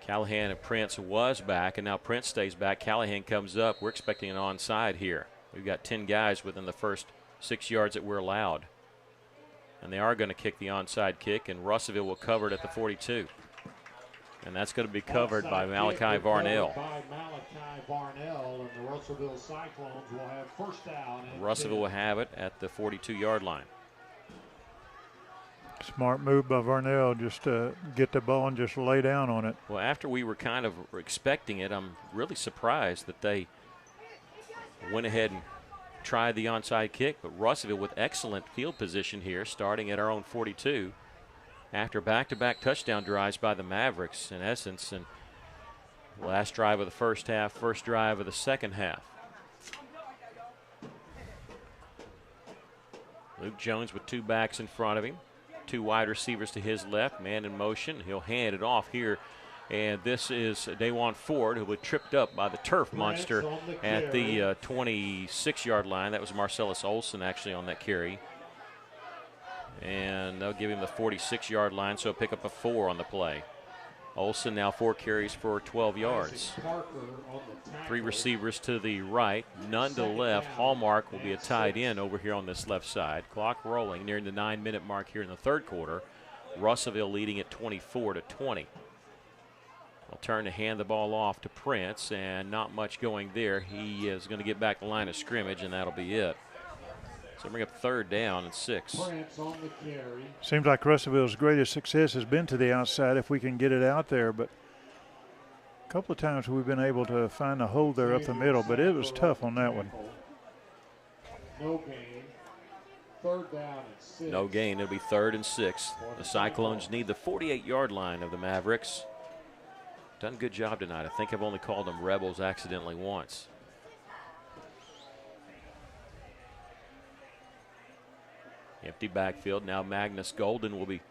Callahan and Prince was back, and now Prince stays back. Callahan comes up. We're expecting an onside here. We've got 10 guys within the first 6 yards that were allowed. And they are going to kick the onside kick, and Russellville will cover it at the 42. And that's going to be covered by Malachi Varnell. And the Russellville Cyclones will have first down. Russellville will have it at the 42-yard line. Smart move by Varnell, just to get the ball and just lay down on it. Well, after we were kind of expecting it, I'm really surprised that they went ahead and tried the onside kick. But Russellville with excellent field position here, starting at our own 42. After back-to-back touchdown drives by the Mavericks, in essence, and last drive of the first half, first drive of the second half. Luke Jones with 2 backs in front of him. 2 wide receivers to his left, man in motion. He'll hand it off here. And this is Dajuan Ford, who was tripped up by the turf monster at the 26-yard line. That was Marcellus Olson actually on that carry. And they'll give him the 46-yard line, so pick up a 4 on the play. Olson now 4 carries for 12 yards. 3 receivers to the right, none to the left. Hallmark will be a tight end over here on this left side. Clock rolling, nearing the 9-minute mark here in the third quarter. Russellville leading at 24-20. They'll turn to hand the ball off to Prince, and not much going there. He is going to get back the line of scrimmage, and that'll be it. So bring up third down and 6. Seems like Russellville's greatest success has been to the outside if we can get it out there, but a couple of times we've been able to find a hole there up the middle, but it was tough on that one. No gain. Third down and 6. No gain. It'll be 3rd and 6. The Cyclones need the 48-yard line of the Mavericks. Done a good job tonight. I think I've only called them Rebels accidentally once. Empty backfield. Now Magnus Golden will be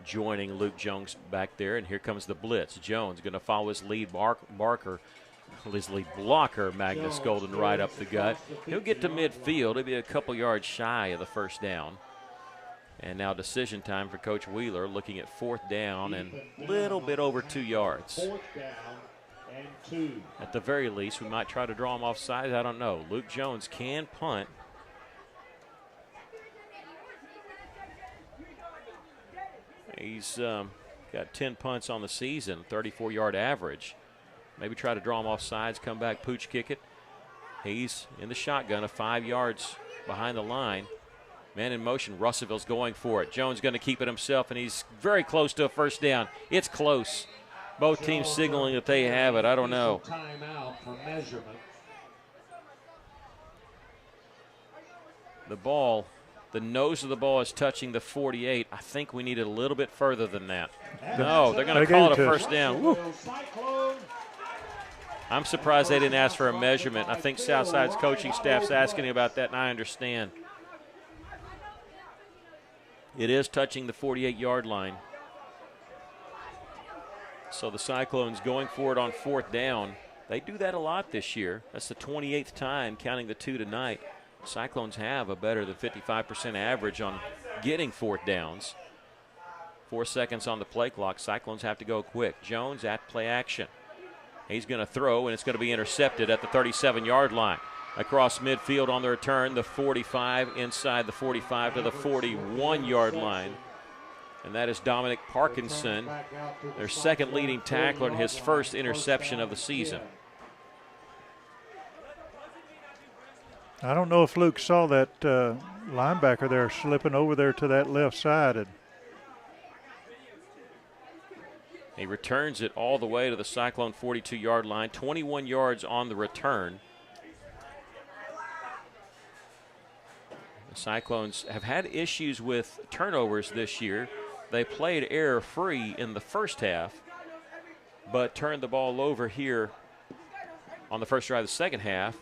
joining Luke Jones back there. And here comes the blitz. Jones going to follow his lead his lead blocker, Magnus Golden, right up the gut. He'll get to midfield. He'll be a couple yards shy of the first down. And now decision time for Coach Wheeler, looking at 4th down and a little bit over 2 yards. 4th down and 2. At the very least, we might try to draw him off sides. I don't know. Luke Jones can punt. He's got 10 punts on the season, 34-yard average. Maybe try to draw him off sides, come back, pooch kick it. He's in the shotgun, 5 yards behind the line. Man in motion, Russellville's going for it. Jones going to keep it himself, and he's very close to a first down. It's close. Both teams signaling that they have it. I don't know. Timeout for measurement. The ball, the nose of the ball is touching the 48. I think we need it a little bit further than that. No, they're going to call it a first down. Woo. I'm surprised they didn't ask for a measurement. I think Southside's coaching staff's asking about that, and I understand. It is touching the 48-yard line. So the Cyclones going for it on 4th down. They do that a lot this year. That's the 28th time, counting the 2 tonight. Cyclones have a better than 55% average on getting 4th downs. 4 seconds on the play clock. Cyclones have to go quick. Jones at play action. He's going to throw, and it's going to be intercepted at the 37-yard line. Across midfield on the return, the 45 inside the 45 to the 41-yard line. And that is Dominic Parkinson, their second leading tackler, and his first interception of the season. I don't know if Luke saw that linebacker there slipping over there to that left side. He returns it all the way to the Cyclone 42-yard line, 21 yards on the return. The Cyclones have had issues with turnovers this year. They played error-free in the first half, but turned the ball over here on the first drive of the second half.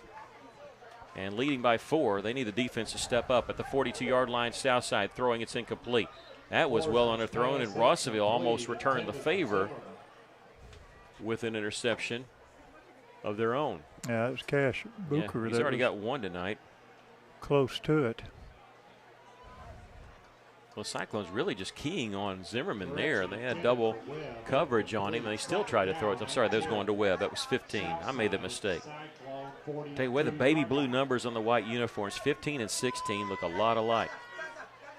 And leading by 4, they need the defense to step up at the 42-yard line, south side, throwing it's incomplete. That was well underthrown, and Russellville almost returned the favor with an interception of their own. Yeah, it was Cash Booker. Yeah, he's already got 1 tonight. Close to it. Well, Cyclones really just keying on Zimmerman there. They had double coverage on him. They still tried to throw it. I'm sorry, that was going to Webb. That was 15. I made that mistake. Tell you what, the baby blue numbers on the white uniforms, 15 and 16, look a lot alike.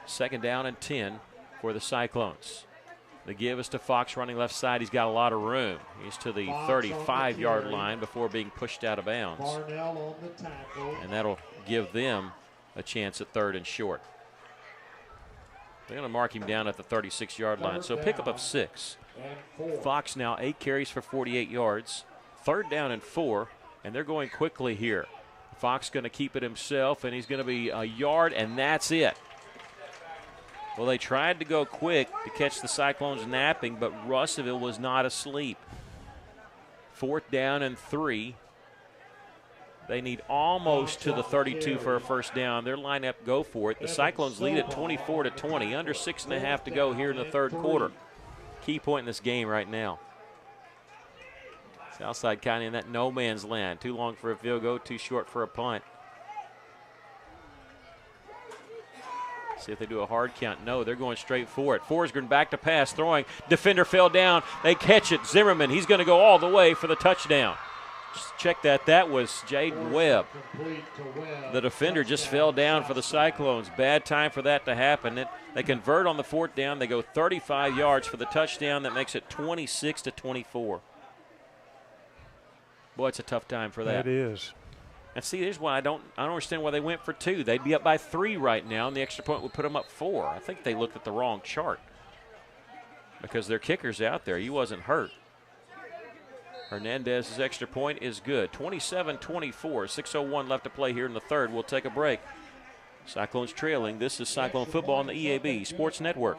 2nd down and 10 for the Cyclones. The give is to Fox running left side. He's got a lot of room. He's to the 35-yard line before being pushed out of bounds. And that'll give them a chance at 3rd and short. They're going to mark him down at the 36-yard line. So pickup of 6. Fox now 8 carries for 48 yards. 3rd down and 4, and they're going quickly here. Fox going to keep it himself, and he's going to be a yard, and that's it. Well, they tried to go quick to catch the Cyclones napping, but Russellville was not asleep. 4th down and 3. They need almost to the 32 for a first down. Their lineup go for it. The Cyclones lead at 24-20, under 6.5 to go here in the 3rd quarter. Key point in this game right now. Southside kind of in that no man's land. Too long for a field goal, too short for a punt. See if they do a hard count. No, they're going straight for it. Forsgren back to pass, throwing. Defender fell down. They catch it. Zimmerman, he's going to go all the way for the touchdown. Just check that. That was Jaden Webb. The defender just fell down for the Cyclones. Bad time for that to happen. They convert on the 4th down. They go 35 yards for the touchdown. That makes it 26-24. Boy, it's a tough time for that. It is. And see, here's why I don't understand why they went for 2. They'd be up by 3 right now, and the extra point would put them up 4. I think they looked at the wrong chart because their kicker's out there. He wasn't hurt. Hernandez's extra point is good. 27-24, 6:01 left to play here in the 3rd. We'll take a break. Cyclones trailing. This is Cyclone football on the EAB Sports Network.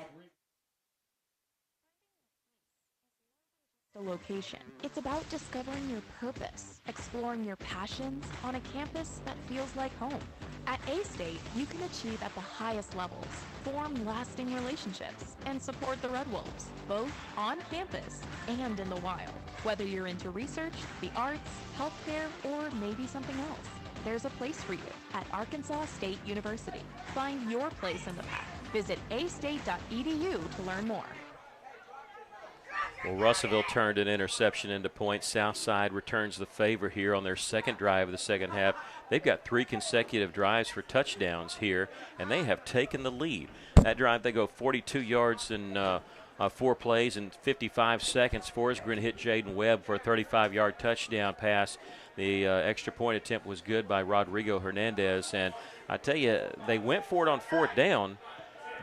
Location. It's about discovering your purpose, exploring your passions on a campus that feels like home. At A-State, you can achieve at the highest levels, form lasting relationships, and support the Red Wolves, both on campus and in the wild. Whether you're into research, the arts, healthcare, or maybe something else, there's a place for you at Arkansas State University. Find your place in the pack. Visit astate.edu to learn more. Well, Russellville turned an interception into points. Southside returns the favor here on their 2nd drive of the 2nd half. They've got 3 consecutive drives for touchdowns here, and they have taken the lead. That drive, they go 42 yards in 4 plays in 55 seconds. Forsgren hit Jaden Webb for a 35-yard touchdown pass. The extra point attempt was good by Rodrigo Hernandez, and I tell you, they went for it on 4th down.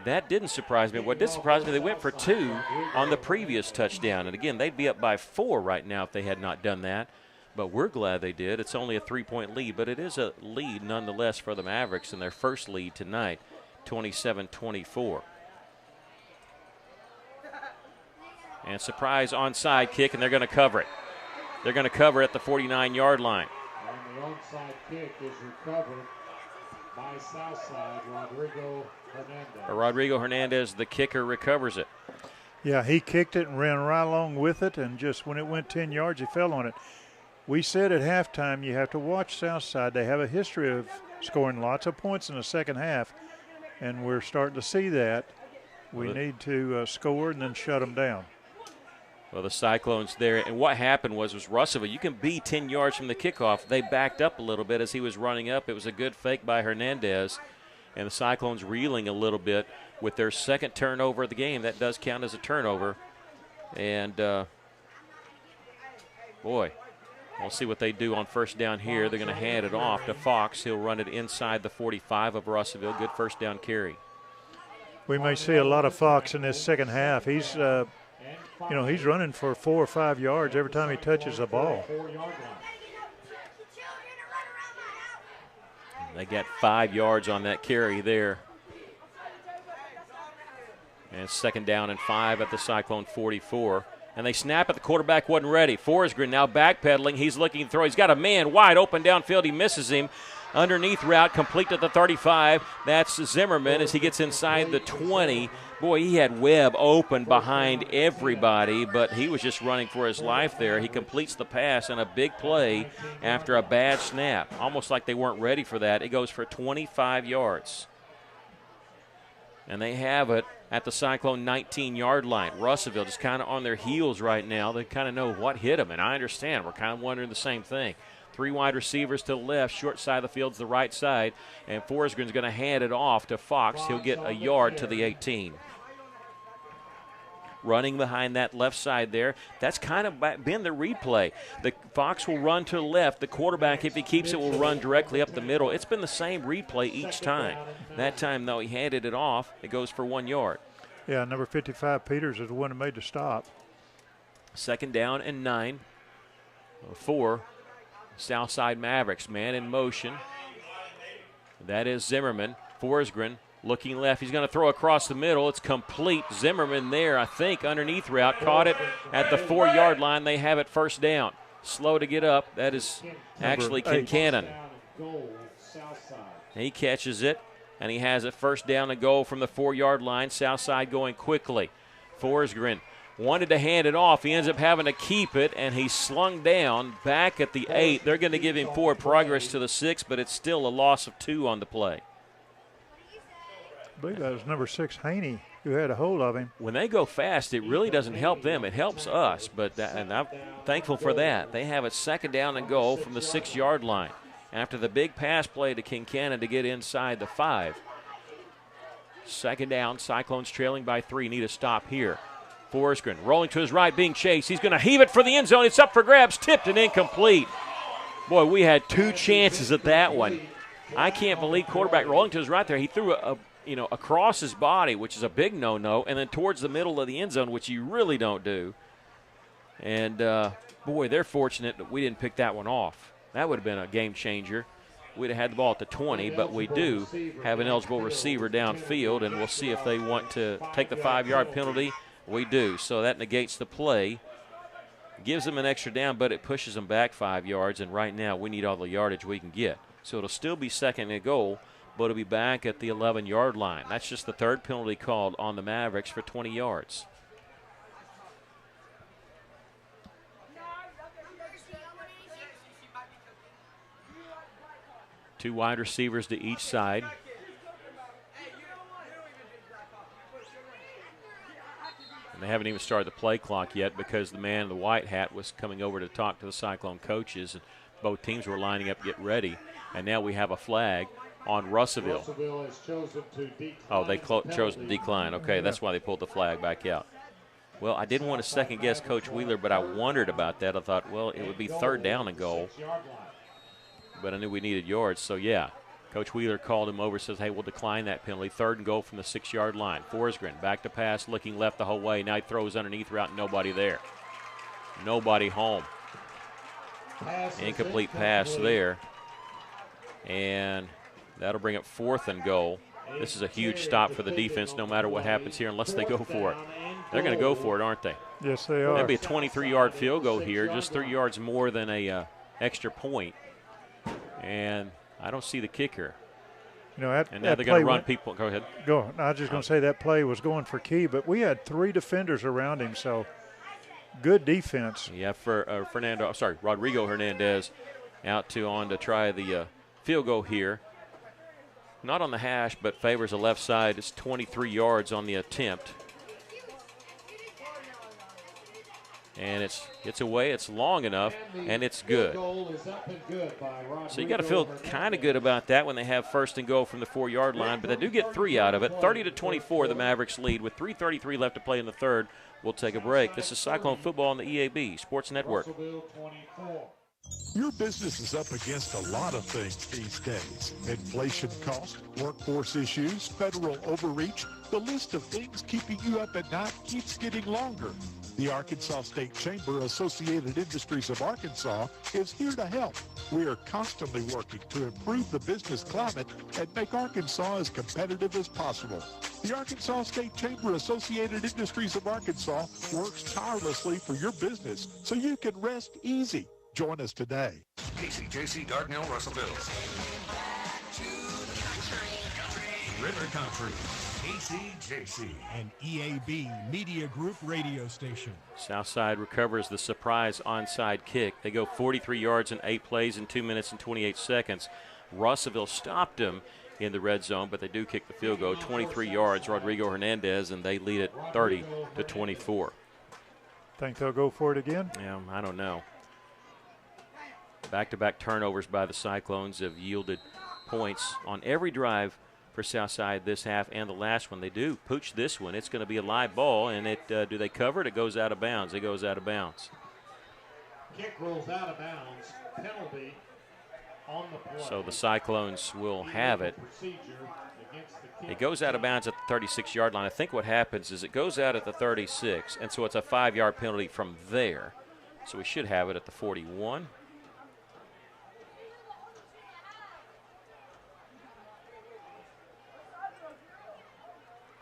That didn't surprise me. What did surprise me, they went for 2 on the previous touchdown. And again, they'd be up by 4 right now if they had not done that. But we're glad they did. It's only a 3-point lead, but it is a lead nonetheless for the Mavericks in their first lead tonight, 27-24. And surprise onside kick, and they're going to cover it. They're going to cover at the 49-yard line. And the onside kick is recovered by Southside, Rodrigo Hernandez. Rodrigo Hernandez, the kicker, recovers it. Yeah, he kicked it and ran right along with it, and just when it went 10 yards, he fell on it. We said at halftime you have to watch Southside. They have a history of scoring lots of points in the 2nd half, and we're starting to see that. We need to score and then shut them down. Well, the Cyclones there, and what happened was Russellville, you can be 10 yards from the kickoff. They backed up a little bit as he was running up. It was a good fake by Hernandez, and the Cyclones reeling a little bit with their 2nd turnover of the game. That does count as a turnover. And, boy, we'll see what they do on 1st down here. They're going to hand it off to Fox. He'll run it inside the 45 of Russellville. Good 1st down carry. We may see a lot of Fox in this 2nd half. He's he's running for 4 or 5 yards every time he touches the ball. They got 5 yards on that carry there. And 2nd down and 5 at the Cyclone 44. And they snap it. The quarterback wasn't ready. Forsgren now backpedaling. He's looking to throw. He's got a man wide open downfield. He misses him. Underneath route, complete to the 35. That's Zimmerman as he gets inside the 20. Boy, he had Webb open behind everybody, but he was just running for his life there. He completes the pass and a big play after a bad snap. Almost like they weren't ready for that. It goes for 25 yards. And they have it at the Cyclone 19-yard line. Russellville just kind of on their heels right now. They kind of know what hit them, and I understand. We're kind of wondering the same thing. 3 wide receivers to the left, short side of the field's the right side, and Forsgren's going to hand it off to Fox. He'll get a yard to the 18. Running behind that left side there. That's kind of been the replay. The Fox will run to the left. The quarterback, if he keeps it, will run directly up the middle. It's been the same replay each time. That time, though, he handed it off. It goes for 1 yard. Yeah, number 55, Peters, is the one who made the stop. 2nd down and 9 for Southside Mavericks. Man in motion. That is Zimmerman. Forsgren looking left. He's going to throw across the middle. It's complete. Zimmerman there, I think, underneath route. Caught it at the 4-yard line. They have it 1st down. Slow to get up. That is actually Kincannon. He catches it, and he has it 1st down and goal from the 4-yard line. Southside going quickly. Forsgren wanted to hand it off. He ends up having to keep it, and he's slung down back at the 8. They're going to give him forward progress to the 6, but it's still a loss of 2 on the play. I believe that was number 6, Haney, who had a hold of him. When they go fast, it really doesn't help them. It helps us, and I'm thankful for that. They have it 2nd down and goal from the 6-yard line after the big pass play to Kincannon to get inside the 5. 2nd down, Cyclones trailing by 3. Need a stop here. Forsgren rolling to his right, being chased. He's going to heave it for the end zone. It's up for grabs, tipped and incomplete. Boy, we had 2 chances at that one. I can't believe quarterback rolling to his right there. He threw across his body, which is a big no-no, and then towards the middle of the end zone, which you really don't do. And, boy, they're fortunate that we didn't pick that one off. That would have been a game changer. We'd have had the ball at the 20, but we do have an eligible receiver downfield, and we'll see if they want to take the 5-yard penalty. We do, so that negates the play. Gives them an extra down, but it pushes them back 5 yards, and right now we need all the yardage we can get. So it'll still be 2nd and goal, but it'll be back at the 11-yard line. That's just the 3rd penalty called on the Mavericks for 20 yards. Two wide receivers to each side. And they haven't even started the play clock yet because the man in the white hat was coming over to talk to the Cyclone coaches, and both teams were lining up to get ready. And now we have a flag on Russellville. Russellville has chosen to decline. Oh, they chose to decline. Okay, that's why they pulled the flag back out. Well, I didn't want to second-guess Coach Wheeler, but I wondered about that. I thought, well, it would be 3rd down and goal. But I knew we needed yards, so yeah. Coach Wheeler called him over, says, hey, we'll decline that penalty. 3rd and goal from the 6-yard line. Forsgren back to pass, looking left the whole way. Now he throws underneath route, nobody there. Nobody home. Incomplete pass there. And that'll bring up 4th and goal. This is a huge stop for the defense no matter what happens here unless they go for it. They're going to go for it, aren't they? Yes, they are. That'd be a 23-yard field goal here, just 3 yards more than a extra point. And I don't see the kicker. And now they're going to run people. Go ahead. Go. I was just going to say that play was going for Key, but we had 3 defenders around him, so good defense. Yeah, for Rodrigo Hernandez on to try the field goal here. Not on the hash, but favors the left side. It's 23 yards on the attempt. And it's away, it's long enough, and it's good. So you got to feel kind of good about that when they have 1st and goal from the 4-yard line, but they do get 3 out of it. 30-24, the Mavericks lead with 3:33 left to play in the 3rd. We'll take a break. This is Cyclone Football on the EAB Sports Network. Your business is up against a lot of things these days. Inflation cost, workforce issues, federal overreach. The list of things keeping you up at night keeps getting longer. The Arkansas State Chamber Associated Industries of Arkansas is here to help. We are constantly working to improve the business climate and make Arkansas as competitive as possible. The Arkansas State Chamber Associated Industries of Arkansas works tirelessly for your business so you can rest easy. Join us today. KCJC Dardanelle, Russellville. River Country. KCJC. An EAB Media Group radio station. Southside recovers the surprise onside kick. They go 43 yards in 8 plays in 2 minutes and 28 seconds. Russellville stopped them in the red zone, but they do kick the field goal. 23 yards, Rodrigo Hernandez, and they lead it 30-24. Think they'll go for it again? Yeah, I don't know. Back-to-back turnovers by the Cyclones have yielded points on every drive for Southside this half and the last one. They do pooch this one. It's going to be a live ball, and do they cover it? It goes out of bounds. It goes out of bounds. Kick rolls out of bounds. Penalty on the play. So the Cyclones will have it. It goes out of bounds at the 36-yard line. I think what happens is it goes out at the 36, and so it's a 5-yard penalty from there. So we should have it at the 41.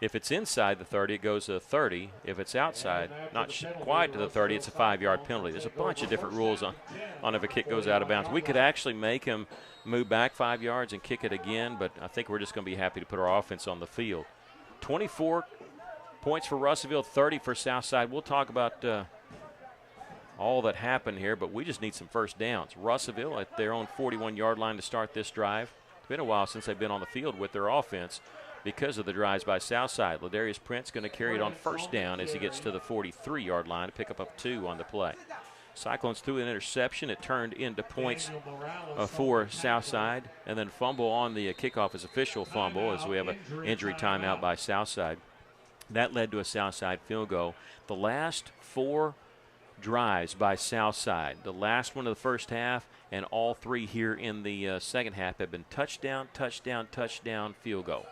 If it's inside the 30, it goes to the 30. If it's outside, not quite to the 30, it's a 5-yard penalty. There's a bunch of different rules on if a kick goes out of bounds. We could actually make him move back 5 yards and kick it again, but I think we're just going to be happy to put our offense on the field. 24 points for Russellville, 30 for Southside. We'll talk about all that happened here, but we just need some first downs. Russellville at their own 41-yard line to start this drive. It's been a while since they've been on the field with their offense because of the drives by Southside. Ladarius Prince going to carry it on first down as he gets to the 43-yard line to pick up 2 on the play. Cyclones threw an interception. It turned into points for Southside, and then fumble on the kickoff is official fumble as we have an injury timeout by Southside. That led to a Southside field goal. The last 4 drives by Southside, the last one of the first half and all 3 here in the second half, have been touchdown, touchdown, touchdown, field goal.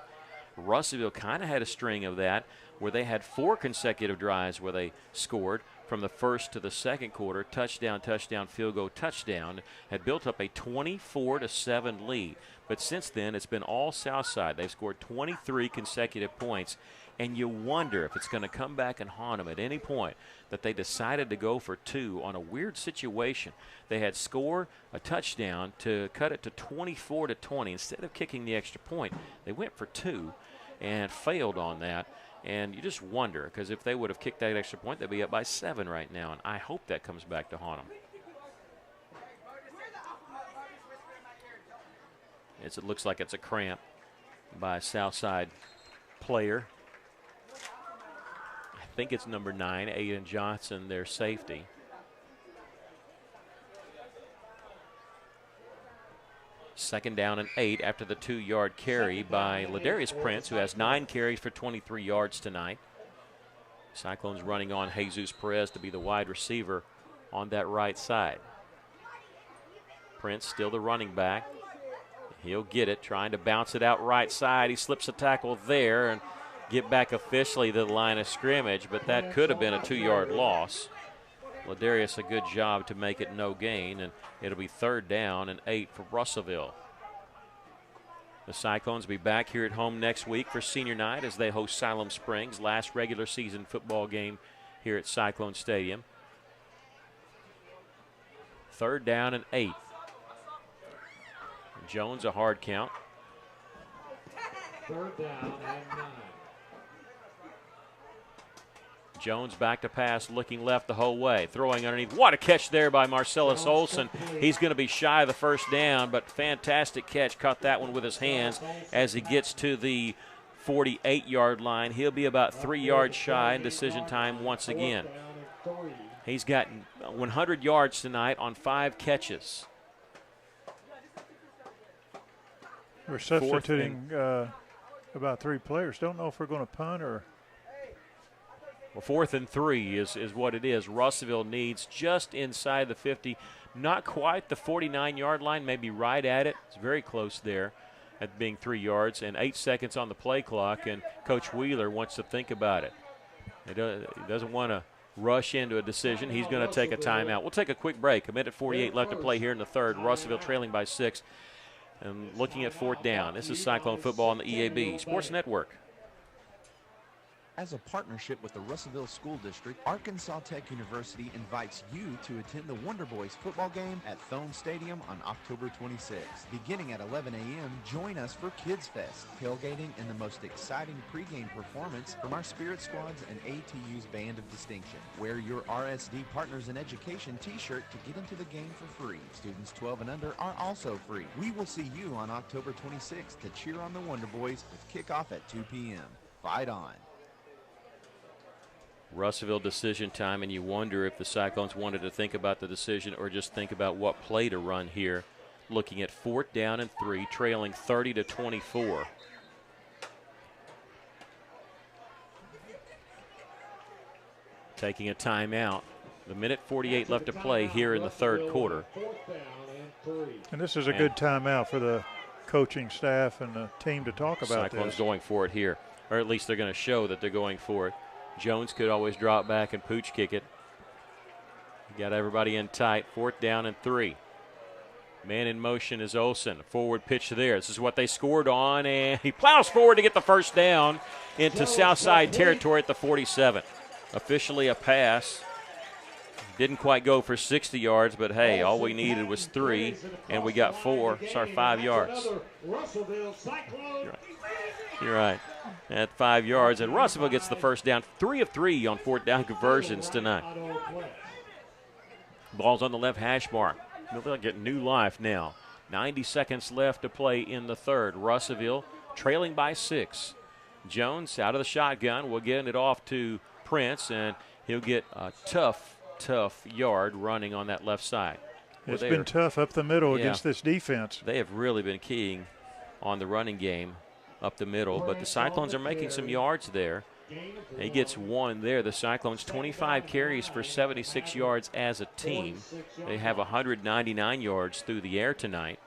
Russellville kind of had a string of that where they had 4 consecutive drives where they scored from the first to the second quarter, touchdown, touchdown, field goal, touchdown, had built up a 24-7 lead. But since then, it's been all Southside. They've scored 23 consecutive points, and you wonder if it's going to come back and haunt them at any point that they decided to go for 2 on a weird situation. They had score a touchdown to cut it to 24-20. Instead of kicking the extra point, they went for 2 and failed on that. And you just wonder, because if they would have kicked that extra point, they'd be up by 7 right now. And I hope that comes back to haunt them. As it looks like it's a cramp by a Southside player. I think it's number 9, Aiden Johnson, their safety. Second down and 8 after the 2-yard carry by Ladarius Prince, who has 9 carries for 23 yards tonight. Cyclones running on Jesus Perez to be the wide receiver on that right side. Prince still the running back. He'll get it, trying to bounce it out right side. He slips a tackle there and get back officially to the line of scrimmage, but that could have been a 2-yard loss. Ladarius a good job to make it no gain, and it'll be 3rd down and 8 for Russellville. The Cyclones will be back here at home next week for senior night as they host Siloam Springs, last regular season football game here at Cyclone Stadium. 3rd down and 8. Jones a hard count. 3rd down and 9. Jones back to pass, looking left the whole way, throwing underneath. What a catch there by Marcellus Olson. He's going to be shy of the first down, but fantastic catch. Caught that one with his hands as he gets to the 48-yard line. He'll be about 3 yards shy in decision time once again. He's gotten 100 yards tonight on 5 catches. We're substituting about 3 players. Don't know if we're going to punt or... Well, 4th and 3 is what it is. Russellville needs just inside the 50, not quite the 49-yard line, maybe right at it. It's very close there at being 3 yards, and 8 seconds on the play clock, and Coach Wheeler wants to think about it. He doesn't want to rush into a decision. He's going to take a timeout. We'll take a quick break. A minute 48 left to play here in the 3rd. Russellville trailing by 6 and looking at 4th down. This is Cyclone football on the EAB Sports Network. As a partnership with the Russellville School District, Arkansas Tech University invites you to attend the Wonder Boys football game at Thone Stadium on October 26th. Beginning at 11 a.m., join us for Kids Fest, tailgating, and the most exciting pregame performance from our Spirit Squads and ATU's Band of Distinction. Wear your RSD Partners in Education t-shirt to get into the game for free. Students 12 and under are also free. We will see you on October 26th to cheer on the Wonder Boys with kickoff at 2 p.m. Fight on. Russellville decision time, and you wonder if the Cyclones wanted to think about the decision or just think about what play to run here. Looking at 4th down and 3, trailing 30-24. Taking a timeout. The minute 48 left to play here in the third quarter. And this is a good timeout for the coaching staff and the team to talk about Cyclones this. going for it here, or at least they're going to show that they're going for it. Jones could always drop back and pooch kick it. Got everybody in tight. 4th down and 3. Man in motion is Olsen. Forward pitch there. This is what they scored on, and he plows forward to get the first down into Southside territory at the 47. Officially a pass. Didn't quite go for 60 yards, but hey, all we needed was 3, and we got 4. Sorry, 5 yards. You're right. At 5 yards, and Russellville gets the first down. 3 of 3 on 4th down conversions tonight. Ball's on the left hash mark. They'll get new life now. 90 seconds left to play in the third. Russellville trailing by 6. Jones out of the shotgun. We'll get it off to Prince, and he'll get a tough yard running on that left side. It's been tough up the middle against this defense. They have really been keying on the running game up the middle, but the Cyclones are making some yards there. He gets 1 there. The Cyclones 25 carries for 76 yards as a team. They have 199 yards through the air tonight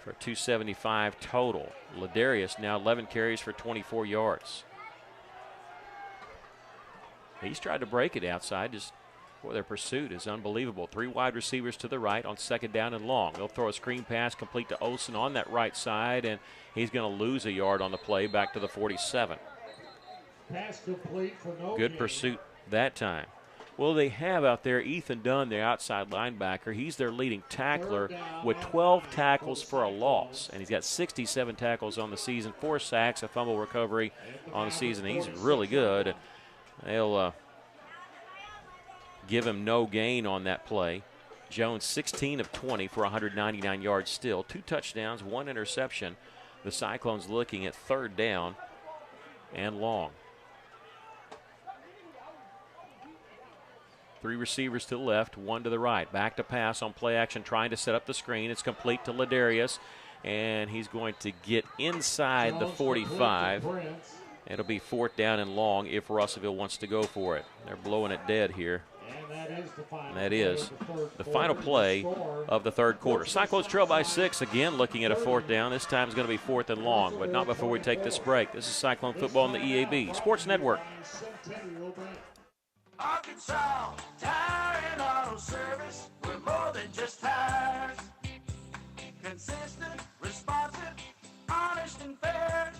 for 275 total. Ladarius now 11 carries for 24 yards. He's tried to break it outside. Just boy, their pursuit is unbelievable. 3 wide receivers to the right on 2nd down and long. They'll throw a screen pass complete to Olsen on that right side, and he's going to lose a yard on the play back to the 47. Pass complete for no Good gain. pursuit that time. Well, they have out there Ethan Dunn, their outside linebacker. He's their leading tackler with 12 tackles for a loss, and he's got 67 tackles on the season, 4 sacks, a fumble recovery on the season. He's really good. They'll give him no gain on that play. Jones 16 of 20 for 199 yards still. 2 touchdowns, 1 interception. The Cyclones looking at 3rd down and long. 3 receivers to the left, 1 to the right. Back to pass on play action, trying to set up the screen. It's complete to Ladarius, and he's going to get inside the 45. It'll be 4th down and long if Russellville wants to go for it. They're blowing it dead here. And that is the final play of the third quarter. Cyclones trail by 6, again looking at a 4th down. This time is going to be 4th and long, but not before we take this break. This is Cyclone Football on the EAB Sports Network. Arkansas Tire and Auto Service. We're more than just tires. Consistent, responsive, honest and fair.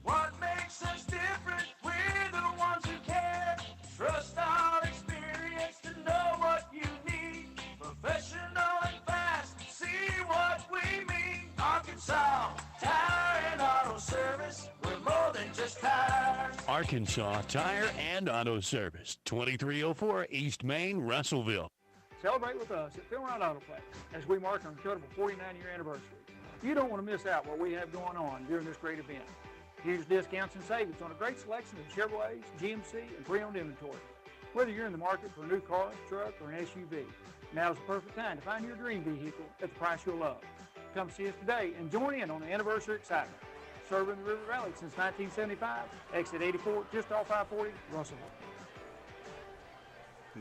What makes us different? We're the ones who care. Trust our experience to know what you need. Professional and fast. See what we mean. Arkansas Tire and Auto Service. We're more than just tires. Arkansas Tire and Auto Service, 2304 East Main, Russellville. Celebrate with us at Phil Wright Autoplex as we mark our incredible 49-year anniversary. You don't want to miss out what we have going on during this great event. Huge discounts and savings on a great selection of Chevrolets, GMC, and pre-owned inventory. Whether you're in the market for a new car, truck, or an SUV, now's the perfect time to find your dream vehicle at the price you'll love. Come see us today and join in on the anniversary excitement. Serving the River Valley since 1975, exit 84, just off I-40, Russellville.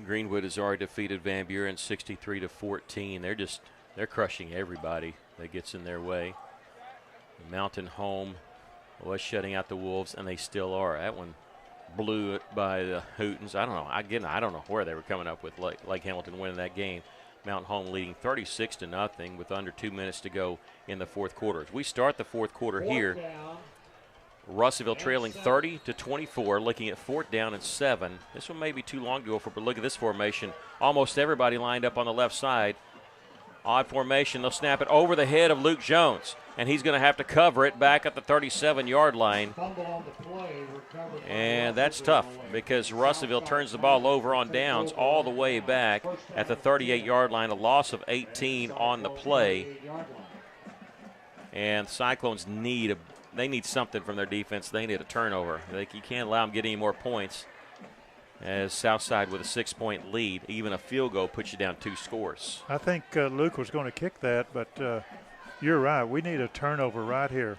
Greenwood has already defeated Van Buren 63-14. They're crushing everybody that gets in their way. Mountain Home was shutting out the Wolves, and they still are. That one blew it by the Hootens. I don't know. I don't know where they were coming up with Lake Hamilton winning that game. Mountain Home leading 36-0 with under 2 minutes to go in the fourth quarter. As we start the fourth quarter here, Russellville trailing 30-24, looking at 4th down and 7. This one may be too long to go for, but look at this formation. Almost everybody lined up on the left side. Odd formation. They'll snap it over the head of Luke Jones, and he's going to have to cover it back at the 37-yard line. And that's tough because Russellville turns the ball over on downs all the way back at the 38-yard line, a loss of 18 on the play. And Cyclones need something from their defense. They need a turnover. You can't allow them to get any more points. as Southside with a 6-point lead. Even a field goal puts you down 2 scores. I think Luke was going to kick that, but you're right. We need a turnover right here.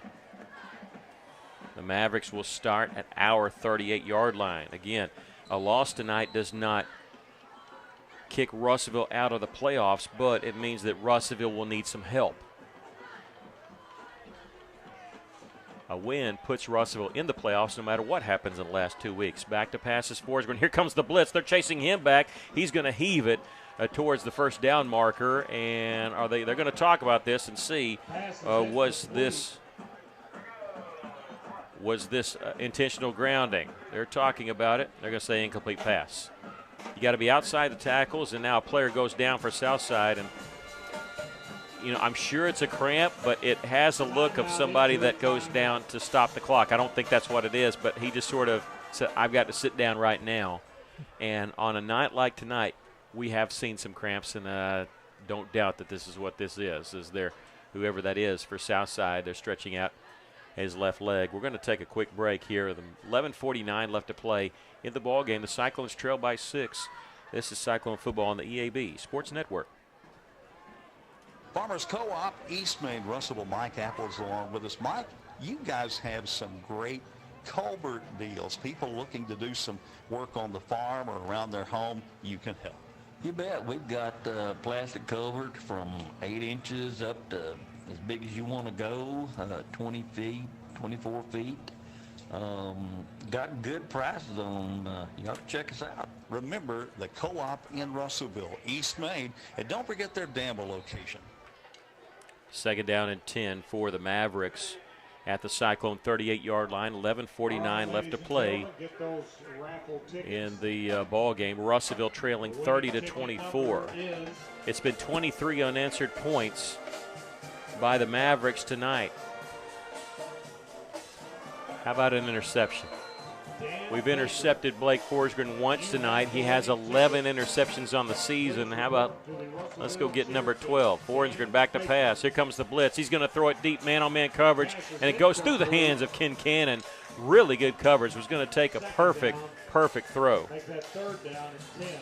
The Mavericks will start at our 38-yard line. Again, a loss tonight does not kick Russellville out of the playoffs, but it means that Russellville will need some help. A win puts Russellville in the playoffs no matter what happens in the last 2 weeks. Back to passes Forsgren. Here comes the blitz. They're chasing him back. He's going to heave it towards the first down marker. And they're going to talk about this and see was this intentional grounding. They're talking about it. They're going to say incomplete pass. You got to be outside the tackles, and now a player goes down for Southside, and I'm sure it's a cramp, but it has a look of somebody that goes down to stop the clock. I don't think that's what it is, but he just sort of said, I've got to sit down right now. And on a night like tonight, we have seen some cramps, and don't doubt that this is what this is there, whoever that is for Southside, they're stretching out his left leg. We're going to take a quick break here. 11:49 left to play in the ball game. The Cyclones trail by 6. This is Cyclone football on the EAB Sports Network. Farmers Co-op, East Main, Russellville. Mike Apple's along with us. Mike, you guys have some great culvert deals. People looking to do some work on the farm or around their home, you can help. You bet. We've got plastic culvert from 8 inches up to as big as you want to go, 20 feet, 24 feet. Got good prices on them. You ought to check us out. Remember the Co-op in Russellville, East Main, and don't forget their Danville location. Second down and 10 for the Mavericks at the Cyclone 38-yard line. 11:49 left to play in the ball game. Russellville trailing 30-24. It's been 23 unanswered points by the Mavericks tonight. How about an interception? We've intercepted Blake Forsgren once tonight. He has 11 interceptions on the season. How about, let's go get number 12. Forsgren back to pass. Here comes the blitz. He's going to throw it deep, man-on-man coverage, and it goes through the hands of Ken Cannon. Really good coverage. Was going to take a perfect throw.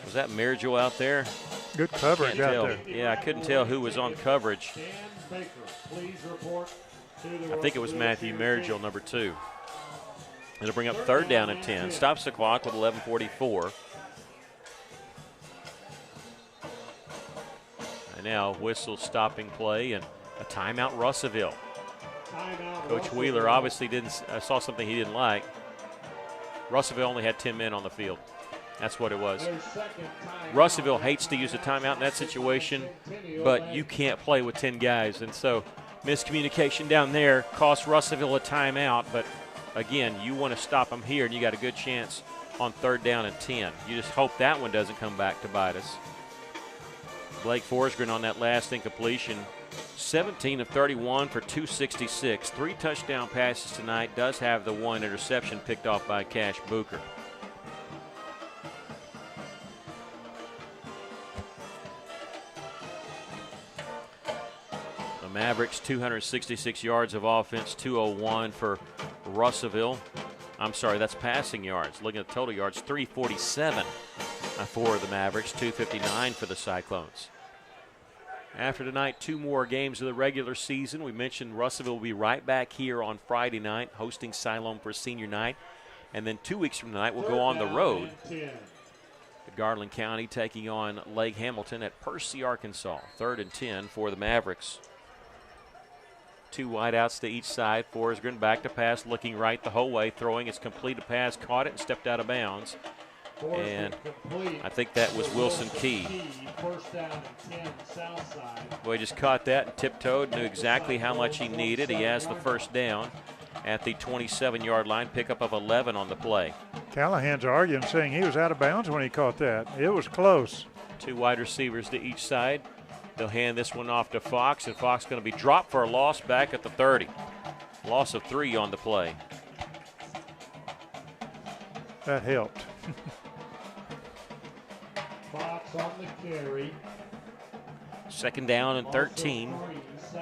Was that Miragel out there? Good coverage out there. Yeah, I couldn't tell who was on coverage. I think it was Matthew Miragel, number 2. It'll bring up third down and 10. Stops the clock with 11:44. And now whistle stopping play and a timeout Russellville. Coach Wheeler obviously saw something he didn't like. Russellville only had 10 men on the field. That's what it was. Russellville hates to use a timeout in that situation, but you can't play with 10 guys. And so miscommunication down there cost Russellville a timeout, but again, you want to stop them here, and you got a good chance on third down and 10. You just hope that one doesn't come back to bite us. Blake Forsgren on that last incompletion, 17 of 31 for 266. 3 touchdown passes tonight. Does have the 1 interception picked off by Cash Booker. The Mavericks, 266 yards of offense, 201 for Russellville. I'm sorry, that's passing yards. Looking at total yards, 347 for the Mavericks, 259 for the Cyclones. After tonight, 2 more games of the regular season. We mentioned Russellville will be right back here on Friday night, hosting Siloam for senior night. And then 2 weeks from tonight, we'll go on the road. Garland County taking on Lake Hamilton at Percy, Arkansas. 3rd and 10 for the Mavericks. 2 wideouts to each side. Forsgren back to pass, looking right the whole way, throwing his completed pass, caught it and stepped out of bounds. And I think that was Wilson Key. Boy, just caught that and tiptoed, knew exactly how much he needed. He has the first down at the 27-yard line, pickup of 11 on the play. Callahan's arguing, saying he was out of bounds when he caught that. It was close. 2 wide receivers to each side. They'll hand this one off to Fox, and Fox going to be dropped for a loss back at the 30. Loss of 3 on the play. That helped. Fox on the carry. 2nd down and 13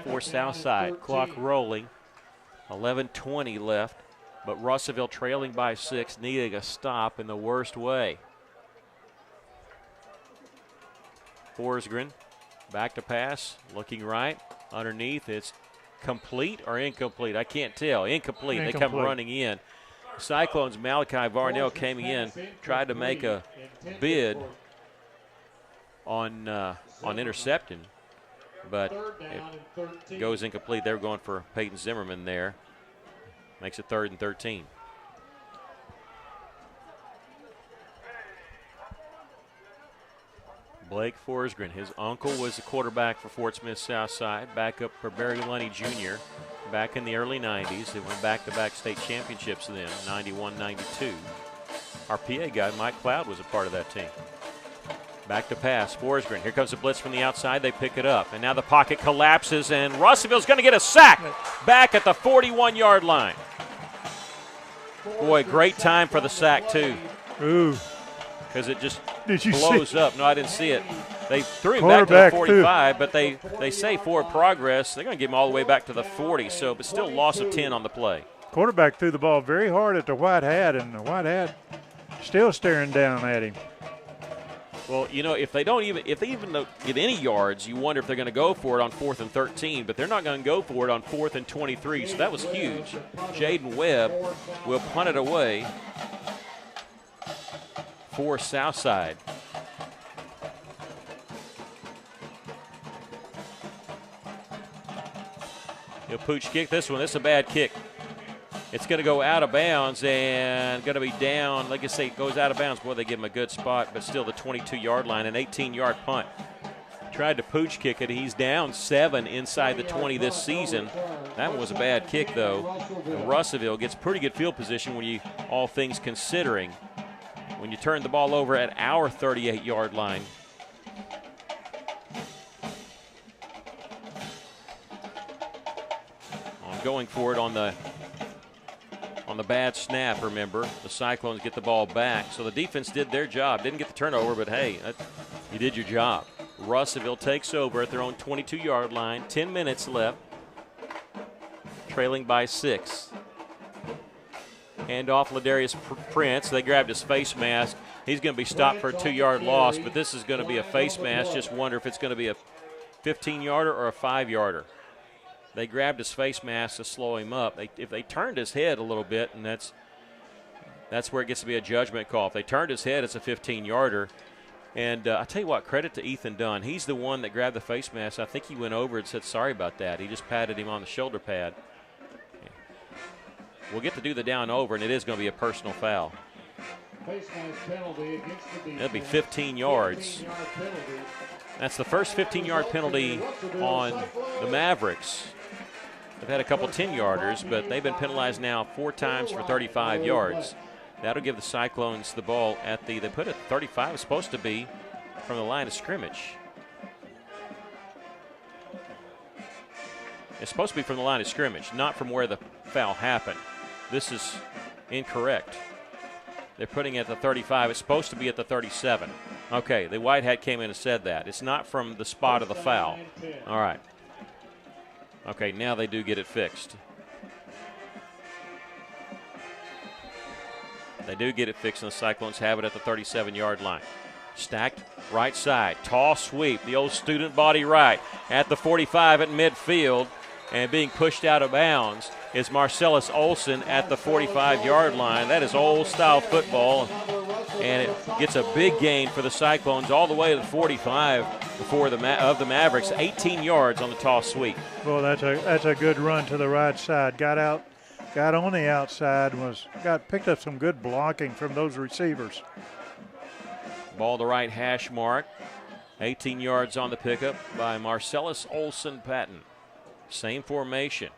for Southside. Clock rolling. 11:20 left, but Russellville trailing by 6, needing a stop in the worst way. Forsgren back to pass, looking right, underneath. It's complete or incomplete? I can't tell. Incomplete. They come running in. Cyclones' Malachi Varnell came in, tried to make a bid on interception, but it goes incomplete. They were going for Peyton Zimmerman there. Makes it 3rd and 13. Blake Forsgren, his uncle was the quarterback for Fort Smith Southside, backup for Barry Lunny Jr. back in the early 90s. They went back-to-back state championships then, 91-92. Our PA guy, Mike Cloud, was a part of that team. Back to pass, Forsgren. Here comes the blitz from the outside. They pick it up, and now the pocket collapses, and Russellville's going to get a sack back at the 41-yard line. Boy, great time for the sack, too. Ooh. Because it just blows up. No, I didn't see it. They threw him back to the 45, but they say forward progress. They're going to give him all the way back to the 40, so but still loss of 10 on the play. Quarterback threw the ball very hard at the white hat, and the white hat still staring down at him. Well, you know, if they don't even get any yards, you wonder if they're going to go for it on 4th and 13, but they're not going to go for it on 4th and 23, so that was huge. Jaden Webb will punt it away for Southside. He'll pooch kick this one. This is a bad kick. It's going to go out of bounds and going to be down. Like I say, it goes out of bounds. Boy, they give him a good spot, but still the 22-yard line, an 18-yard punt. Tried to pooch kick it. He's down 7 inside the 20 this season. That one was a bad kick, though. And Russellville gets pretty good field position when you, all things considering, when you turn the ball over at our 38-yard line. Going for it on the bad snap, remember. The Cyclones get the ball back. So the defense did their job. Didn't get the turnover, but hey, you did your job. Russellville takes over at their own 22-yard line. 10 minutes left. Trailing by 6. Hand off Ladarius Prince. They grabbed his face mask. He's going to be stopped for a 2-yard loss, but this is going to be a face mask. Just wonder if it's going to be a 15-yarder or a 5-yarder. They grabbed his face mask to slow him up. If they turned his head a little bit, and that's where it gets to be a judgment call. If they turned his head, it's a 15-yarder. And I tell you what, credit to Ethan Dunn. He's the one that grabbed the face mask. I think he went over and said sorry about that. He just patted him on the shoulder pad. We'll get to do the down over, and it is going to be a personal foul. It'll be 15 yards. That's the first 15-yard penalty on the Mavericks. They've had a couple 10-yarders, but they've been penalized now 4 times for 35 yards. That'll give the Cyclones the ball at they put it 35. It's supposed to be from the line of scrimmage. It's supposed to be from the line of scrimmage, not from where the foul happened. This is incorrect. They're putting it at the 35. It's supposed to be at the 37. Okay, the white hat came in and said that. It's not from the spot of the foul. All right. Okay, now they do get it fixed. They do get it fixed, and the Cyclones have it at the 37-yard line. Stacked right side. Tall sweep. The old student body right at the 45 at midfield, and being pushed out of bounds is Marcellus Olson at the 45-yard line. That is old-style football, and it gets a big gain for the Cyclones all the way to the 45 of the Mavericks. 18 yards on the toss sweep. Well, that's a good run to the right side. Got on the outside, picked up some good blocking from those receivers. Ball to right hash mark. 18 yards on the pickup by Marcellus Olson Patton. Same formation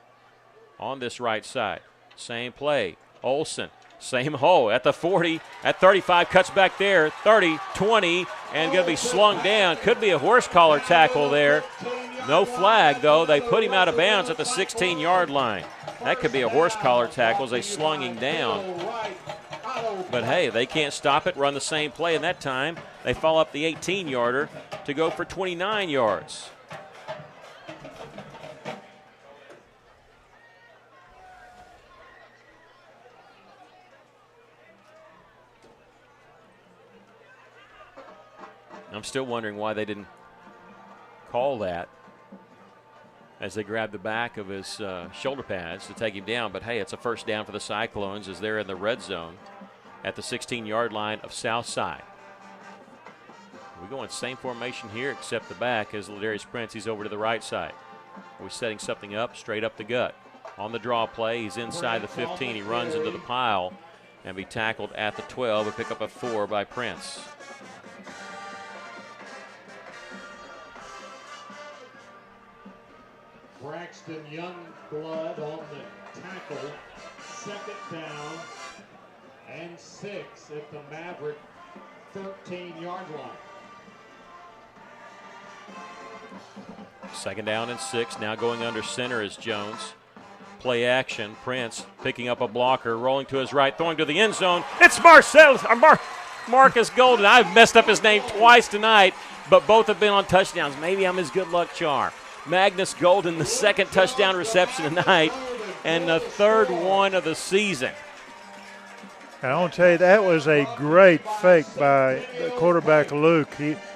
on this right side. Same play. Olson, same hole at the 40, at 35, cuts back there, 30, 20, and going to be slung down. Could be a horse collar tackle there. No flag, though. They put him out of bounds at the 16-yard line. That could be a horse collar tackle as they slung him down. But, hey, they can't stop it, run the same play, and that time they follow up the 18-yarder to go for 29 yards. I'm still wondering why they didn't call that as they grab the back of his shoulder pads to take him down. But, hey, it's a first down for the Cyclones as they're in the red zone at the 16-yard line of Southside. We go in same formation here except the back as Ladarius Prince. He's over to the right side. We're setting something up straight up the gut. On the draw play, he's inside the 15. He runs into the pile and be tackled at the 12 and pick up a 4 by Prince. Braxton Youngblood on the tackle. Second down and 6 at the Maverick 13-yard line. Second down and 6. Now going under center is Jones. Play action. Prince picking up a blocker, rolling to his right, throwing to the end zone. It's Marcus Golden. I've messed up his name twice tonight, but both have been on touchdowns. Maybe I'm his good luck charm. Magnus Golden, the second touchdown reception tonight, and the third one of the season. And I want to tell you, that was a great fake by the quarterback Luke.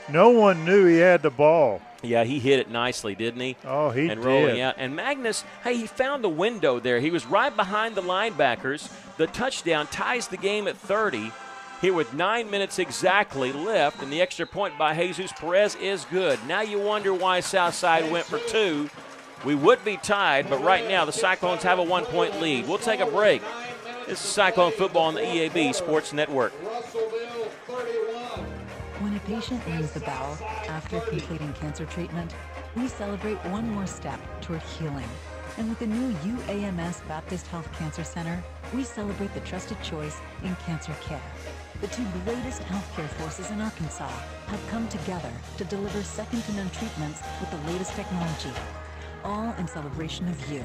No one knew he had the ball. Yeah, he hit it nicely, didn't he? Oh, he and did. Rolling out. And Magnus, hey, he found the window there. He was right behind the linebackers. The touchdown ties the game at 30. Here with 9 minutes exactly left, and the extra point by Jesus Perez is good. Now you wonder why Southside went for 2. We would be tied, but right now the Cyclones have a 1-point lead. We'll take a break. This is Cyclone Football on the EAB Sports Network. When a patient rings the bell after completing cancer treatment, we celebrate one more step toward healing. And with the new UAMS Baptist Health Cancer Center, we celebrate the trusted choice in cancer care. The 2 greatest healthcare forces in Arkansas have come together to deliver second-to-none treatments with the latest technology, all in celebration of you.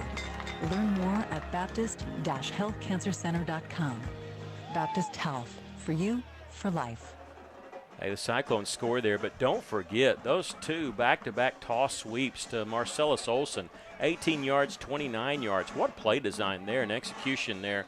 Learn more at baptist-healthcancercenter.com. Baptist Health, for you, for life. Hey, the Cyclones score there, but don't forget those 2 back-to-back toss sweeps to Marcellus Olson. 18 yards, 29 yards. What play design there and execution there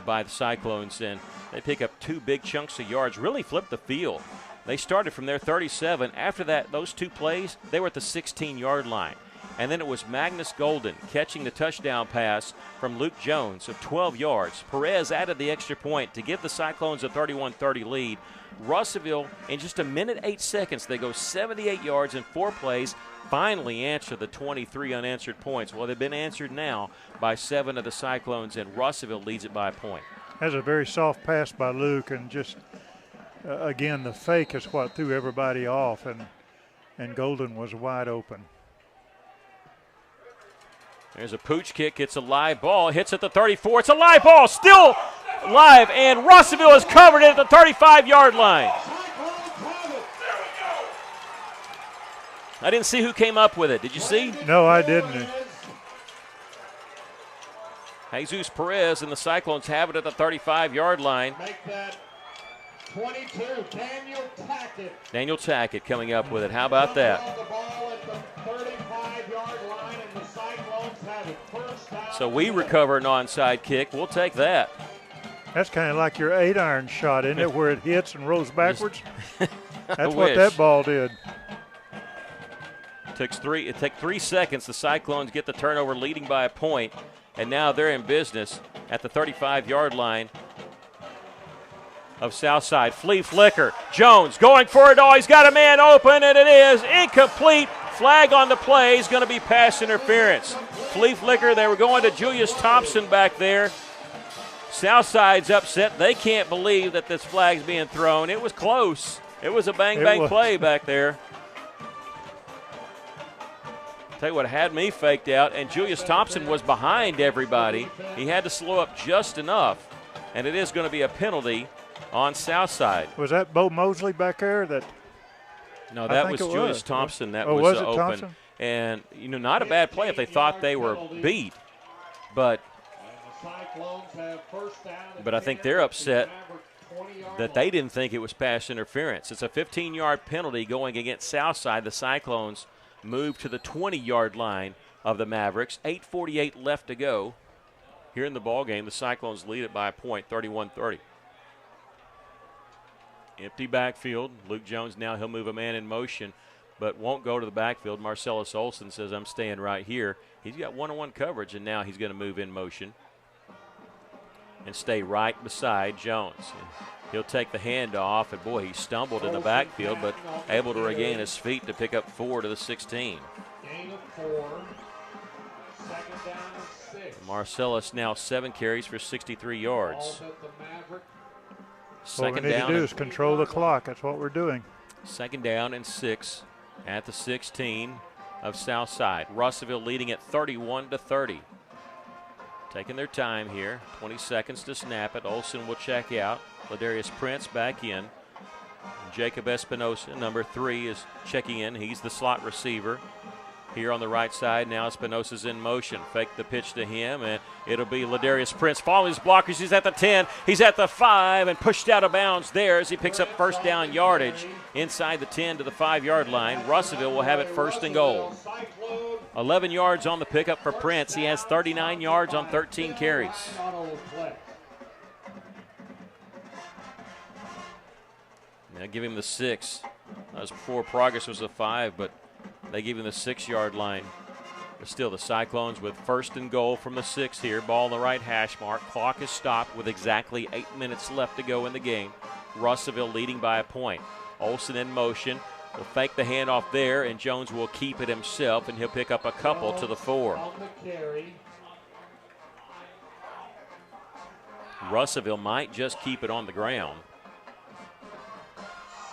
by the Cyclones. And they pick up 2 big chunks of yards, really flipped the field. They started from their 37. After that, those 2 plays, they were at the 16-yard line. And then it was Magnus Golden catching the touchdown pass from Luke Jones of 12 yards. Perez added the extra point to give the Cyclones a 31-30 lead. Russellville, in just a minute 8 seconds, they go 78 yards in 4 plays, finally answer the 23 unanswered points. Well, they've been answered now by 7 of the Cyclones, and Russellville leads it by a point. That's a very soft pass by Luke, and just, again, the fake is what threw everybody off, and Golden was wide open. There's a pooch kick. It's a live ball. Hits at the 34. It's a live ball. Still live. And Russellville has covered it at the 35-yard line. I didn't see who came up with it. Did you see? No, I didn't. Jesus Perez and the Cyclones have it at the 35-yard line. Make that 22, Daniel Tackett. Daniel Tackett coming up with it. How about that? The ball at the 35-yard line, and the Cyclones have it first down. So we recover an onside kick. We'll take that. That's kind of like your 8-iron shot, isn't it, where it hits and rolls backwards? That's what wish. that ball did. It took 3 seconds. The Cyclones get the turnover, leading by a point, and now they're in business at the 35-yard line of Southside. Flea flicker. Jones going for it all. He's got a man open, and it is incomplete. Flag on the play is going to be pass interference. Flea flicker. They were going to Julius Thompson back there. Southside's upset. They can't believe that this flag's being thrown. It was close. It was a bang-bang play back there. Tell you what had me faked out, and Julius Thompson was behind everybody. He had to slow up just enough, and it is going to be a penalty on Southside. Was that Bo Mosley back there? No, that was Julius Thompson. That was was it open. Thompson? And, not a bad play if they thought they were beat. But I think they're upset that they didn't think it was pass interference. It's a 15-yard penalty going against Southside. The Cyclones move to the 20-yard line of the Mavericks. 8:48 left to go here in the ballgame. The Cyclones lead it by a point, 31-30. Empty backfield. Luke Jones now, he'll move a man in motion. but won't go to the backfield. Marcellus Olson says, I'm staying right here. He's got one-on-one coverage, and now he's going to move in motion and stay right beside Jones. He'll take the handoff, and boy, he stumbled in the backfield, but able to regain his feet to pick up 4 to the 16. Gain of 4. Second down and 6. Marcellus now 7 carries for 63 yards. What we need to do is control the clock. That's what we're doing. Second down and 6 at the 16 of Southside. Russellville leading at 31-30. Taking their time here. 20 seconds to snap it. Olsen will check out. Ladarius Prince back in. Jacob Espinosa, number 3, is checking in. He's the slot receiver. Here on the right side, now Espinosa's in motion. Fake the pitch to him, and it'll be Ladarius Prince following his blockers. He's at the 10, he's at the 5, and pushed out of bounds there as he picks up first down yardage inside the 10 to the 5-yard line. Russellville will have it first and goal. 11 yards on the pickup for Prince. He has 39 yards on 13 carries. Now give him the 6. That was before progress was a 5, but they give him the 6-yard line. But still, the Cyclones with first and goal from the 6 here. Ball on the right hash mark. Clock is stopped with exactly 8 minutes left to go in the game. Russellville leading by a point. Olsen in motion. Will fake the handoff there, and Jones will keep it himself, and he'll pick up a couple to the 4. Russellville might just keep it on the ground.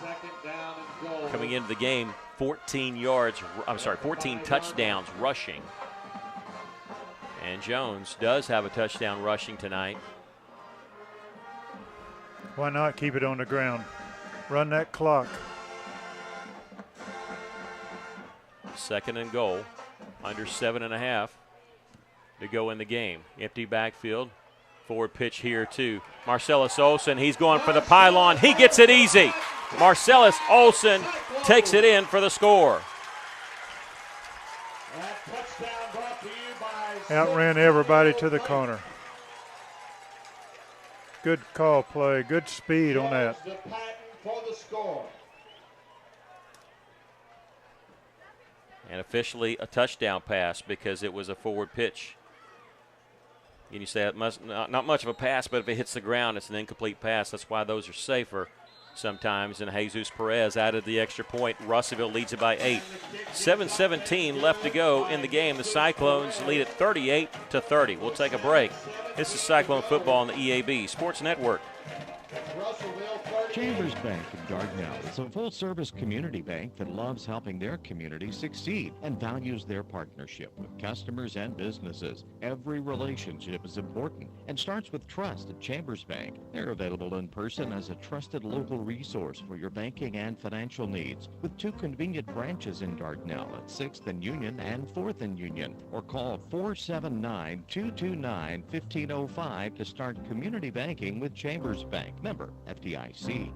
Second down and goal. Coming into the game, 14 touchdowns rushing. And Jones does have a touchdown rushing tonight. Why not keep it on the ground? Run that clock. Second and goal, under 7.5 to go in the game. Empty backfield. Forward pitch here to Marcellus Olson. He's going for the pylon. He gets it easy. Marcellus Olson takes it in for the score. Outran everybody to the corner. Good call play, good speed on that. And officially a touchdown pass because it was a forward pitch. And you say it must not much of a pass, but if it hits the ground, it's an incomplete pass. That's why those are safer sometimes. And Jesus Perez added the extra point. Russellville leads it by 8. 7:17 left to go in the game. The Cyclones lead it 38-30. We'll take a break. This is Cyclone football on the EAB Sports Network. Chambers Bank in Dardanelle is a full-service community bank that loves helping their community succeed and values their partnership with customers and businesses. Every relationship is important and starts with trust at Chambers Bank. They're available in person as a trusted local resource for your banking and financial needs, with 2 convenient branches in Dardanelle at 6th and Union and 4th and Union, or call 479-229-1505 to start community banking with Chambers Bank. Member FDIC.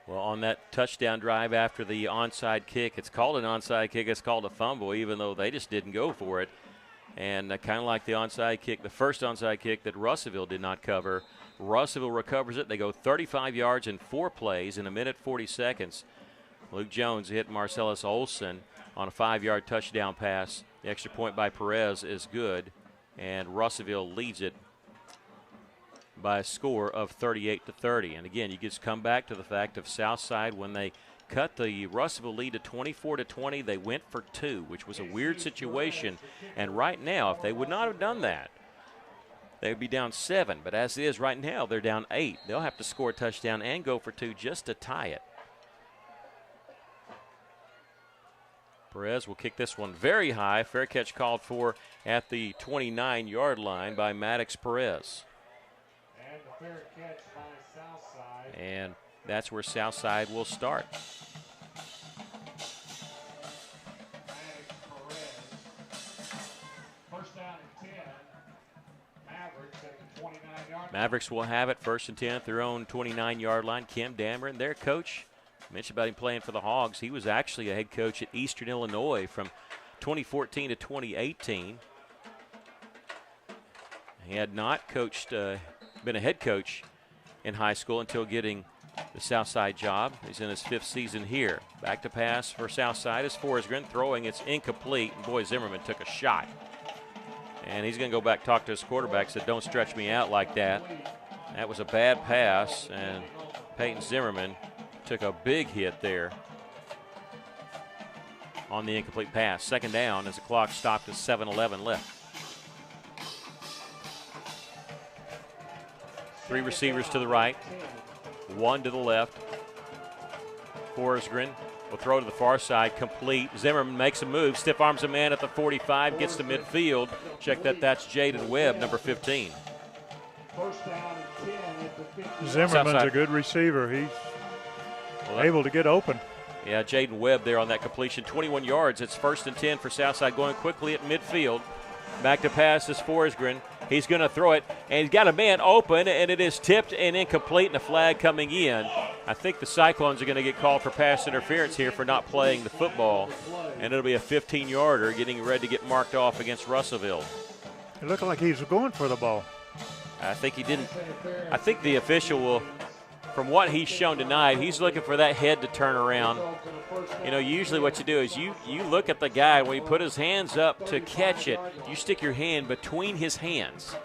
Well, on that touchdown drive after the onside kick, it's called an onside kick. It's called a fumble, even though they just didn't go for it. And kind of like the onside kick, the first onside kick that Russellville did not cover, Russellville recovers it. They go 35 yards in 4 plays in 1:40 seconds. Luke Jones hit Marcellus Olson on a 5-yard touchdown pass. The extra point by Perez is good, and Russellville leads it by a score of 38-30. And again, you just come back to the fact of Southside when they cut the Russellville lead to 24-20, they went for 2, which was a weird situation. And right now, if they would not have done that, they would be down 7. But as it is right now, they're down 8. They'll have to score a touchdown and go for 2 just to tie it. Perez will kick this one very high. Fair catch called for at the 29-yard line by Maddox Perez. Fair catch by Southside. And that's where Southside will start. First down and 10. Mavericks at the 29-yard. Mavericks will have it first and 10 at their own 29-yard line. Kim Dameron, their coach, mentioned about him playing for the Hogs. He was actually a head coach at Eastern Illinois from 2014 to 2018. He had not coached been a head coach in high school until getting the Southside job. He's in his 5th season here. Back to pass for Southside is Forsgren. Throwing, it's incomplete. And boy, Zimmerman took a shot. And he's going to go back talk to his quarterback, said, don't stretch me out like that. That was a bad pass, and Peyton Zimmerman took a big hit there on the incomplete pass. Second down as the clock stopped at 7:11 left. 3 receivers to the right, 1 to the left. Forsgren will throw to the far side, complete. Zimmerman makes a move, stiff arms a man at the 45, gets to midfield. Check that, that's Jaden Webb, number 15. Zimmerman's a good receiver. He's able to get open. Yeah, Jaden Webb there on that completion. 21 yards. It's 1st and 10 for Southside, going quickly at midfield. Back to pass is Forsgren. He's going to throw it, and he's got a man open, and it is tipped and incomplete, and a flag coming in. I think the Cyclones are going to get called for pass interference here for not playing the football, and it'll be a 15-yarder getting ready to get marked off against Russellville. It looked like he was going for the ball. I think he didn't. I think the official will, from what he's shown tonight, he's looking for that head to turn around. You know, usually what you do is you look at the guy when he put his hands up to catch it. You stick your hand between his hands.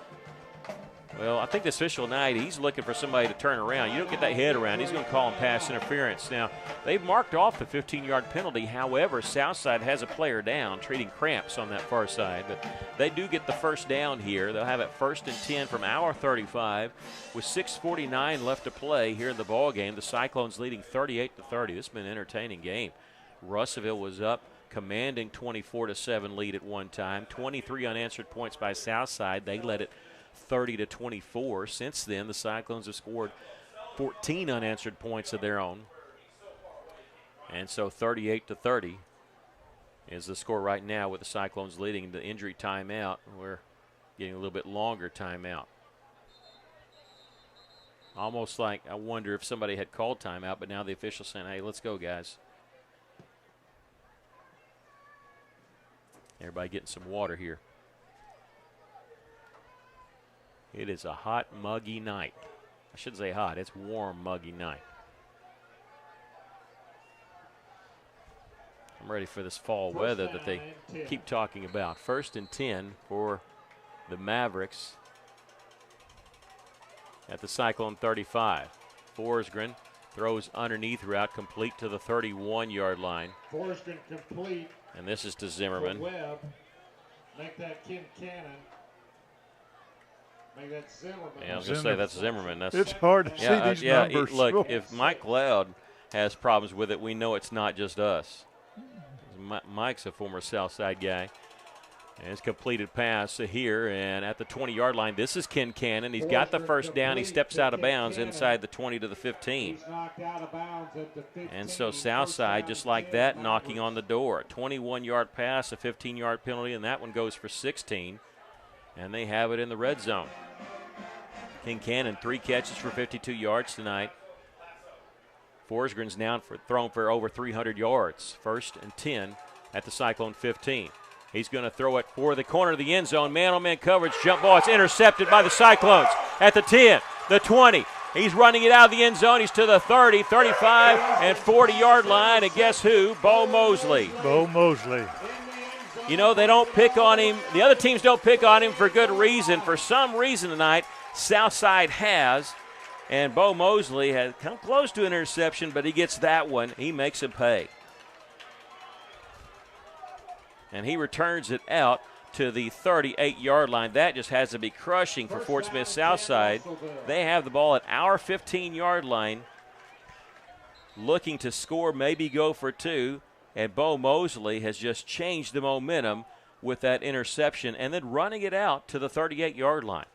Well, I think this official tonight, he's looking for somebody to turn around. You don't get that head around, he's going to call him pass interference. Now, they've marked off the 15-yard penalty. However, Southside has a player down, treating cramps on that far side. But they do get the first down here. They'll have it 1st and 10 from our 35 with 6:49 left to play here in the ball game. The Cyclones leading 38-30. This has been an entertaining game. Russellville was up, commanding 24-7 lead at one time. 23 unanswered points by Southside. They led it 30-24. Since then, the Cyclones have scored 14 unanswered points of their own. And so 38-30 is the score right now, with the Cyclones leading the injury timeout. We're getting a little bit longer timeout. Almost like I wonder if somebody had called timeout, but now the official's saying, hey, let's go, guys. Everybody getting some water here. It is a hot, muggy night. I shouldn't say hot, it's warm, muggy night. I'm ready for this fall weather that they keep talking about. 1st and 10 for the Mavericks at the Cyclone 35. Forsgren throws underneath route, complete to the 31-yard line. Forsgren complete. And this is to Zimmerman. Webb. Make that Cannon. Make that Zimmerman. Yeah, I was going to say that's Zimmerman. It's hard to see these numbers. Look, if Mike Loud has problems with it, we know it's not just us. Mike's a former Southside guy. And it's completed pass here, and at the 20-yard line, this is Ken Cannon. He's got the first down. He steps out of bounds inside the 20 to the 15. And so Southside, just like that, knocking on the door. A 21-yard pass, a 15-yard penalty, and that one goes for 16. And they have it in the red zone. Ken Cannon, 3 catches for 52 yards tonight. Forsgren's now thrown for over 300 yards. 1st and 10 at the Cyclone 15. He's going to throw it for the corner of the end zone. Man-on-man coverage, jump ball. It's intercepted by the Cyclones at the 10, the 20. He's running it out of the end zone. He's to the 30, 35, and 40-yard line. And guess who? Bo Mosley. Bo Mosley. You know, they don't pick on him. The other teams don't pick on him for good reason. For some reason tonight, Southside has. And Bo Mosley has come close to an interception, but he gets that one. He makes it pay. And he returns it out to the 38-yard line. That just has to be crushing for Fort Smith Southside. They have the ball at our 15-yard line, looking to score, maybe go for 2. And Bo Mosley has just changed the momentum with that interception and then running it out to the 38-yard line.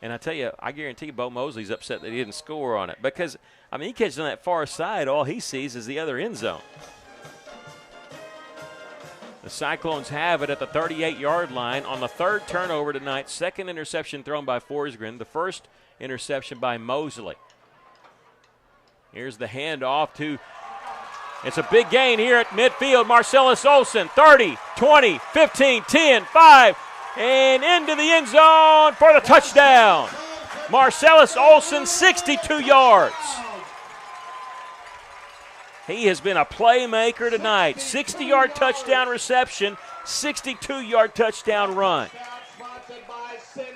And I tell you, I guarantee Bo Mosley's upset that he didn't score on it because, I mean, he catches on that far side. All he sees is the other end zone. The Cyclones have it at the 38-yard line on the 3rd turnover tonight. 2nd interception thrown by Forsgren. The 1st interception by Mosley. Here's the handoff to, it's a big gain here at midfield. Marcellus Olsen, 30, 20, 15, 10, 5, and into the end zone for the touchdown. Marcellus Olson, 62 yards. He has been a playmaker tonight. 60-yard touchdown reception, 62-yard touchdown run.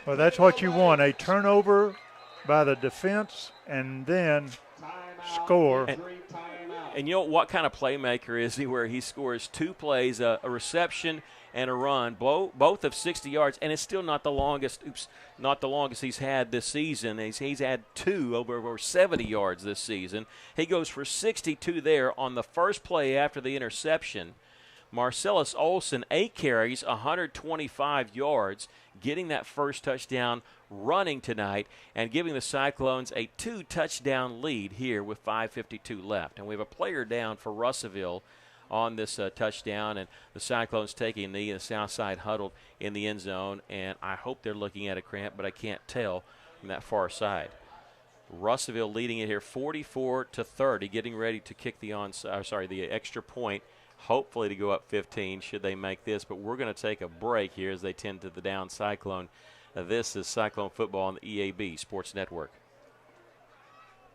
Well, that's what you want, a turnover by the defense and then score. And you know what kind of playmaker is he, where he scores 2 plays, a reception and a run, both of 60 yards, and it's still not the longest. Not the longest he's had this season. He's had 2 over 70 yards this season. He goes for 62 there on the first play after the interception. Marcellus Olson, 8 carries, 125 yards, getting that first touchdown running tonight and giving the Cyclones a 2-touchdown lead here with 5:52 left. And we have a player down for Russellville on this touchdown, and the Cyclones taking a knee, the south side huddled in the end zone, and I hope they're looking at a cramp, but I can't tell from that far side. Russellville leading it here 44-30, getting ready to kick the extra point, hopefully to go up 15 should they make this, but we're going to take a break here as they tend to the down Cyclone. This is Cyclone Football on the EAB Sports Network.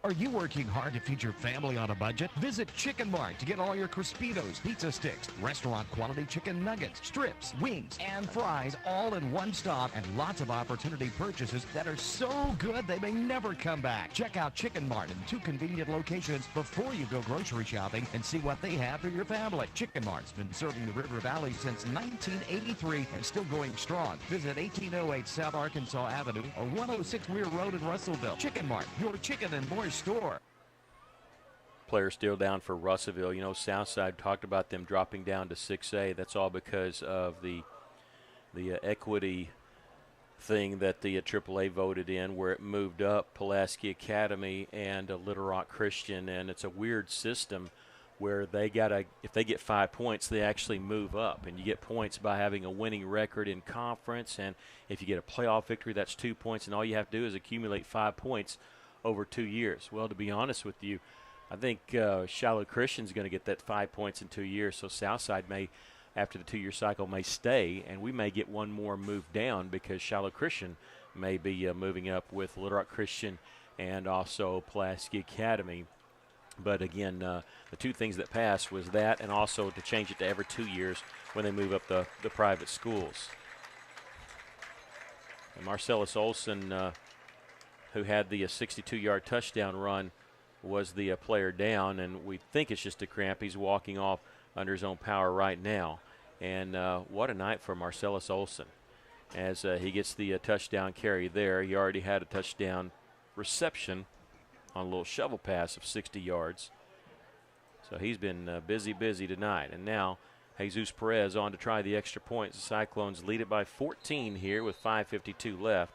Are you working hard to feed your family on a budget? Visit Chicken Mart to get all your Crispitos, pizza sticks, restaurant-quality chicken nuggets, strips, wings, and fries all in one stop, and lots of opportunity purchases that are so good they may never come back. Check out Chicken Mart in 2 convenient locations before you go grocery shopping and see what they have for your family. Chicken Mart's been serving the River Valley since 1983 and still going strong. Visit 1808 South Arkansas Avenue or 106 Weir Road in Russellville. Chicken Mart, your chicken and more store. Player still down for Russellville. You know, Southside talked about them dropping down to 6A. That's all because of the equity thing that the AAA voted in, where it moved up Pulaski Academy and Little Rock Christian, and it's a weird system where they if they get 5 points, they actually move up, and you get points by having a winning record in conference, and if you get a playoff victory, that's 2 points, and all you have to do is accumulate 5 points over 2 years. Well, to be honest with you, I think Shiloh Christian's going to get that 5 points in 2 years, so Southside may, after the 2-year cycle, may stay, and we may get one more move down because Shiloh Christian may be moving up with Little Rock Christian and also Pulaski Academy. But again, the 2 things that passed was that, and also to change it to every 2 years when they move up the private schools. And Marcellus Olson, who had the 62-yard touchdown run, was the player down, and we think it's just a cramp. He's walking off under his own power right now. And what a night for Marcellus Olson as he gets the touchdown carry there. He already had a touchdown reception on a little shovel pass of 60 yards. So he's been busy tonight. And now Jesus Perez on to try the extra point. The Cyclones lead it by 14 here with 5:52 left.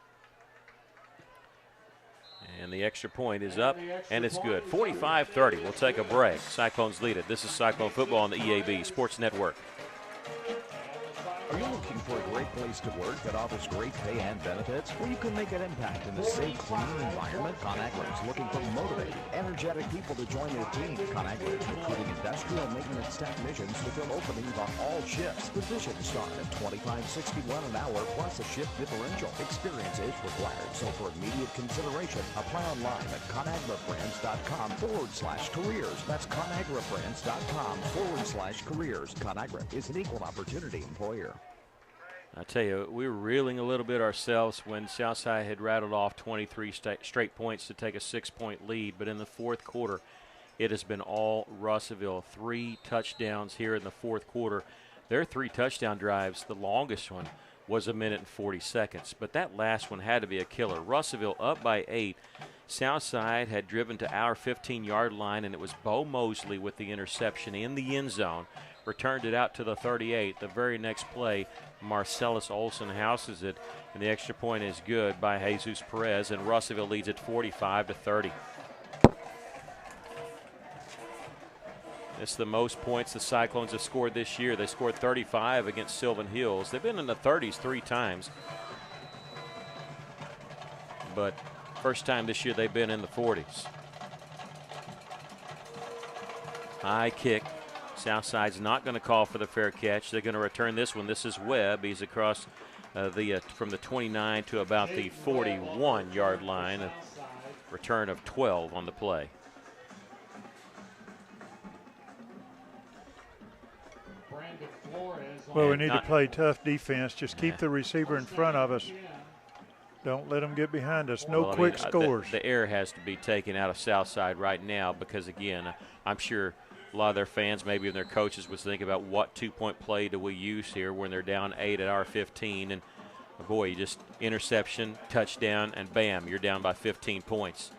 And the extra point is up, and it's good. 45-30. We'll take a break. Cyclones lead it. This is Cyclone Football on the EAB Sports Network. Are you looking for a great place to work that offers great pay and benefits, where you can make an impact in a safe, clean environment? ConAgra is looking for motivated, energetic people to join their team. ConAgra is recruiting industrial maintenance technicians to fill openings on all shifts. Positions start at $25.61 an hour plus a shift differential. Experience is required, so for immediate consideration, apply online at ConAgraBrands.com/careers. That's ConAgraBrands.com/careers. ConAgra is an equal opportunity employer. I tell you, we were reeling a little bit ourselves when Southside had rattled off 23 straight points to take a 6-point lead. But in the fourth quarter, it has been all Russellville. 3 touchdowns here in the fourth quarter. Their 3 touchdown drives, the longest one was 1 minute and 40 seconds. But that last one had to be a killer. Russellville up by 8. Southside had driven to our 15-yard line, and it was Bo Mosley with the interception in the end zone. Returned it out to the 38. The very next play, Marcellus Olson houses it, and the extra point is good by Jesus Perez, and Russellville leads it 45-30. It's the most points the Cyclones have scored this year. They scored 35 against Sylvan Hills. They've been in the 30s 3 times, but first time this year they've been in the 40s. High kick. Southside's not going to call for the fair catch. They're going to return this one. This is Webb. He's across from the 29 to about the 41-yard line. A return of 12 on the play. Well, we need to play tough defense. Just keep the receiver in front of us. Don't let them get behind us. No quick scores. The air has to be taken out of Southside right now because, again, I'm sure a lot of their fans, maybe even their coaches, was thinking about what two-point play do we use here when they're down 8 at our 15. And, boy, you just interception, touchdown, and bam, you're down by 15 points.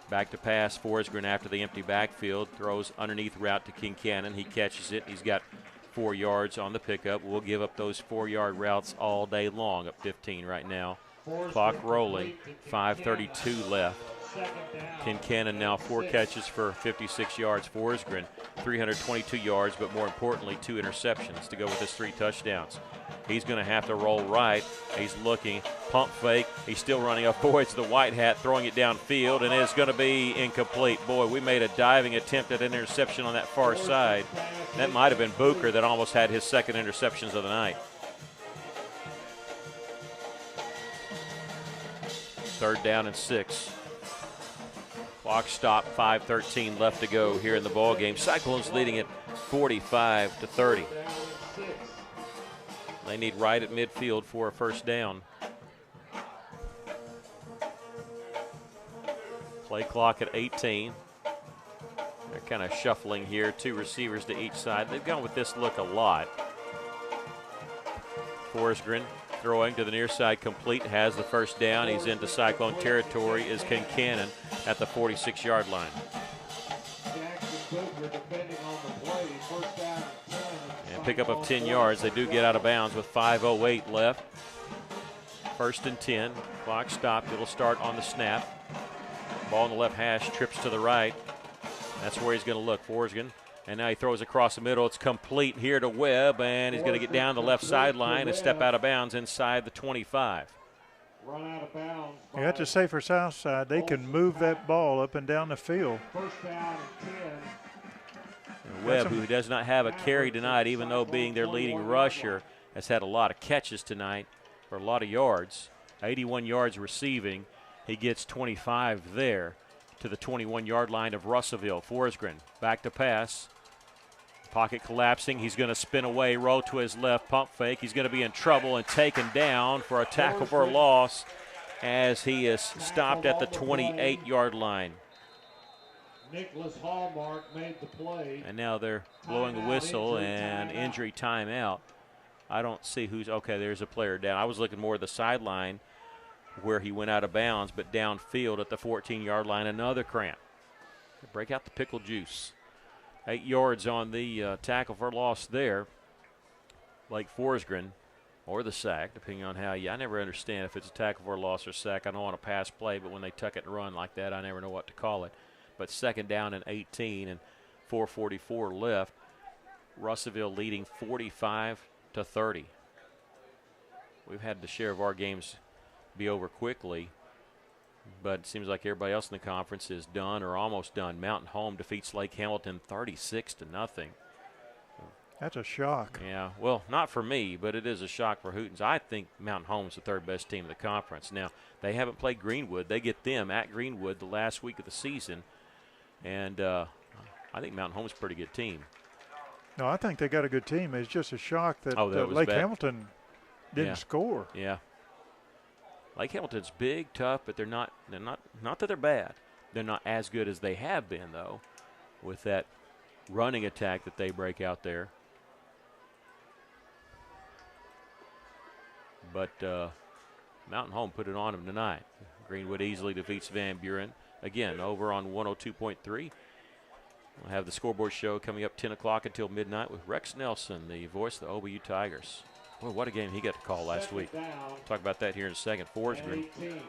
Back to pass, Forsgren after the empty backfield, throws underneath route to Kincannon. He catches it. He's got 4 yards on the pickup. We'll give up those 4-yard routes all day long, up 15 right now. Clock rolling, 5:32 left. Kincannon now 4 catches for 56 yards. Forsgren, 322 yards, but more importantly, 2 interceptions to go with his 3 touchdowns. He's going to have to roll right. He's looking, pump fake. He's still running up. Boy, it's the white hat throwing it downfield, and it's going to be incomplete. Boy, we made a diving attempt at an interception on that far side. That might have been Booker that almost had his second interceptions of the night. 3rd down and 6. Clock stop, 5:13 left to go here in the ball game. Cyclones leading it 45-30. They need right at midfield for a first down. Play clock at 18. They're kind of shuffling here, 2 receivers to each side. They've gone with this look a lot. Forsgren throwing to the near side, complete, has the first down. He's into Cyclone territory, is Kincannon at the 46-yard line. And pickup of 10 yards. They do get out of bounds with 5:08 left. 1st and 10. Clock stopped. It'll start on the snap. Ball in the left hash, trips to the right. That's where he's going to look, Forsgren. And now he throws across the middle. It's complete here to Webb, and he's going to get down the left sideline and step out of bounds inside the 25. Run out of bounds. You have to say for Southside, they can move that ball up and down the field. 1st down and 10. Webb, who does not have a carry tonight, even though being their leading rusher, has had a lot of catches tonight for a lot of yards. 81 yards receiving. He gets 25 there to the 21-yard line of Russellville. Forsgren back to pass. Pocket collapsing. He's going to spin away, roll to his left, pump fake. He's going to be in trouble and taken down for a tackle for a loss as he is stopped at the 28-yard line. Nicholas Hallmark made the play. And now they're blowing the whistle and injury timeout. I don't see who's, okay, there's a player down. I was looking more at the sideline where he went out of bounds, but downfield at the 14-yard line, another cramp. Break out the pickle juice. 8 yards on the tackle for loss there. Blake Forsgren, or the sack, depending on how I never understand if it's a tackle for loss or sack. I know on a pass play, but when they tuck it and run like that, I never know what to call it. But 2nd down and 18 and 4:44 left. Russellville leading 45-30. We've had the share of our games be over quickly, but it seems like everybody else in the conference is done or almost done. Mountain Home defeats Lake Hamilton 36-0. That's a shock. Yeah, well, not for me, but it is a shock for Hootens. I think Mountain Home's the 3rd best team in the conference. Now, they haven't played Greenwood. They get them at Greenwood the last week of the season, and I think Mountain Home's a pretty good team. No, I think they got a good team. It's just a shock that Lake Hamilton didn't score. Yeah. Lake Hamilton's big, tough, but they're not that they're bad. They're not as good as they have been, though, with that running attack that they break out there. But Mountain Home put it on them tonight. Greenwood easily defeats Van Buren. Again, over on 102.3. We'll have the scoreboard show coming up 10 o'clock until midnight with Rex Nelson, the voice of the OBU Tigers. Boy, what a game he got to call last week. Talk about that here in a second. Forsgren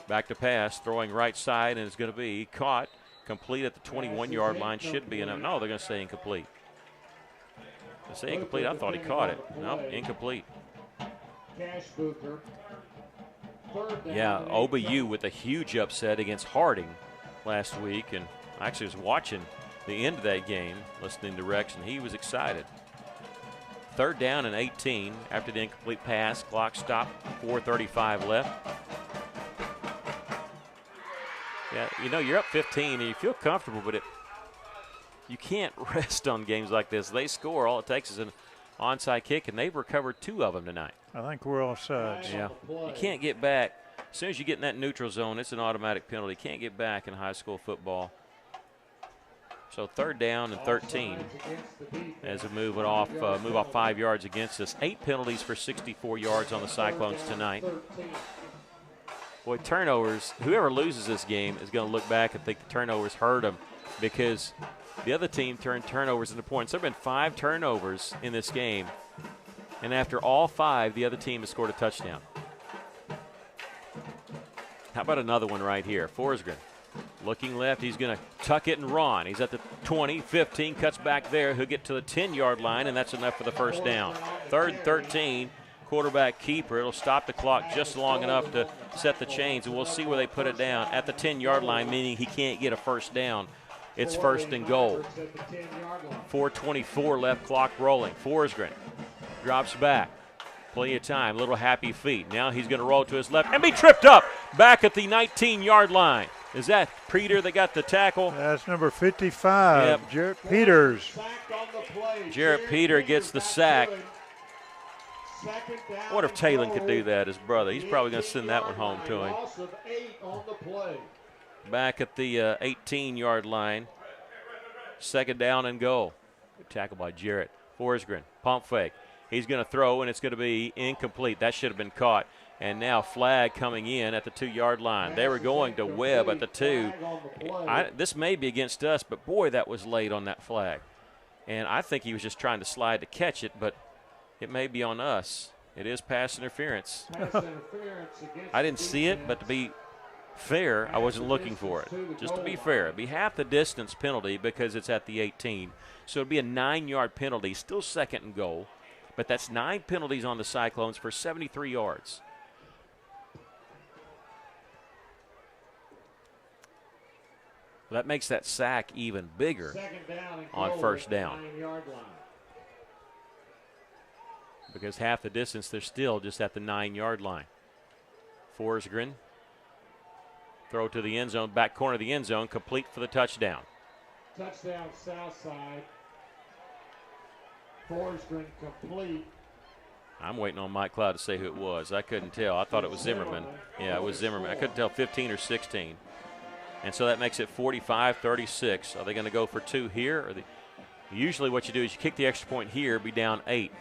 back to pass, throwing right side, and it's going to be caught. Complete at the 21-yard line. Should be enough. No, they're going to say incomplete. They say incomplete. I thought he caught it. No, incomplete. Yeah, OBU with a huge upset against Harding last week, and I actually was watching the end of that game, listening to Rex, and he was excited. 3rd down and 18 after the incomplete pass. Clock stopped, 4:35 left. Yeah, you're up 15 and you feel comfortable, but you can't rest on games like this. They score, all it takes is an onside kick, and they've recovered 2 of them tonight. I think we're offsides. Yeah, you can't get back. As soon as you get in that neutral zone, it's an automatic penalty. You can't get back in high school football. So 3rd down and 13 as we move off 5 yards against us. 8 penalties for 64 yards on the Cyclones tonight. Boy, turnovers, whoever loses this game is going to look back and think the turnovers hurt them because the other team turned turnovers into points. There have been 5 turnovers in this game, and after all 5, the other team has scored a touchdown. How about another one right here? Forsgren looking left. He's going to tuck it and run. He's at the 20, 15, cuts back there. He'll get to the 10-yard line, and that's enough for the first down. 3rd and 13, quarterback keeper. It'll stop the clock just long enough to set the chains, and we'll see where they put it down. At the 10-yard line, meaning he can't get a first down. It's 1st and goal. 4:24 left, clock rolling. Forsgren drops back. Plenty of time, little happy feet. Now he's going to roll to his left and be tripped up back at the 19-yard line. Is that Peter that got the tackle? That's number 55, yep. Jarrett Peters. Jarrett Peter gets the sack. I wonder if Talon could do that, his brother. He's probably going to send that one home to him. Back at the 18-yard line. 2nd down and goal. Good tackle by Jarrett. Forsgren, pump fake. He's going to throw, and it's going to be incomplete. That should have been caught. And now flag coming in at the 2-yard line. They were going to Webb at the 2. This may be against us, but boy, that was late on that flag. And I think he was just trying to slide to catch it, but it may be on us. It is pass interference. I didn't see it, but to be fair, I wasn't looking for it. Just to be fair, it'd be half the distance penalty because it's at the 18. So it'd be a 9-yard penalty, still 2nd and goal. But that's 9 penalties on the Cyclones for 73 yards. Well, that makes that sack even bigger on 1st down. Because half the distance, they're still just at the 9-yard line. Forsgren, throw to the end zone, back corner of the end zone, complete for the touchdown. Touchdown, south side. Forsgren complete. I'm waiting on Mike Cloud to say who it was. I couldn't tell. I thought it was Zimmerman. Yeah, it was Zimmerman. I couldn't tell 15 or 16. And so that makes it 45-36. Are they going to go for 2 here? Usually what you do is you kick the extra point here, be down 8.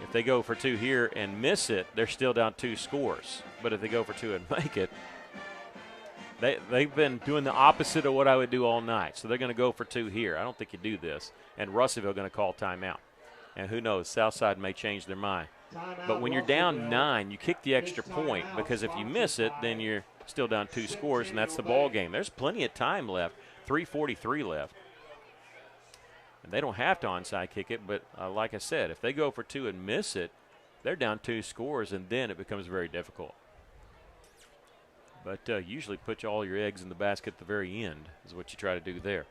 If they go for 2 here and miss it, they're still down 2 scores. But if they go for 2 and make it, they've been doing the opposite of what I would do all night. So they're going to go for 2 here. I don't think you do this. And Russellville going to call timeout. And who knows, Southside may change their mind. But when you're down 9, you kick the extra point because if you miss it, then you're still down 2 scores, and that's the ball game. There's plenty of time left, 3:43 left. And they don't have to onside kick it, but like I said, if they go for 2 and miss it, they're down 2 scores, and then it becomes very difficult. But usually put all your eggs in the basket at the very end is what you try to do there.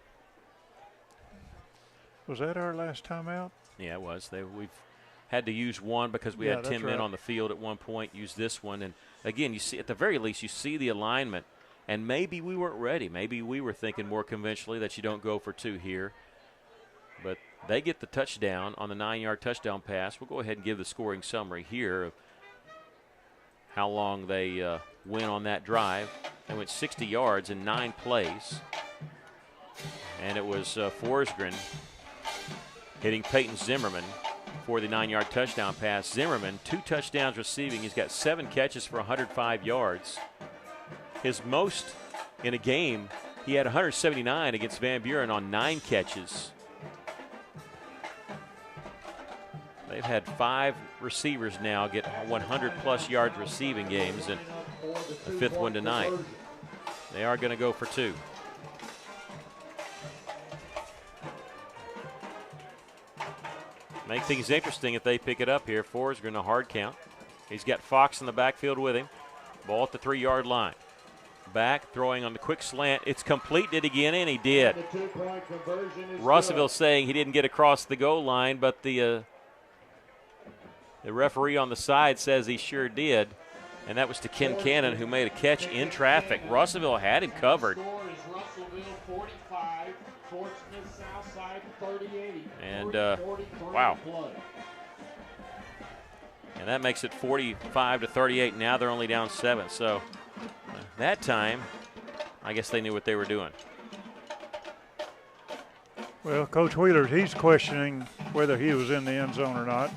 Was that our last time out? Yeah, it was. We've had to use one because we had 10 men on the field at one point, use this one. And, again, you see at the very least you see the alignment, and maybe we weren't ready. Maybe we were thinking more conventionally that you don't go for 2 here. But they get the touchdown on the 9-yard touchdown pass. We'll go ahead and give the scoring summary here of how long they went on that drive. They went 60 yards in 9 plays. And it was Forsgren hitting Peyton Zimmerman for the 9-yard touchdown pass. Zimmerman, 2 touchdowns receiving. He's got 7 catches for 105 yards. His most in a game, he had 179 against Van Buren on 9 catches. They've had 5 receivers now get 100-plus yards receiving games, and the 5th one tonight. They are going to go for 2. Make things interesting if they pick it up here. Forsgren a hard count. He's got Fox in the backfield with him. Ball at the 3-yard line. Back, throwing on the quick slant. It's complete. Did he get in? He did. Russellville saying he didn't get across the goal line, but the The referee on the side says he sure did, and that was to Ken Cannon, who made a catch in traffic. Russellville had him covered. Russellville 45, Portsmouth Southside 38. And, wow. And that makes it 45-38. Now they're only down 7. So that time, I guess they knew what they were doing. Well, Coach Wheeler, he's questioning whether he was in the end zone or not.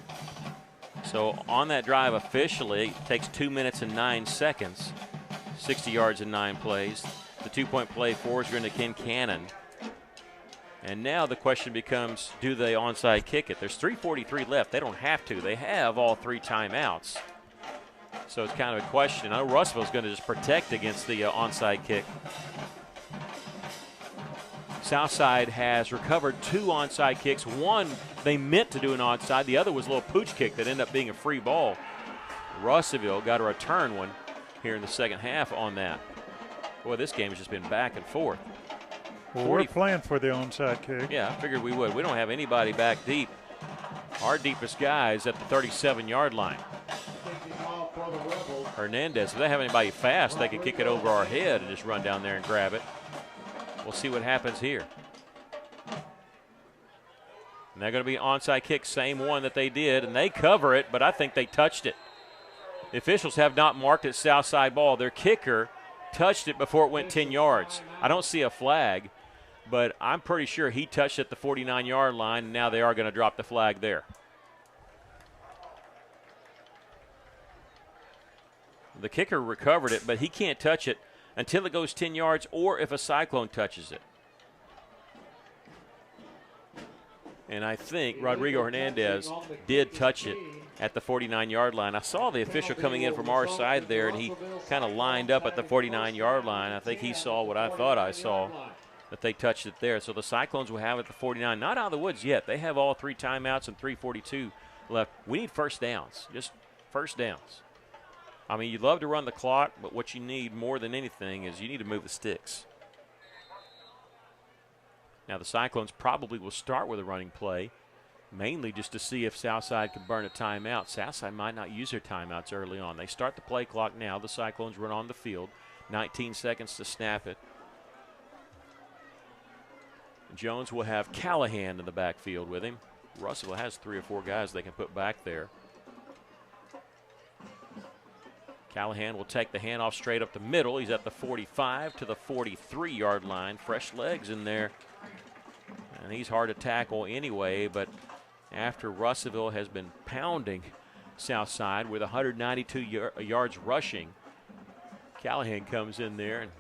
So on that drive officially, it takes 2 minutes and 9 seconds, 60 yards and 9 plays. The 2-point play forwards are into Ken Cannon. And now the question becomes, do they onside kick it? There's 3:43 left. They don't have to. They have all 3 timeouts. So it's kind of a question. I know Russellville's going to just protect against the onside kick. Southside has recovered 2 onside kicks. One they meant to do an onside. The other was a little pooch kick that ended up being a free ball. Russellville got to return one here in the second half on that. Boy, this game has just been back and forth. Well, we're playing for the onside kick. Yeah, I figured we would. We don't have anybody back deep. Our deepest guy is at the 37-yard line. Hernandez, if they have anybody fast, they could kick it over our head and just run down there and grab it. We'll see what happens here. And they're going to be onside kick, same one that they did, and they cover it, but I think they touched it. The officials have not marked it Southside ball. Their kicker touched it before it went 10 yards. I don't see a flag, but I'm pretty sure he touched it at the 49-yard line, and now they are going to drop the flag there. The kicker recovered it, but he can't touch it until it goes 10 yards or if a Cyclone touches it. And I think Rodrigo Hernandez did touch it at the 49-yard line. I saw the official coming in from our side there, and he kind of lined up at the 49-yard line. I think he saw what I thought I saw, that they touched it there. So the Cyclones will have it at the 49. Not out of the woods yet. They have all 3 timeouts and 3:42 left. We need first downs, just first downs. I mean, you'd love to run the clock, but what you need more than anything is you need to move the sticks. Now, the Cyclones probably will start with a running play, mainly just to see if Southside can burn a timeout. Southside might not use their timeouts early on. They start the play clock now. The Cyclones run on the field. 19 seconds to snap it. Jones will have Callahan in the backfield with him. Russellville has 3 or 4 guys they can put back there. Callahan will take the handoff straight up the middle. He's at the 45 to the 43-yard line. Fresh legs in there. And he's hard to tackle anyway, but after Russellville has been pounding Southside with 192 yards rushing, Callahan comes in there, and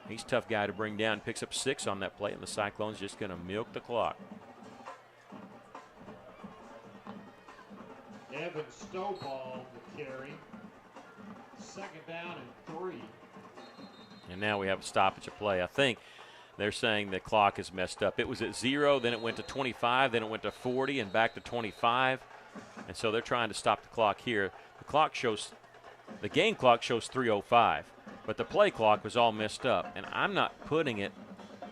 he's a tough guy to bring down. Picks up 6 on that play, and the Cyclones just going to milk the clock. Evan Stovall the carry. 2nd down and 3. And now we have a stoppage of play. I think they're saying the clock is messed up. It was at 0, then it went to 25, then it went to 40, and back to 25. And so they're trying to stop the clock here. The game clock shows 3:05, but the play clock was all messed up. And I'm not putting it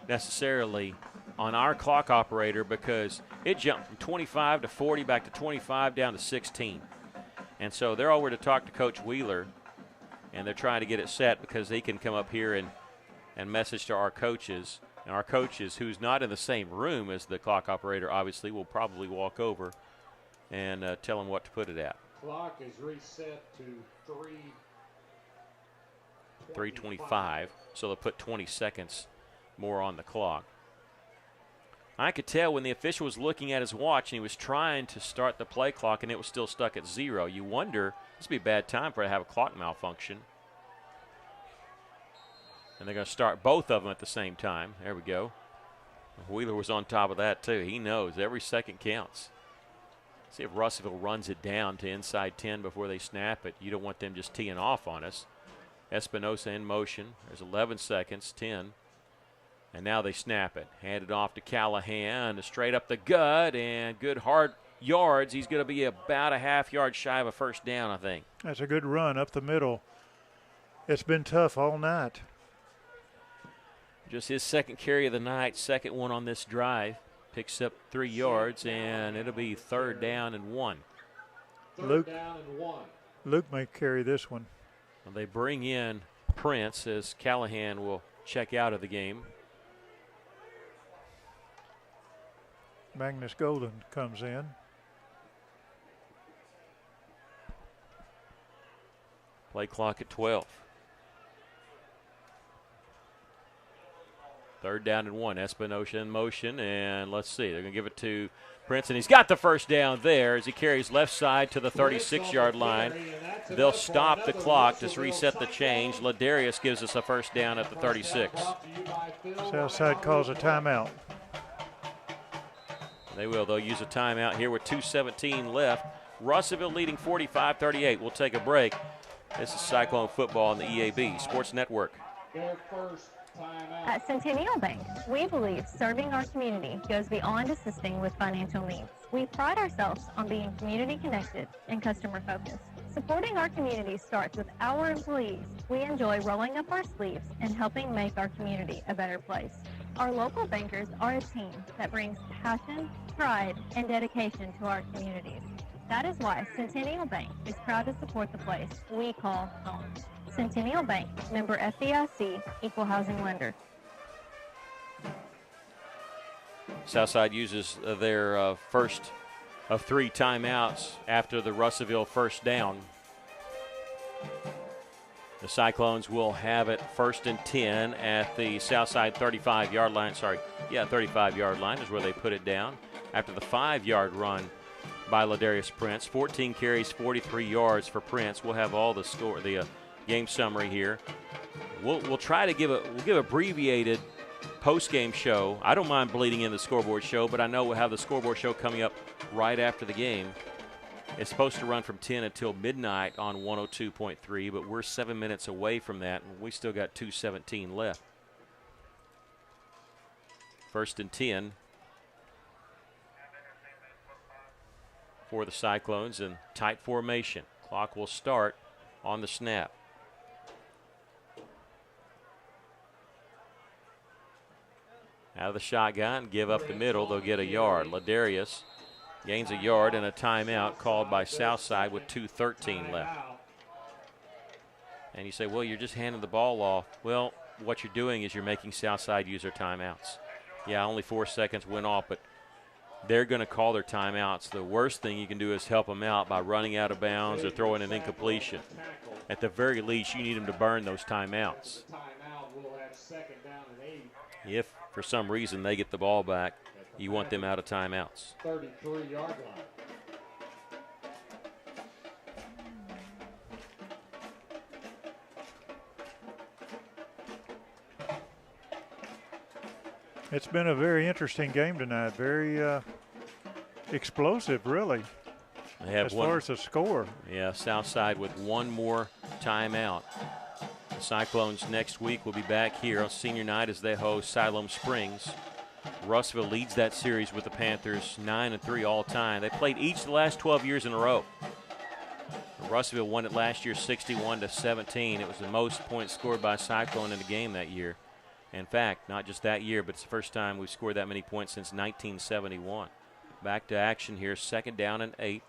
necessarily on our clock operator because it jumped from 25 to 40, back to 25, down to 16. And so they're over to talk to Coach Wheeler, and they're trying to get it set because they can come up here and message to our coaches. And our coaches, who's not in the same room as the clock operator, obviously, will probably walk over and tell them what to put it at. Clock is reset to 3:25, so they'll put 20 seconds more on the clock. I could tell when the official was looking at his watch and he was trying to start the play clock and it was still stuck at 0. You wonder, this would be a bad time for it to have a clock malfunction. And they're going to start both of them at the same time. There we go. Wheeler was on top of that too. He knows every second counts. See if Russellville runs it down to inside 10 before they snap it. You don't want them just teeing off on us. Espinosa in motion. There's 11 seconds, 10. And now they snap it. Hand it off to Callahan, straight up the gut, and good hard yards. He's going to be about a half yard shy of a first down, I think. That's a good run up the middle. It's been tough all night. Just his second carry of the night, second one on this drive. Picks up 3 yards, and it'll be 3rd down and 1. Luke may carry this one. Well, they bring in Prince as Callahan will check out of the game. Magnus Golden comes in. Play clock at 12. 3rd down and 1. Espinosa in motion, and let's see. They're going to give it to Prince, and he's got the first down there as he carries left side to the 36-yard line. They'll stop the clock, just reset the change. Ladarius gives us a first down at the 36. Southside calls a timeout. They will. They'll use a timeout here with 2:17 left. Russellville leading 45-38. We'll take a break. This is Cyclone football on the EAB Sports Network. At Centennial Bank, we believe serving our community goes beyond assisting with financial needs. We pride ourselves on being community connected and customer focused. Supporting our community starts with our employees. We enjoy rolling up our sleeves and helping make our community a better place. Our local bankers are a team that brings passion, pride, and dedication to our communities. That is why Centennial Bank is proud to support the place we call home. Centennial Bank, member FDIC, equal housing lender. Southside uses their first of 3 timeouts after the Russellville first down. The Cyclones will have it 1st and 10 at the Southside 35-yard line. 35-yard line is where they put it down after the 5-yard run by Ladarius Prince. 14 carries, 43 yards for Prince. We'll have all the game summary here. We'll try to give abbreviated post-game show. I don't mind bleeding in the scoreboard show, but I know we'll have the scoreboard show coming up right after the game. It's supposed to run from 10 until midnight on 102.3, but we're 7 minutes away from that, and we still got 2:17 left. 1st and 10 for the Cyclones in tight formation. Clock will start on the snap. Out of the shotgun, give up the middle, they'll get a yard. Ladarius gains a yard and a timeout called by Southside with 2:13 left. And you say, well, you're just handing the ball off. Well, what you're doing is you're making Southside use their timeouts. Yeah, only 4 seconds went off, but they're going to call their timeouts. The worst thing you can do is help them out by running out of bounds or throwing an incompletion. At the very least, you need them to burn those timeouts. If for some reason they get the ball back, you want them out of timeouts. 33-yard line. It's been a very interesting game tonight. Very explosive, really, as far as the score. Yeah, Southside with one more timeout. The Cyclones next week will be back here on senior night as they host Siloam Springs. Russellville leads that series with the Panthers 9-3 all time. They played each the last 12 years in a row. Russellville won it last year 61-17. It was the most points scored by Cyclone in a game that year. In fact, not just that year, but it's the first time we've scored that many points since 1971. Back to action here, 2nd down and 8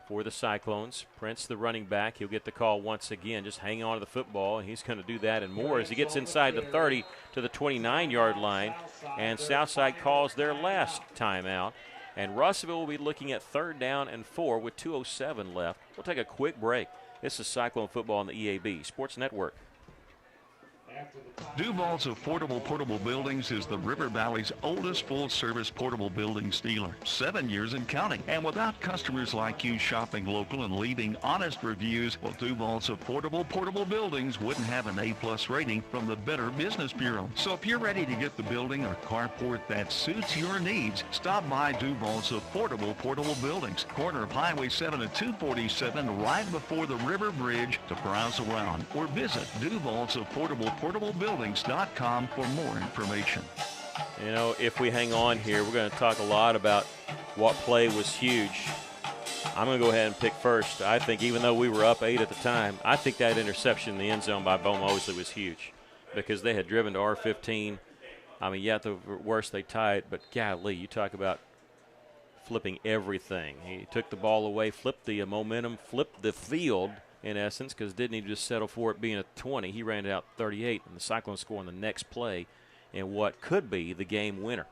for the Cyclones. Prince, the running back, he'll get the call once again. Just hang on to the football, and he's going to do that and more as he gets inside the 30 to the 29-yard line. And Southside calls their last timeout. And Russellville will be looking at 3rd down and 4 with 2:07 left. We'll take a quick break. This is Cyclone football on the EAB Sports Network. Duval's Affordable Portable Buildings is the River Valley's oldest full-service portable buildings dealer, 7 years and counting. And without customers like you shopping local and leaving honest reviews, well, Duval's Affordable Portable Buildings wouldn't have an A+ rating from the Better Business Bureau. So if you're ready to get the building or carport that suits your needs, stop by Duval's Affordable Portable Buildings, corner of Highway 7 and 247, right before the River Bridge, to browse around. Or visit Duval's Affordable Portable Buildings.com for more information. You know, if we hang on here, we're going to talk a lot about what play was huge. I'm going to go ahead and pick first. I think even though we were up 8 at the time, I think that interception in the end zone by Bo Mosley was huge because they had driven to R15. I mean, yeah, at the worst they tied, but golly, you talk about flipping everything. He took the ball away, flipped the momentum, flipped the field in essence, because didn't he just settle for it being a 20? He ran it out 38, and the Cyclones score on the next play in what could be the game winner.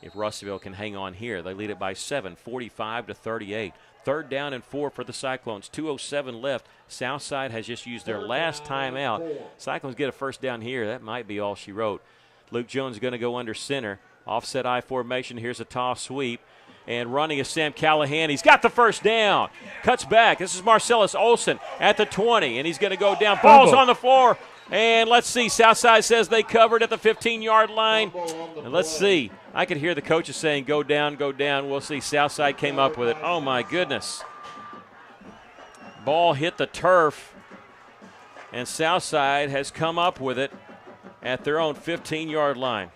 If Russellville can hang on here, they lead it by 7, 45-38. 3rd down and 4 for the Cyclones. 2:07 left. Southside has just used their last timeout. Cyclones get a first down here. That might be all she wrote. Luke Jones is going to go under center. Offset I formation. Here's a toss sweep. And running is Sam Callahan. He's got the first down. Cuts back. This is Marcellus Olson at the 20, and he's going to go down. Ball's on the floor. And let's see. Southside says they covered at the 15-yard line. And let's see. I could hear the coaches saying, go down, go down. We'll see. Southside came up with it. Oh, my goodness. Ball hit the turf, and Southside has come up with it at their own 15-yard line.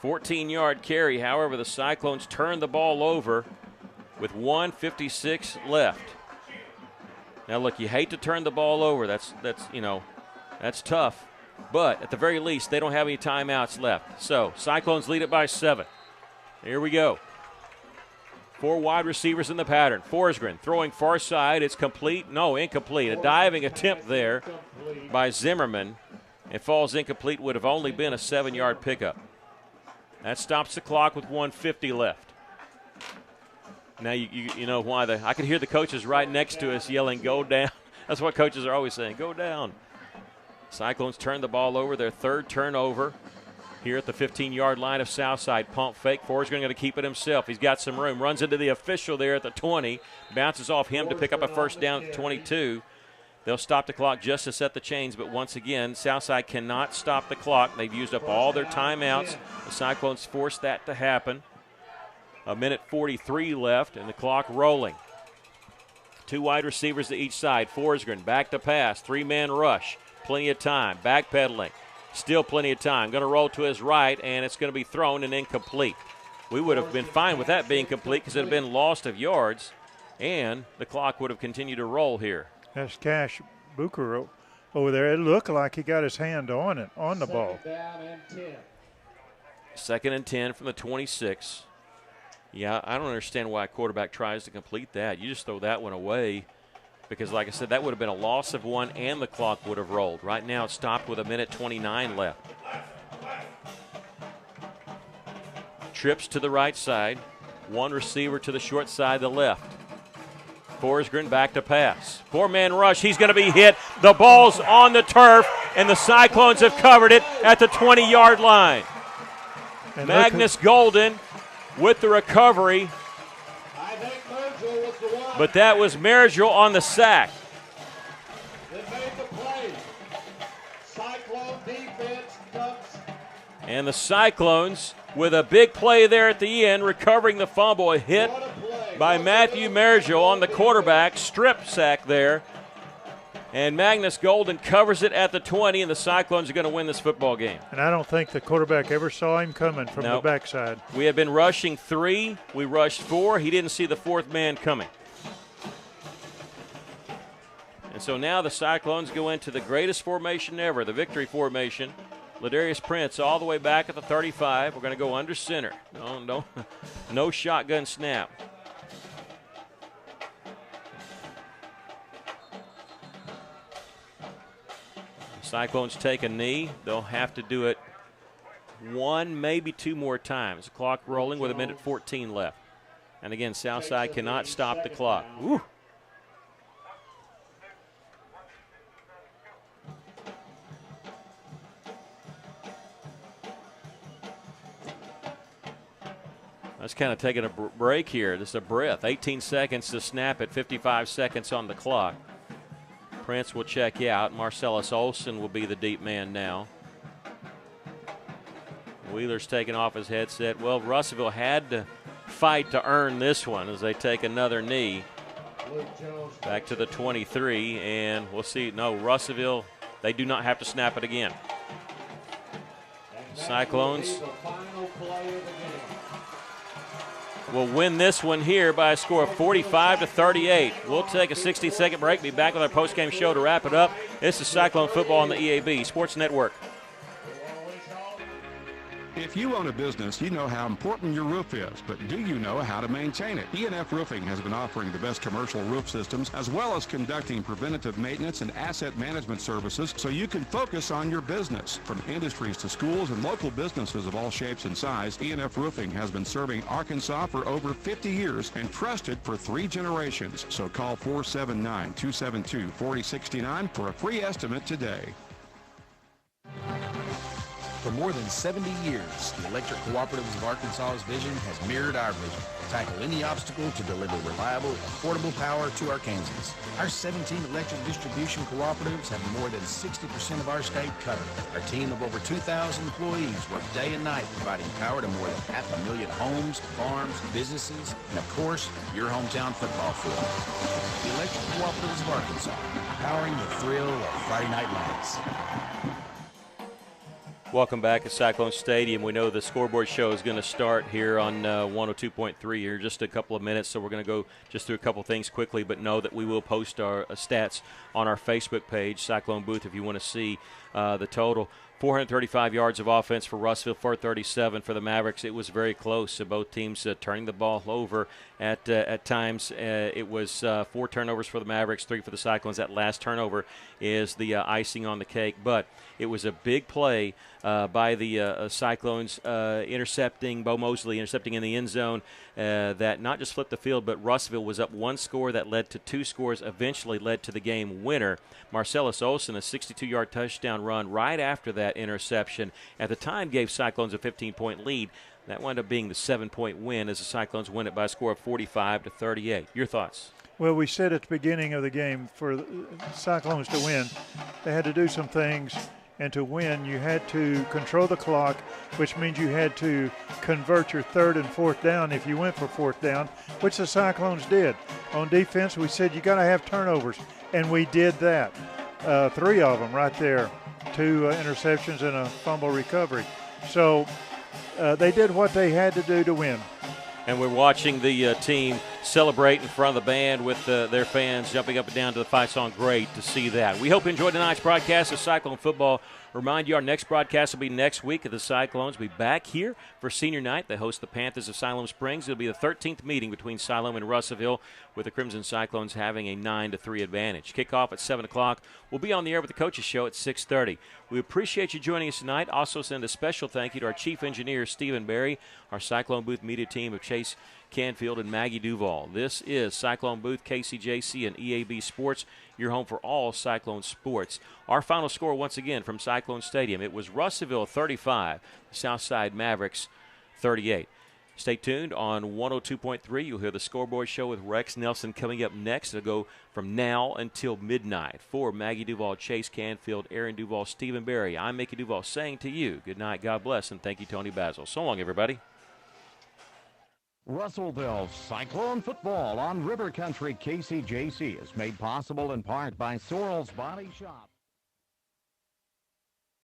14-yard carry. However, the Cyclones turned the ball over with 1:56 left. Now, look, you hate to turn the ball over. That's tough. But at the very least, they don't have any timeouts left. So, Cyclones lead it by 7. Here we go. 4 wide receivers in the pattern. Forsgren throwing far side. It's complete. No, incomplete. A diving attempt there by Zimmerman. It falls incomplete. Would have only been a 7-yard pickup. That stops the clock with 1:50 left. Now, you know why. I could hear the coaches right next to us yelling, go down. That's what coaches are always saying, go down. Cyclones turn the ball over, their 3rd turnover here at the 15-yard line of Southside. Pump fake. Forsgren going to keep it himself. He's got some room. Runs into the official there at the 20. Bounces off him to pick up a first down at 22. They'll stop the clock just to set the chains, but once again, Southside cannot stop the clock. They've used up all their timeouts. The Cyclones forced that to happen. 1:43 left, and the clock rolling. 2 wide receivers to each side. Forsgren back to pass. 3-man rush. Plenty of time. Backpedaling. Still plenty of time. Going to roll to his right, and it's going to be thrown and incomplete. We would have been fine with that being complete because it would have been lost of yards, and the clock would have continued to roll here. That's Cash Booker over there. It looked like he got his hand on it, on the ball. 2nd and 10 from the 26. Yeah, I don't understand why a quarterback tries to complete that. You just throw that one away because, like I said, that would have been a loss of 1 and the clock would have rolled. Right now it's stopped with 1:29 left. Trips to the right side. 1 receiver to the short side, the left. Forsgren back to pass. 4-man rush. He's going to be hit. The ball's on the turf, and the Cyclones have covered it at the 20-yard line. And Magnus Golden with the recovery. But that was Mergel on the sack. And the Cyclones with a big play there at the end, recovering the fumble, a hit by Matthew Mergel on the quarterback, strip sack there. And Magnus Golden covers it at the 20, and the Cyclones are going to win this football game. And I don't think the quarterback ever saw him coming from the backside. We had been rushing 3. We rushed 4. He didn't see the 4th man coming. And so now the Cyclones go into the greatest formation ever, the victory formation. Ladarius Prince all the way back at the 35. We're going to go under center. No shotgun snap. Cyclones take a knee. They'll have to do it 1, maybe 2 more times. The clock rolling with 1:14 left. And again, Southside cannot stop the clock. Woo. That's kind of taking a break here. Just a breath. 18 seconds to snap it, 55 seconds on the clock. Prince will check out. Marcellus Olson will be the deep man now. Wheeler's taking off his headset. Well, Russellville had to fight to earn this one as they take another knee. Back to the 23, and we'll see. No, Russellville, they do not have to snap it again. Cyclones will win this one here by a score of 45-38. We'll take a 60-second break. Be back with our postgame show to wrap it up. This is Cyclone Football on the EAB Sports Network. If you own a business, you know how important your roof is, but do you know how to maintain it? E&F Roofing has been offering the best commercial roof systems as well as conducting preventative maintenance and asset management services so you can focus on your business. From industries to schools and local businesses of all shapes and size, E&F Roofing has been serving Arkansas for over 50 years and trusted for 3 generations. So call 479-272-4069 for a free estimate today. For more than 70 years, the Electric Cooperatives of Arkansas's vision has mirrored our vision. Tackle any obstacle to deliver reliable, affordable power to Arkansans. Our 17 electric distribution cooperatives have more than 60% of our state covered. Our team of over 2,000 employees work day and night providing power to more than 500,000 homes, farms, businesses, and of course, your hometown football field. The Electric Cooperatives of Arkansas, powering the thrill of Friday Night Lights. Welcome back at Cyclone Stadium. We know the scoreboard show is going to start here on 102.3 here in just a couple of minutes, so we're going to go just through a couple things quickly, but know that we will post our stats on our Facebook page, Cyclone Booth, if you want to see the total. 435 yards of offense for Russellville, 437 for the Mavericks. It was very close. So both teams turning the ball over at times. It was 4 turnovers for the Mavericks, 3 for the Cyclones. That last turnover is the icing on the cake. But it was a big play by the Cyclones, intercepting Bo Mosley, intercepting in the end zone. That not just flipped the field, but Russellville was up 1 score. That led to 2 scores, eventually led to the game winner. Marcellus Olsen, a 62-yard touchdown run right after that interception. At the time, gave Cyclones a 15-point lead. That wound up being the 7-point win as the Cyclones win it by a score of 45-38. Your thoughts? Well, we said at the beginning of the game for the Cyclones to win, they had to do some things. And to win, you had to control the clock, which means you had to convert your 3rd and 4th down if you went for 4th down, which the Cyclones did. On defense, we said you got to have turnovers, and we did that. 3 of them right there, 2 interceptions and a fumble recovery. So they did what they had to do to win. And we're watching the team celebrate in front of the band with their fans jumping up and down to the fight song. Great to see that. We hope you enjoyed tonight's broadcast of Cyclone Football. Remind you, our next broadcast will be next week. The Cyclones will be back here for senior night. They host the Panthers of Siloam Springs. It'll be the 13th meeting between Siloam and Russellville, with the Crimson Cyclones having a 9-3 advantage. Kickoff at 7 o'clock. We'll be on the air with the Coaches Show at 6:30. We appreciate you joining us tonight. Also send a special thank you to our Chief Engineer, Stephen Berry, our Cyclone Booth media team of Chase Canfield and Maggie Duval. This is Cyclone Booth, KCJC, and EAB Sports, your home for all Cyclone sports. Our final score once again from Cyclone Stadium. It was Russellville 35, Southside Mavericks 38. Stay tuned on 102.3. You'll hear the scoreboard show with Rex Nelson coming up next. It'll go from now until midnight. For Maggie Duval, Chase Canfield, Aaron Duval, Stephen Berry, I'm Mickey Duval saying to you, good night, God bless, and thank you, Tony Basil. So long, everybody. Russellville Cyclone football on River Country KCJC is made possible in part by Sorrell's Body Shop.